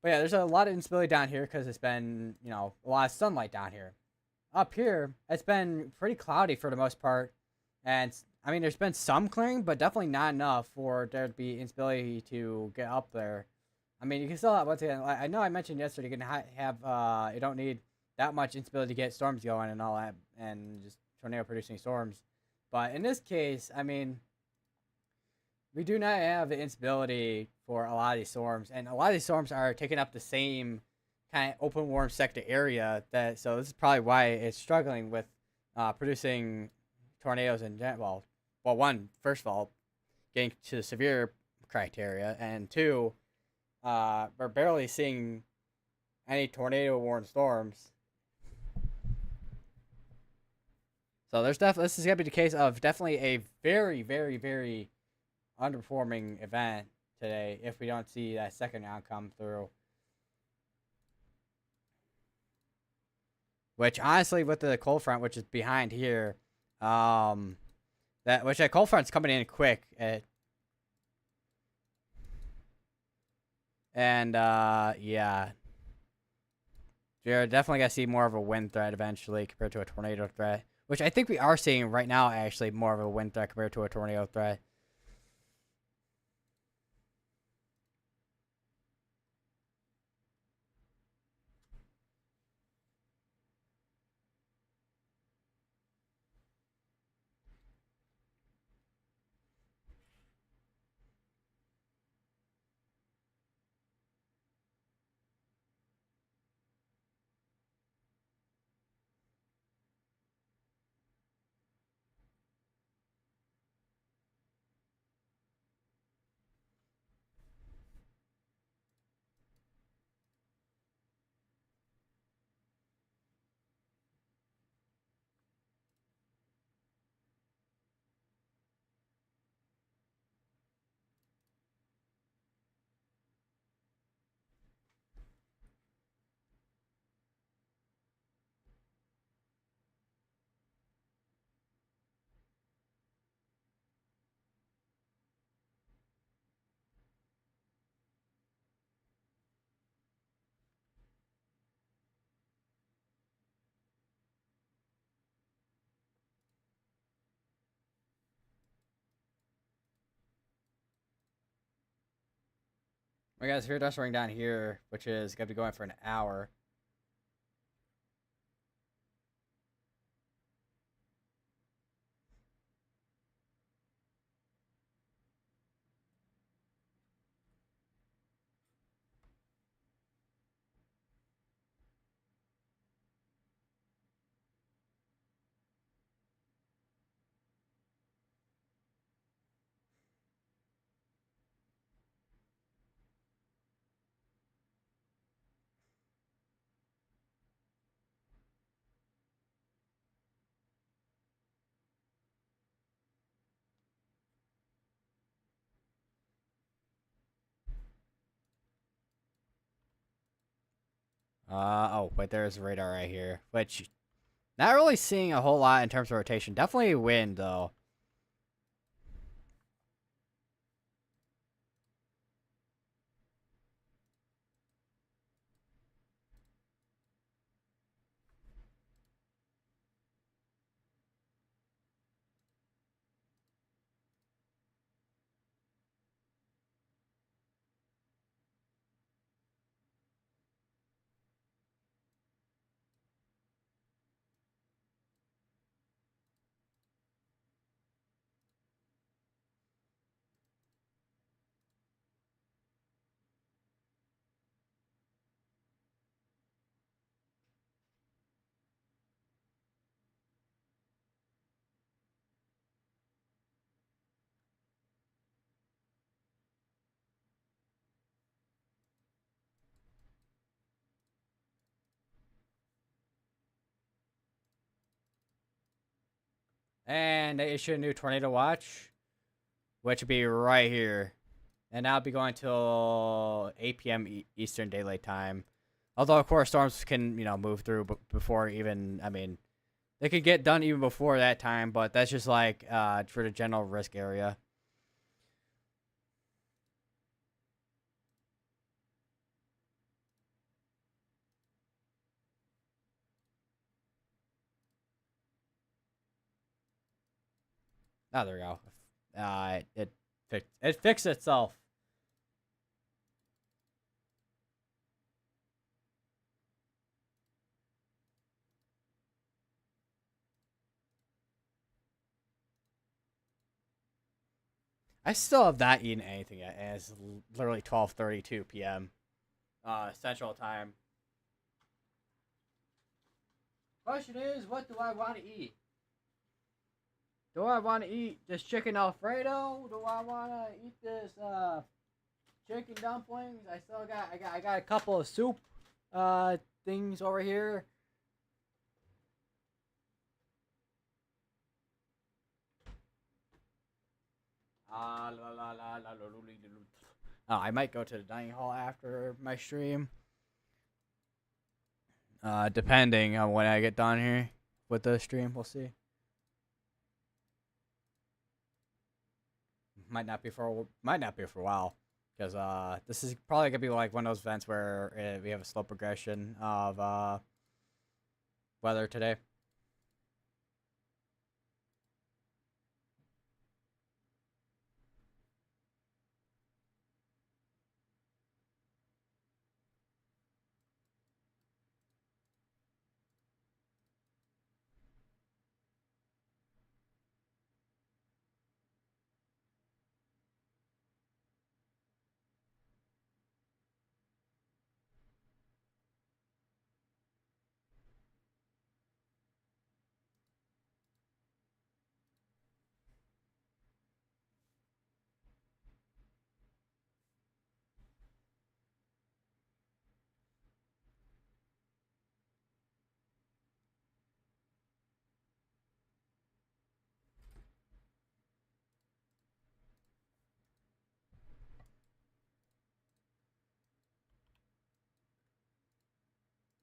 But yeah, there's a lot of instability down here because it's been, a lot of sunlight down here. Up here, it's been pretty cloudy for the most part. And, I mean, there's been some clearing, but definitely not enough for there to be instability to get up there. I mean, you can still have, once again, I know I mentioned yesterday, you can have, you don't need that much instability to get storms going and all that, and just tornado producing storms. But in this case, I mean, we do not have the instability for a lot of these storms, and a lot of these storms are taking up the same kind of open warm sector area. So this is probably why it's struggling with producing tornadoes and one, first of all, getting to the severe criteria, and two, we're barely seeing any tornado warned storms. So this is gonna be the case of definitely a very, very, very underperforming event today if we don't see that second round come through. Which honestly, with the cold front, which is behind here, that cold front's coming in quick. Yeah, you're definitely gonna see more of a wind threat eventually compared to a tornado threat, which I think we are seeing right now. Actually, more of a wind threat compared to a tornado threat. We got a severe dust ring down here, which is gonna be going for an hour. Oh, wait, there's radar right here, which not really seeing a whole lot in terms of rotation. Definitely wind though. And they issued a new tornado watch, which would be right here. And that'll be going till 8 p.m. Eastern Daylight Time. Although, of course, storms can, move through before even, I mean, they could get done even before that time, but that's just like for the general risk area. Oh, there we go. It fixed itself. I still have not eaten anything yet, and it's literally 12:32 p.m. Central Time. Question is, what do I want to eat? Do I want to eat this chicken Alfredo? Do I want to eat this chicken dumplings? I got a couple of soup things over here. Oh, I might go to the dining hall after my stream. Depending on when I get done here with the stream, we'll see. Might not be for a while, because this is probably gonna be like one of those events where we have a slow progression of weather today.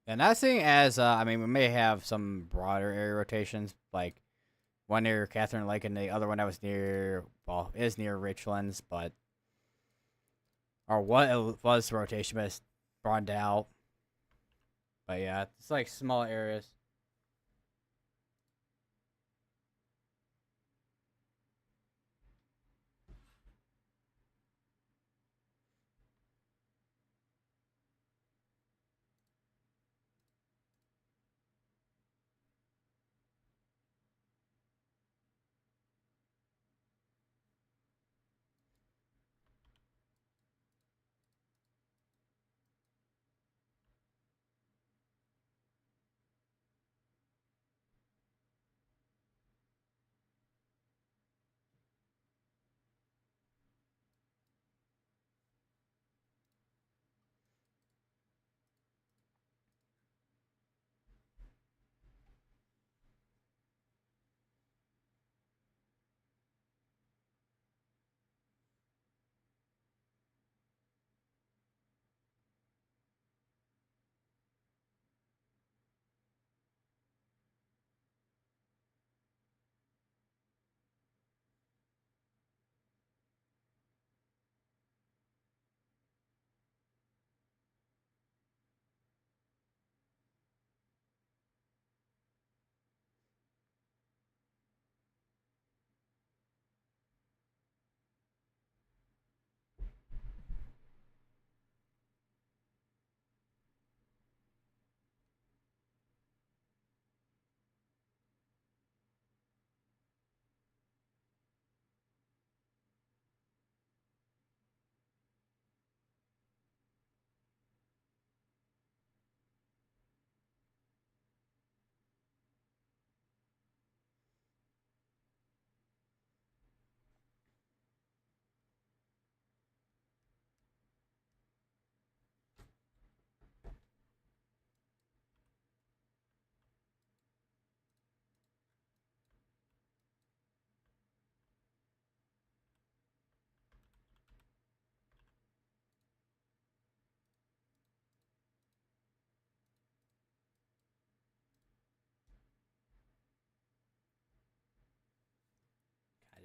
And that's seeing as I mean, we may have some broader area rotations, like one near Catherine Lake and the other one that was near, well, is near Richlands, but or what it was rotation, but it's broadened out. But yeah, it's like small areas.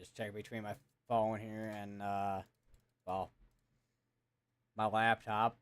just check between my phone here and well, my laptop.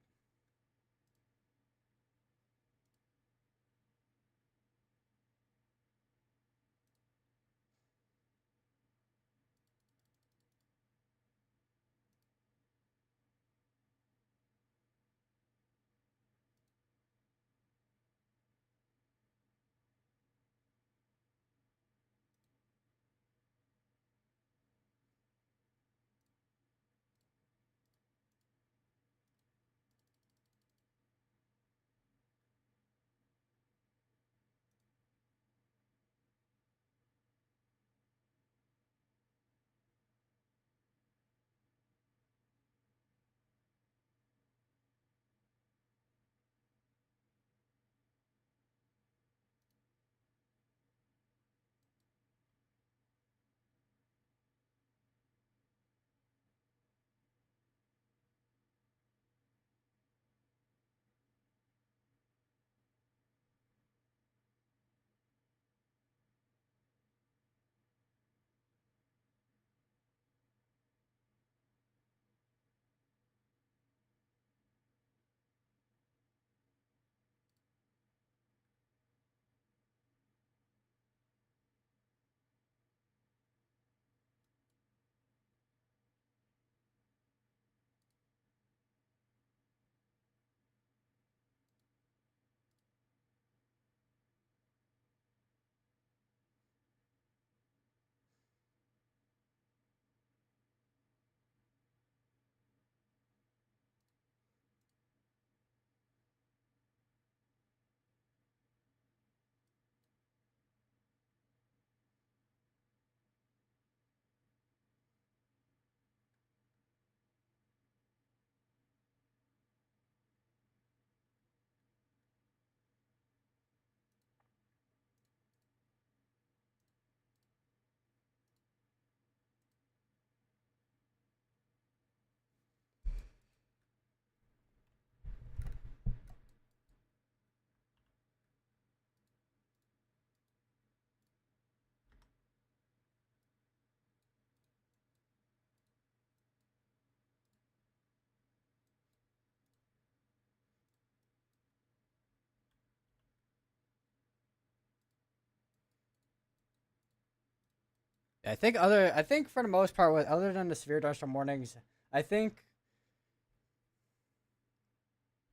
I think for the most part, other than the severe thunderstorm warnings, I think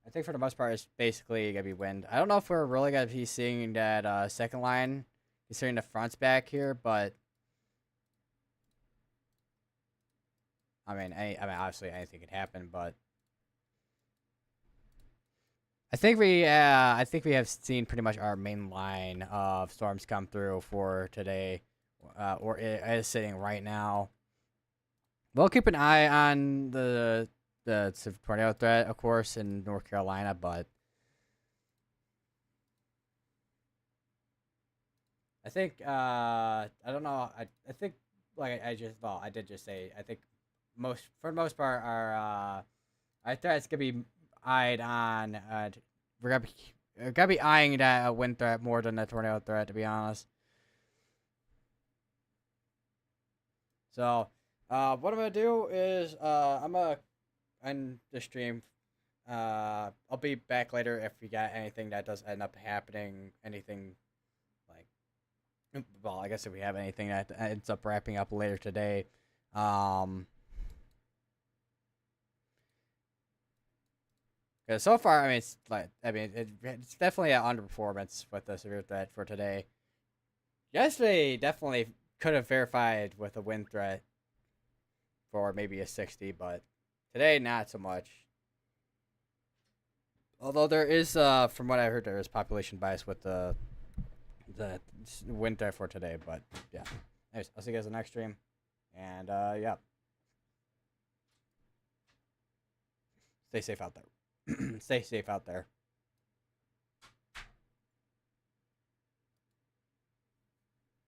I think for the most part it's basically gonna be wind. I don't know if we're really gonna be seeing that second line, considering the front's back here, but I mean obviously anything could happen, but I think we have seen pretty much our main line of storms come through for today, or it is sitting right now. We'll keep an eye on the tornado threat, of course, in North Carolina, but I think I don't know. I think like I did just say I think most for the most part our threats gonna be eyed on. We're gonna be eyeing that wind threat more than the tornado threat, to be honest. So what I'm gonna do is I'm gonna end the stream. I'll be back later if we got anything that does end up happening. Anything like well, I guess if we have anything that ends up wrapping up later today. Um, because so far, I mean, it's like it's definitely an underperformance with the severe threat for today. Yesterday, definitely could have verified with a wind threat for maybe a 60, but today not so much. Although there is, from what I heard, there is population bias with the wind threat for today. But yeah, anyways, I'll see you guys in the next stream, and yeah, stay safe out there. Stay safe out there.